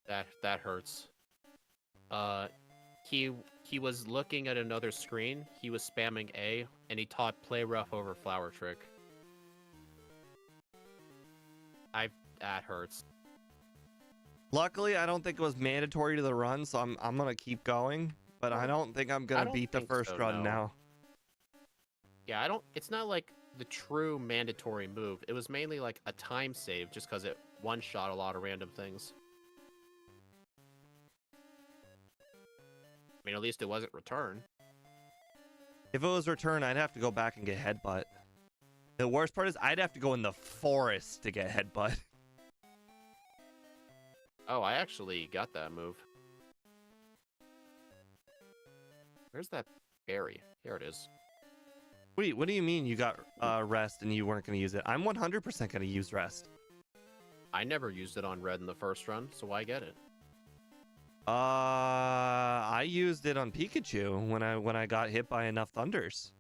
That hurts. He was looking at another screen. He was spamming A, and he taught play rough over flower trick. That hurts. Luckily, I don't think it was mandatory to the run, so I'm gonna keep going. But I don't think I'm gonna beat the first run now. Yeah, it's not like the true mandatory move. It was mainly like a time save, just because it one-shot a lot of random things. I mean, at least it wasn't return. If it was return, I'd have to go back and get headbutt. The worst part is I'd have to go in the forest to get headbutt. Oh, I actually got that move. Where's that berry? Here it is. Wait, what do you mean you got rest and you weren't going to use it? I'm 100% going to use rest. I never used it on red in the first run, so why get it? I used it on Pikachu when I got hit by enough thunders.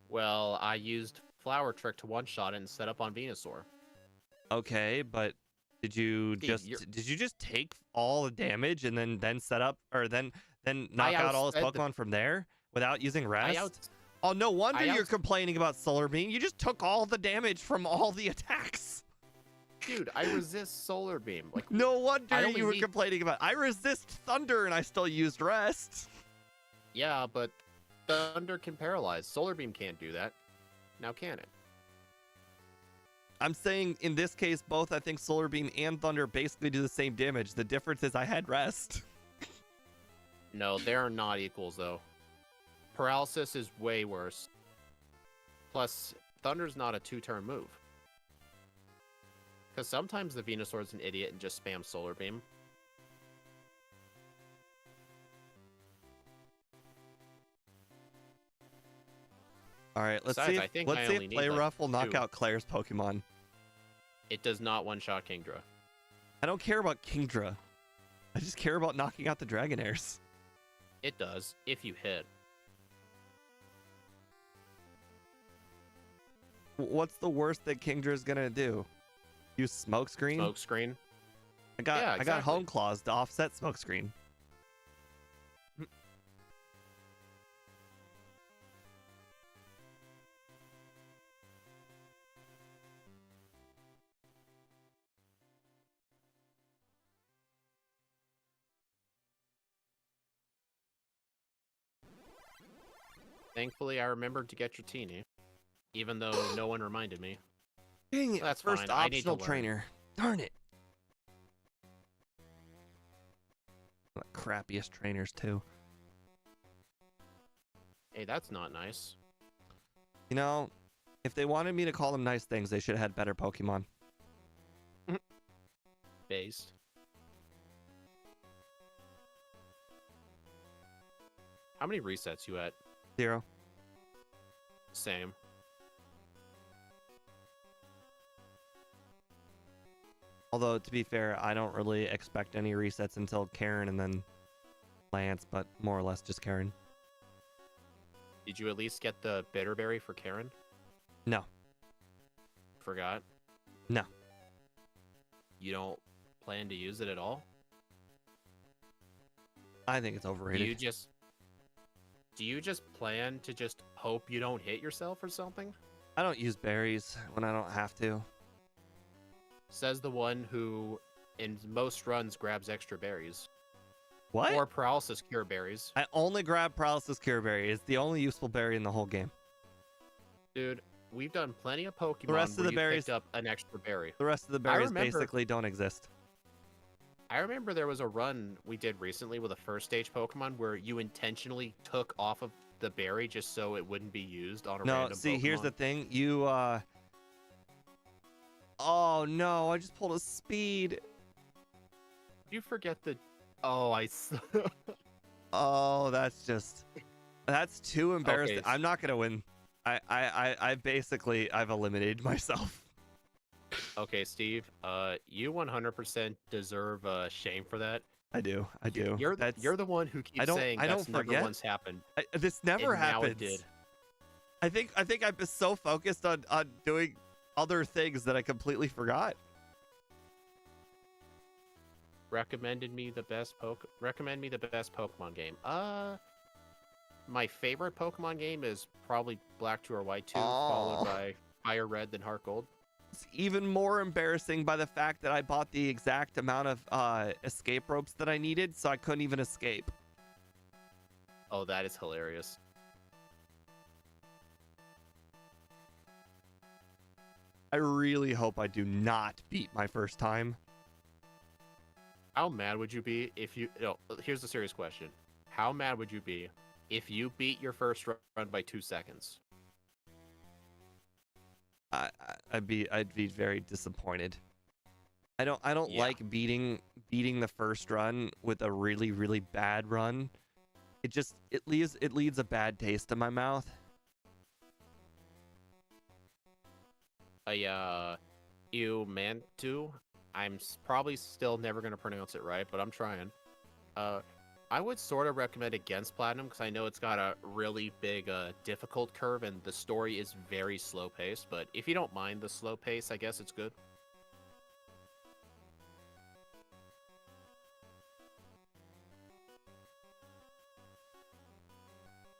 Well, I used Flower Trick to one-shot it and set up on Venusaur. Okay, but did you just take all the damage and then set up or then knock out all his Pokemon from there without using rest? Oh, no wonder you're complaining about Solar Beam. You just took all the damage from all the attacks. Dude, I resist Solar Beam. Like, no wonder you were complaining about. I resist Thunder and I still used rest. Yeah, but Thunder can paralyze. Solar Beam can't do that. Now can it? I'm saying in this case, both I think Solar Beam and Thunder basically do the same damage. The difference is I had rest. No, they are not equals though. Paralysis is way worse. Plus, Thunder's not a two-turn move. Because sometimes the Venusaur's an idiot and just spams Solar Beam. All right, let's see if Play Rough will knock out Claire's Pokemon. It does not one-shot Kingdra. I don't care about Kingdra. I just care about knocking out the Dragonairs. It does, if you hit. What's the worst that Kingdra's gonna do? Use Smokescreen? Smokescreen. I got Home Claws to offset Smokescreen. Thankfully, I remembered to get your Teeny, even though no one reminded me. Dang it, that's first fine. Optional trainer. Darn it. The crappiest trainers, too. Hey, that's not nice. You know, if they wanted me to call them nice things, they should have had better Pokemon. Based. How many resets you at? 0. Same. Although, to be fair, I don't really expect any resets until Karen and then Lance, but more or less just Karen. Did you at least get the Bitterberry for Karen? No. Forgot? No. You don't plan to use it at all? I think it's overrated. Do you just plan to just hope you don't hit yourself or something? I don't use berries when I don't have to. Says the one who, in most runs, grabs extra berries. What? Or paralysis cure berries. I only grab paralysis cure berry. It's the only useful berry in the whole game. Dude, we've done plenty of Pokemon The rest of the berries picked up an extra berry. The rest of the berries basically don't exist. I remember there was a run we did recently with a first stage Pokemon where you intentionally took off of the berry just so it wouldn't be used on a random Pokemon. Here's the thing. Oh no, I just pulled a speed. You forget the... Oh, Oh, that's too embarrassing. Okay. I'm not gonna win. I've eliminated myself. Okay, Steve, you 100% deserve shame for that. I do. You're the one who keeps saying that's never once happened. This never happens. Now it did. I think I've been so focused on doing other things that I completely forgot. Recommend me the best Pokemon game. My favorite Pokemon game is probably Black 2 or White 2, followed by Fire Red, then Heart Gold. It's even more embarrassing by the fact that I bought the exact amount of escape ropes that I needed, so I couldn't even escape. Oh, that is hilarious. I really hope I do not beat my first time. How mad would you be if you... No, here's the serious question. How mad would you be if you beat your first run by 2 seconds? I'd be very disappointed. I don't like beating the first run with a really, really bad run. It leaves a bad taste in my mouth. Mantu. I'm probably still never going to pronounce it right, but I'm trying. I would sort of recommend against Platinum because I know it's got a really big difficult curve and the story is very slow paced, but if you don't mind the slow pace, I guess it's good.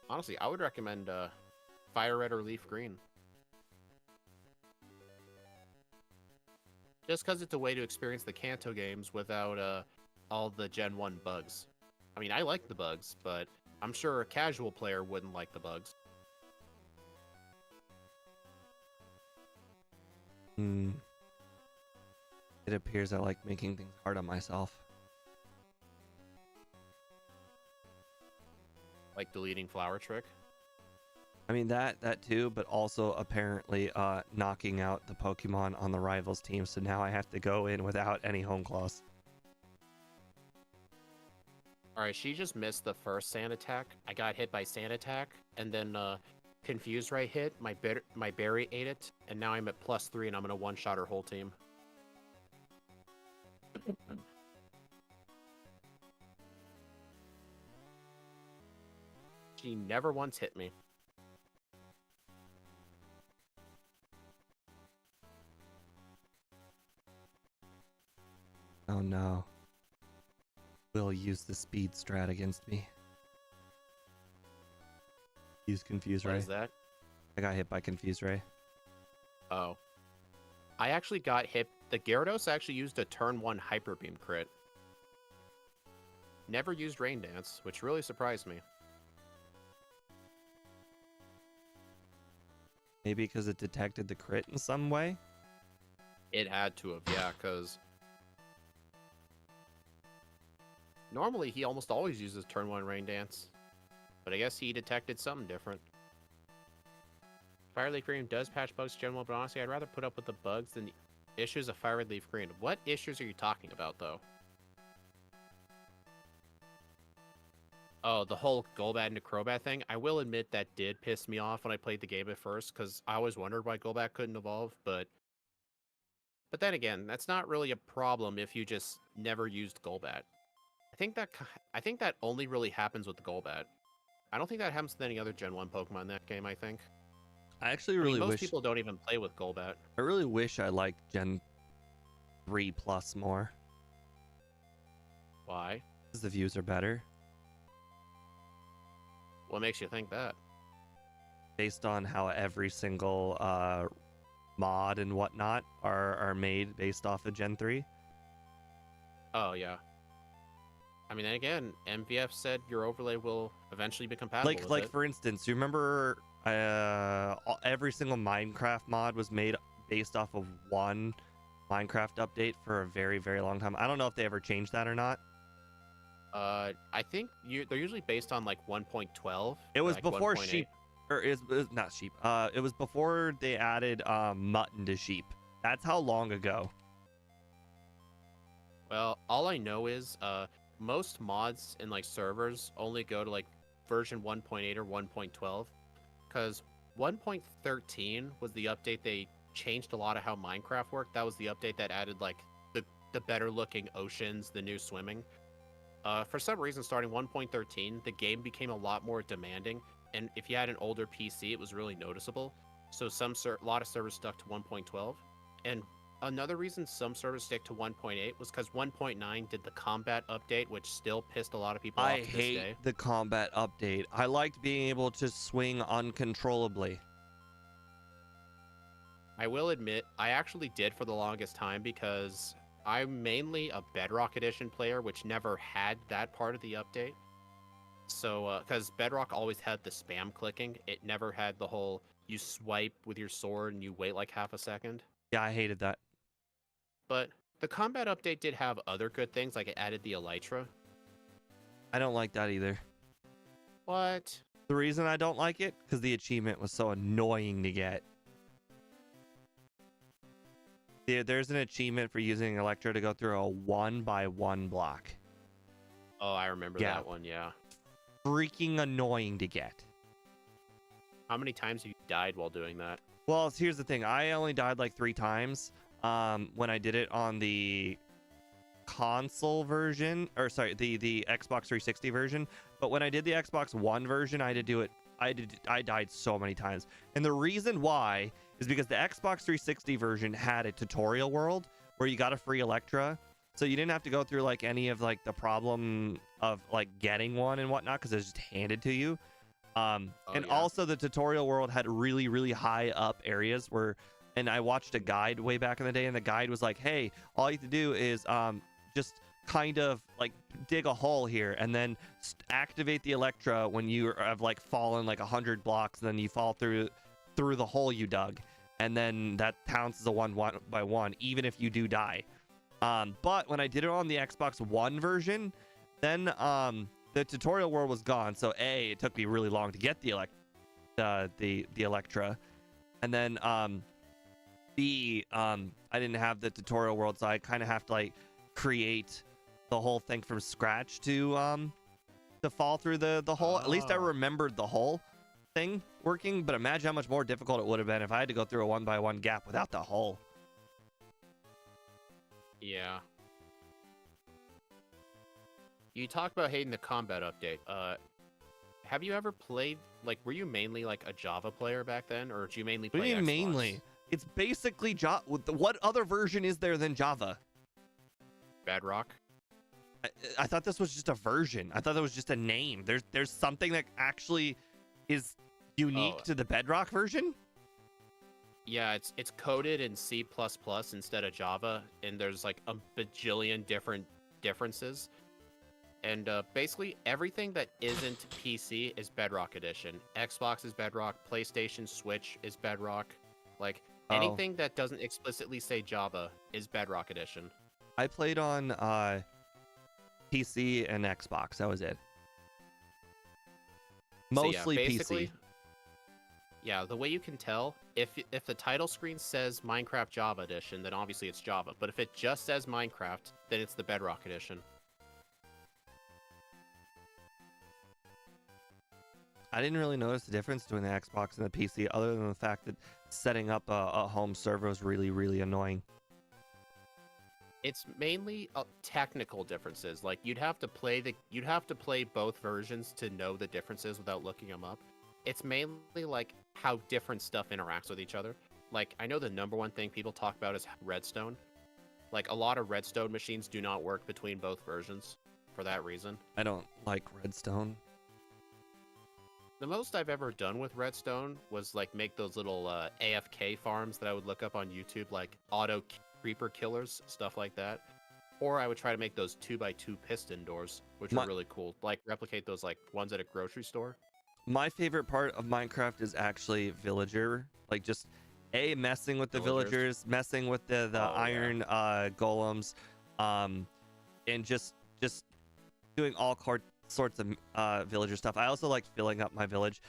Honestly, I would recommend Fire Red or Leaf Green. Just because it's a way to experience the Kanto games without all the Gen 1 bugs. I mean, I like the bugs, but I'm sure a casual player wouldn't like the bugs. It appears I like making things hard on myself. Like deleting Flower Trick? I mean, that too, but also apparently knocking out the Pokemon on the rivals team, so now I have to go in without any home claws. Alright, she just missed the first Sand Attack. I got hit by Sand Attack, and then Confuse Ray hit, my berry ate it, and now I'm at +3 and I'm gonna one-shot her whole team. She never once hit me. Oh no. Will use the speed strat against me. Use Confuse Ray. What is that? I got hit by Confuse Ray. Oh. I actually got hit. The Gyarados actually used a turn 1 Hyper Beam crit. Never used Rain Dance, which really surprised me. Maybe because it detected the crit in some way? It had to have, yeah, because... Normally, he almost always uses turn 1 Rain Dance. But I guess he detected something different. Fire Leaf Green does patch bugs Gen 1, but honestly, I'd rather put up with the bugs than the issues of Fire Leaf Green. What issues are you talking about, though? Oh, the whole Golbat into Crobat thing. I will admit that did piss me off when I played the game at first, because I always wondered why Golbat couldn't evolve. But then again, that's not really a problem if you just never used Golbat. I think that only really happens with the Golbat. I don't think that happens with any other Gen 1 Pokemon in that game, I think. I actually I mean, really most wish people don't even play with Golbat. I really wish I liked Gen 3 Plus more. Why? Because the views are better. What makes you think that? Based on how every single mod and whatnot are made based off of Gen 3. Oh, yeah. I mean, then again, MVF said your overlay will eventually be compatible with Like it. for instance, you remember every single Minecraft mod was made based off of one Minecraft update for a very, very long time. I don't know if they ever changed that or not. I think they're usually based on like 1.12. It was like before 1.8. sheep, or it was not sheep. It was before they added mutton to sheep. That's how long ago. Well, all I know is most mods in like servers only go to like version 1.8 or 1.12, because 1.13 was the update they changed a lot of how Minecraft worked. That was the update that added like the better looking oceans, the new swimming. For some reason, starting 1.13, the game became a lot more demanding, and if you had an older PC, it was really noticeable. So a lot of servers stuck to 1.12, and another reason some servers stick to 1.8 was because 1.9 did the combat update, which still pissed a lot of people off I to this day. hate the combat update. I liked being able to swing uncontrollably. I will admit, I actually did for the longest time because I'm mainly a Bedrock Edition player, which never had that part of the update. So, because Bedrock always had the spam clicking, it never had the whole you swipe with your sword and you wait like half a second. Yeah, I hated that. But the combat update did have other good things, like it added the Elytra. I don't like that either. What? The reason I don't like it, because the achievement was so annoying to get. There's an achievement for using Electro to go through a 1x1 block. Oh, I remember that one, yeah. Freaking annoying to get. How many times have you died while doing that? Well, here's the thing. I only died like 3 times when I did it on the console version, or sorry, the Xbox 360 version. But when I did the Xbox One version, I died so many times. And the reason why is because the Xbox 360 version had a tutorial world where you got a free Electra. So you didn't have to go through like any of like the problem of like getting one and whatnot, because it was just handed to you. Also the tutorial world had really, really high up areas where, and I watched a guide way back in the day, and the guide was like, hey, all you have to do is just kind of like dig a hole here and then activate the Electra when you have like fallen like 100 blocks, and then you fall through the hole you dug, and then that counts as a 1x1 even if you do die. But when I did it on the Xbox One version, then the tutorial world was gone. So it took me really long to get the Electra, and then I didn't have the tutorial world, so I kind of have to like create the whole thing from scratch to fall through the hole. At least I remembered the whole thing working, but imagine how much more difficult it would have been if I had to go through a 1x1 gap without the hole. Yeah. You talk about hating the combat update. Have you ever played, like, were you mainly like a Java player back then, or did you mainly play What do you mean Xbox? mainly? It's basically Java. What other version is there than Java? Bedrock? I thought this was just a version. I thought that was just a name. There's something that actually is unique to the Bedrock version? Yeah, it's coded in C++ instead of Java, and there's like a bajillion different differences. And basically everything that isn't PC is Bedrock Edition. Xbox is Bedrock, PlayStation, Switch is Bedrock. Like anything that doesn't explicitly say Java is Bedrock Edition. I played on PC and Xbox. That was it. Mostly PC. Yeah, the way you can tell, if the title screen says Minecraft Java Edition, then obviously it's Java. But if it just says Minecraft, then it's the Bedrock Edition. I didn't really notice the difference between the Xbox and the PC, other than the fact that setting up a home server was really, really annoying. It's mainly technical differences. Like you'd have to play both versions to know the differences without looking them up. It's mainly like how different stuff interacts with each other. Like I know the number one thing people talk about is redstone. Like a lot of redstone machines do not work between both versions for that reason. I don't like redstone. The most I've ever done with redstone was like make those little AFK farms that I would look up on YouTube, like auto creeper killers, stuff like that. Or I would try to make those 2x2 piston doors, which are really cool. Like replicate those like ones at a grocery store. My favorite part of Minecraft is actually villager, like just messing with the villagers, messing with the iron golems, and just doing all sorts of villager stuff. I also like filling up my village.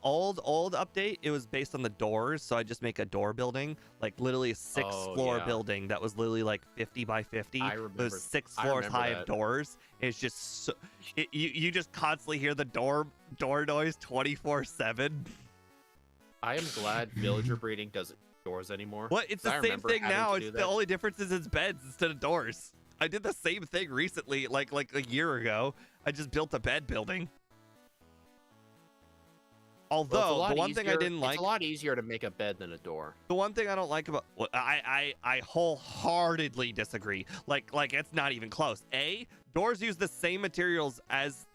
Old update, it was based on the doors, so I just make a door building, like literally a 6-floor building that was literally like 50 by 50. Those 6 floors high of doors. It's just so, you just constantly hear the door noise 24/7. I am glad villager breeding doesn't doors anymore. What? It's the same thing now. It's the only difference is it's beds instead of doors. I did the same thing recently, like a year ago. I just built a bed building. Although the one thing I didn't like, it's a lot easier to make a bed than a door. The one thing I don't like about, I wholeheartedly disagree. Like it's not even close. Doors use the same materials as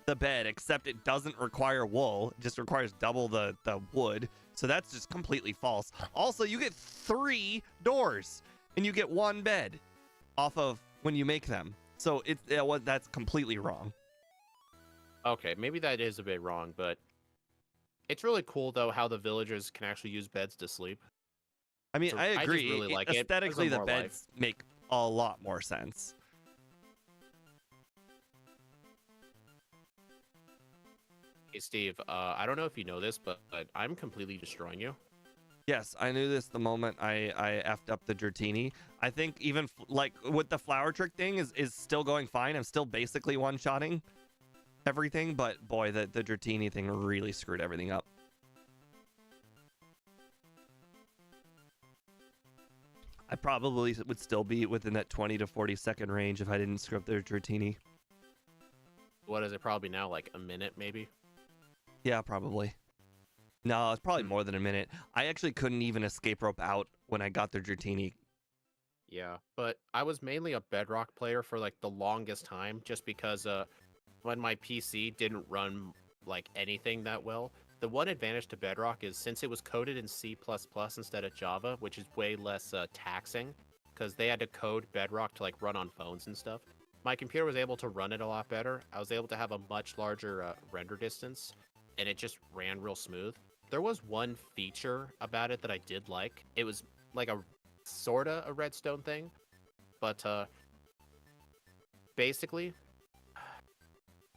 the bed, except it doesn't require wool. It just requires double the wood. So that's just completely false. Also, you get 3 doors and you get 1 bed off of when you make them. So that's completely wrong. Okay, maybe that is a bit wrong, but it's really cool though how the villagers can actually use beds to sleep. I mean, so I agree. I just really like aesthetically, the beds make a lot more sense. Hey Steve, I don't know if you know this, but I'm completely destroying you. Yes, I knew this the moment I effed up the Dratini. I think even like with the flower trick thing is still going fine. I'm still basically one-shotting everything, but boy, the Dratini thing really screwed everything up. I probably would still be within that 20 to 40 second range if I didn't screw up the Dratini. What is it probably now, like a minute maybe? Yeah, probably. No, it's probably more than a minute. I actually couldn't even escape rope out when I got the Dratini. Yeah, but I was mainly a Bedrock player for like the longest time, just because when my PC didn't run like anything that well. The one advantage to Bedrock is since it was coded in C++ instead of Java, which is way less taxing, because they had to code Bedrock to like run on phones and stuff. My computer was able to run it a lot better. I was able to have a much larger render distance, and it just ran real smooth. There was one feature about it that I did like. It was like a sorta a redstone thing, but basically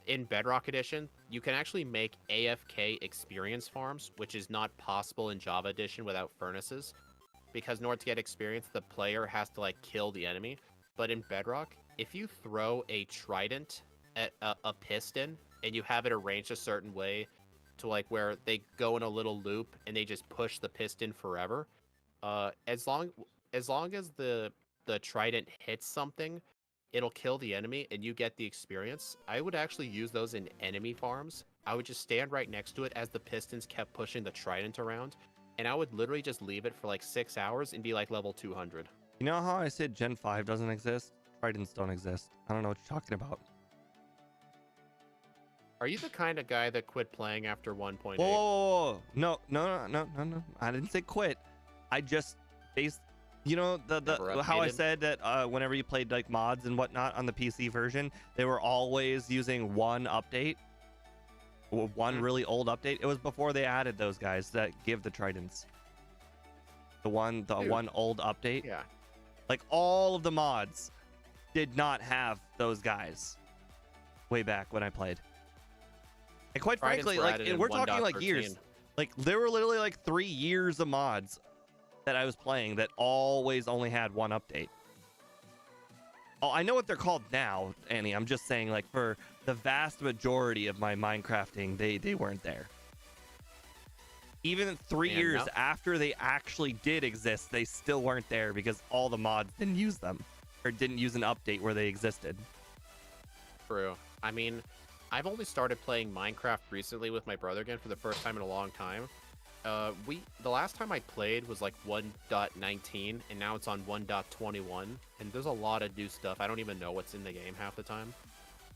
in Bedrock Edition, you can actually make AFK experience farms, which is not possible in Java Edition without furnaces, because in order to get experience, the player has to like kill the enemy. But in Bedrock, if you throw a trident at a piston and you have it arranged a certain way to like where they go in a little loop and they just push the piston forever, as long as the trident hits something, it'll kill the enemy and you get the experience. I would actually use those in enemy farms. I would just stand right next to it as the pistons kept pushing the trident around, and I would literally just leave it for like 6 hours and be like level 200. You know how I said Gen 5 doesn't exist? Tridents don't exist. I don't know what you're talking about. Are you the kind of guy that quit playing after 1.8? Whoa, no. I didn't say quit. I just based, you know, the how I said that whenever you played like mods and whatnot on the PC version, they were always using one update, one really old update. It was before they added those guys that give the tridents. The one old update. Yeah. Like all of the mods did not have those guys way back when I played. And quite frankly, like we're talking like years. Like there were literally like 3 years of mods that I was playing that always only had one update. Oh, I know what they're called now, Annie. I'm just saying, like, for the vast majority of my Minecrafting, they weren't there. Even 3 years now- after they actually did exist, they still weren't there because all the mods didn't use them or didn't use an update where they existed. True. I mean, I've only started playing Minecraft recently with my brother again for the first time in a long time. The last time I played was like 1.19, and now it's on 1.21, and there's a lot of new stuff. I don't even know what's in the game half the time.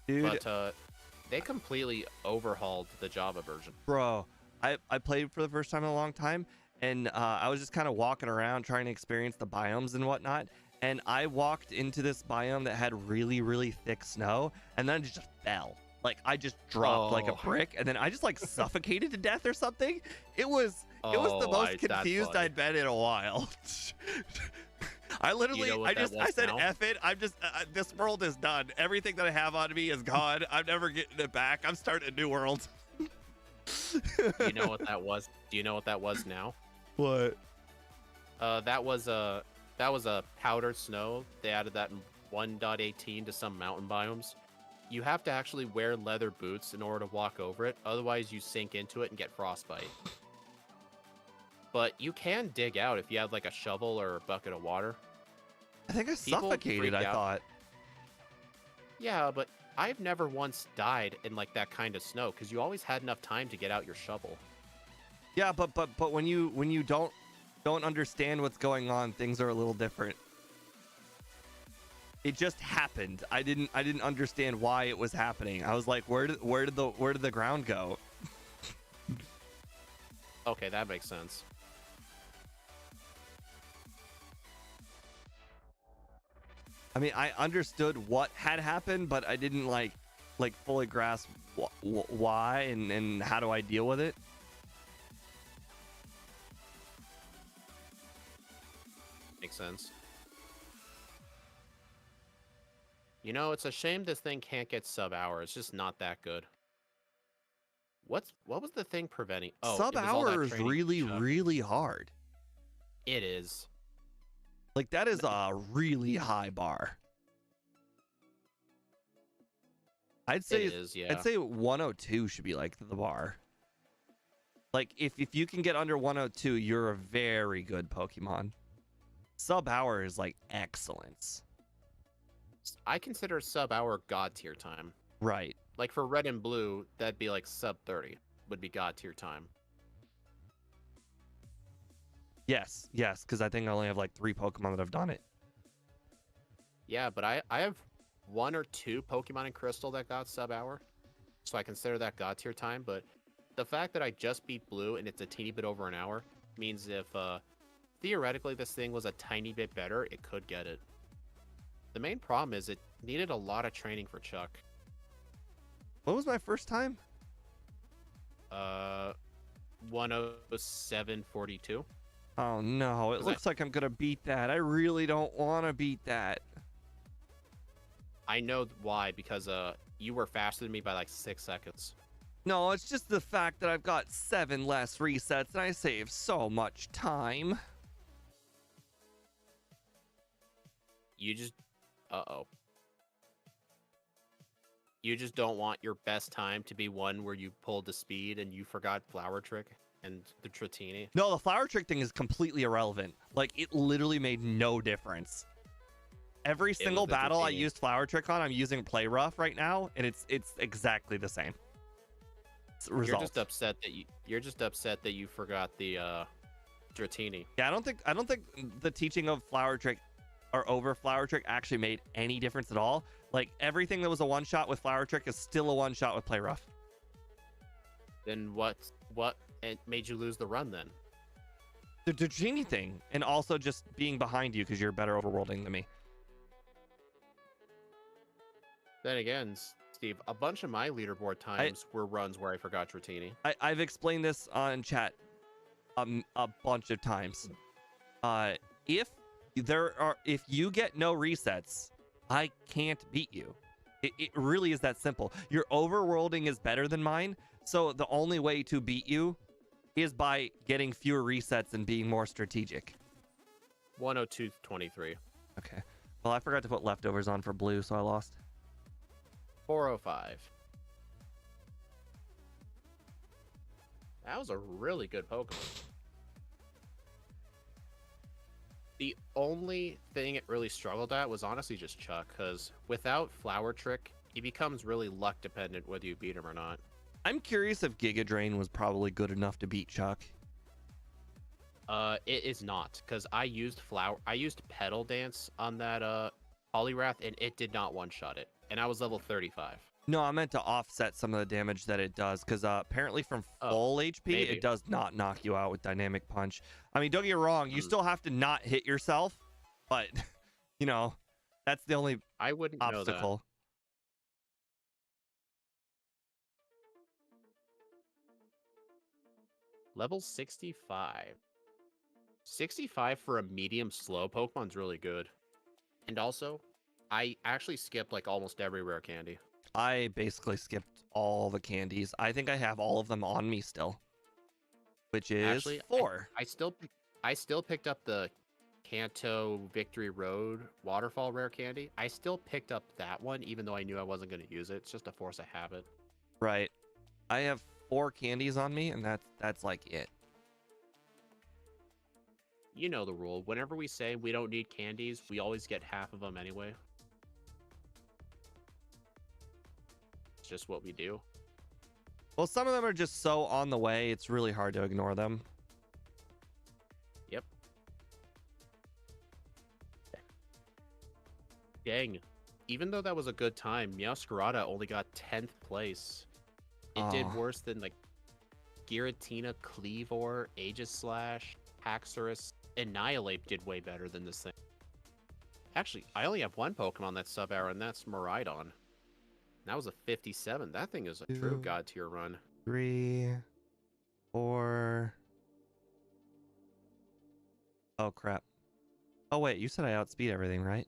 Dude, But they completely overhauled the Java version. bro, I played for the first time in a long time, and I was just kind of walking around trying to experience the biomes and whatnot. And I walked into this biome that had really, really thick snow, and then it just fell. Like I just dropped like a Oh. brick, and then I just like suffocated to death or something. It was the Oh, most that's confused funny. I'd been in a while. I literally, what that I was said, now? F it. I'm just, this world is done. Everything that I have on me is gone. I'm never getting it back. I'm starting a new world. Do you know what that was? Do you know what that was now? What? That was a powdered snow. They added that in 1.18 to some mountain biomes. You have to actually wear leather boots in order to walk over it. Otherwise, you sink into it and get frostbite. But you can dig out if you have like a shovel or a bucket of water. I think I People suffocated, freak I out. thought. Yeah, but I've never once died in like that kind of snow because you always had enough time to get out your shovel. Yeah, but when you don't understand what's going on, things are a little different. It just happened. I didn't understand why it was happening. I was like, where did the ground go? Okay, that makes sense. I mean, I understood what had happened, but I didn't like fully grasp why and how do I deal with it. Makes sense. You know, it's a shame this thing can't get sub-hour. It's just not that good. What was the thing preventing? Oh, Sub it was all that hour is training really Chuck. really hard. It is. Like that is a really high bar. I'd say It is, yeah. I'd say 102 should be like the bar. Like if you can get under 102, you're a very good Pokemon. Sub hour is like excellence. I consider sub-hour god tier time. Right. Like for red and blue, that'd be like sub 30 would be god tier time. Yes, because I think I only have like 3 Pokemon that have done it. Yeah, but I have 1 or 2 Pokemon in Crystal that got sub-hour, so I consider that god tier time. But the fact that I just beat Blue and it's a teeny bit over an hour means if theoretically this thing was a tiny bit better, it could get it. The main problem is it needed a lot of training for Chuck. What was my first time? 107.42. Oh no, it Was looks like I'm gonna beat that. I really don't want to beat that. I know why, because you were faster than me by like 6 seconds. No, it's just the fact that I've got 7 less resets and I save so much time. You just you just don't want your best time to be one where you pulled the speed and you forgot Flower Trick and the Tratini. No, the flower trick thing is completely irrelevant. Like it literally made no difference. Every single was the battle I Dratini. used flower trick on, I'm using play rough right now, and it's exactly the same. You're Result. just upset that you forgot the Dratini. Yeah, I don't think the teaching of flower trick or over flower trick actually made any difference at all. Like everything that was a one shot with flower trick is still a one shot with play rough. Then what it made you lose the run then? The genie thing, and also just being behind you because you're better overworlding than me. Then again, Steve, a bunch of my leaderboard times were runs where I forgot Dratini. I've explained this on chat a bunch of times. If you get no resets, I can't beat you. It really is that simple. Your overworlding is better than mine, so the only way to beat you is by getting fewer resets and being more strategic. 102.23. Okay. Well, I forgot to put leftovers on for blue, so I lost. 405. That was a really good Pokemon. The only thing it really struggled at was honestly just Chuck, because without Flower Trick, he becomes really luck dependent whether you beat him or not. I'm curious if Giga Drain was probably good enough to beat Chuck. It is not, because I used Petal Dance on that Poliwrath, and it did not one-shot it, and I was level 35. No, I meant to offset some of the damage that it does, because apparently from full HP, maybe. it does not knock you out with Dynamic Punch. I mean, don't get me wrong, you still have to not hit yourself, but, you know, that's the only I wouldn't obstacle. know that. Level 65. 65 for a medium slow Pokemon's really good. And also, I actually skipped like almost every rare candy. I basically skipped all the candies. I think I have all of them on me still, which is Actually, 4. I still picked up the Kanto Victory Road Waterfall rare candy. I still picked up that one, even though I knew I wasn't going to use it. It's just a force of habit. Right. I have 4 candies on me, and that's like it. You know the rule. Whenever we say we don't need candies, we always get half of them anyway. It's just what we do. Well, some of them are just so on the way, it's really hard to ignore them. Yep. Dang. Even though that was a good time, Meowscarada only got 10th place. It did worse than like Giratina, Cleavor, Aegislash, Haxorus, Annihilate did way better than this thing. Actually, I only have one Pokemon that's sub-arrow, and that's Miraidon. That was a 57. That thing is a true god tier run. 3, 4. Oh, crap. Oh, wait, you said I outspeed everything, right?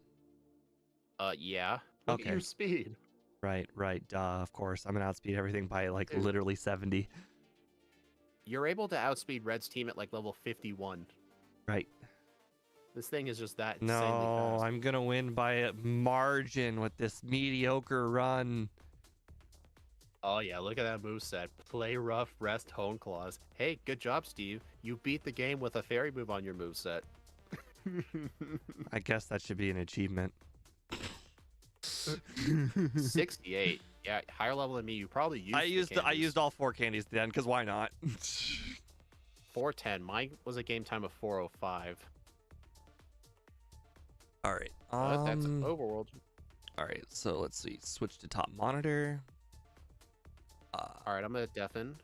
Yeah. Look at your speed. Right. Duh, of course. I'm gonna outspeed everything by, like, literally 70. You're able to outspeed Red's team at, like, level 51. Right. This thing is just that insanely No, fast. I'm gonna win by a margin with this mediocre run. Oh, yeah, look at that moveset. Play rough, rest, hone claws. Hey, good job, Steve. You beat the game with a fairy move on your moveset. I guess that should be an achievement. 68. Yeah, higher level than me. You probably used I used all 4 candies then, because why not? 410. Mine was a game time of 405. All right. That's an overworld. All right, so let's see. Switch to top monitor. All right, I'm gonna deafen.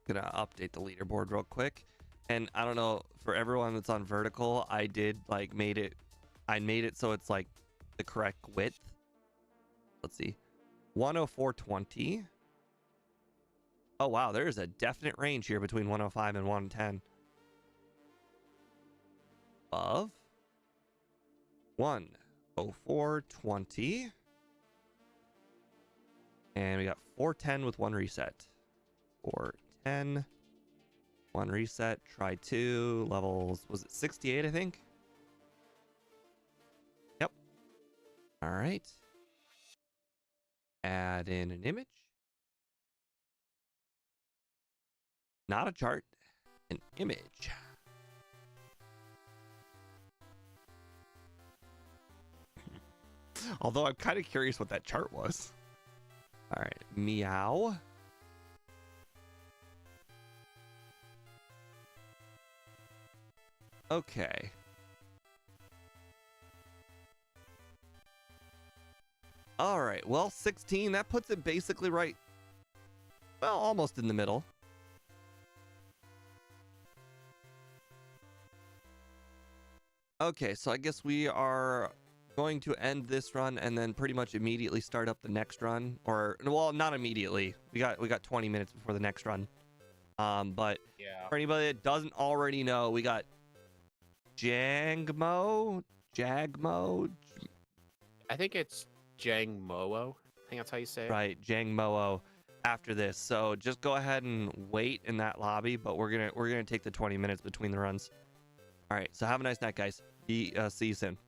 Gonna update the leaderboard real quick. And I don't know, for everyone that's on vertical, I did like I made it so it's like the correct width. Let's see. 104.20. Oh wow, there's a definite range here between 105 and 110. Above 104.20. And we got 410 with 1 reset. 410. 1 reset. Try 2. Levels, was it 68, I think? Yep. All right. Add in an image. Not a chart. An image. Although I'm kind of curious what that chart was. All right, meow. Okay. All right, well, 16, that puts it basically right, well, almost in the middle. Okay, so I guess we are going to end this run and then pretty much immediately start up the next run, or well, not immediately. We got 20 minutes before the next run. But yeah, for anybody that doesn't already know, we got Jangmo. I think it's Jangmo-o. I think that's how you say it. Right, Jangmo-o after this. So just go ahead and wait in that lobby, but we're gonna take the 20 minutes between the runs. All right, so have a nice night, guys. See you soon.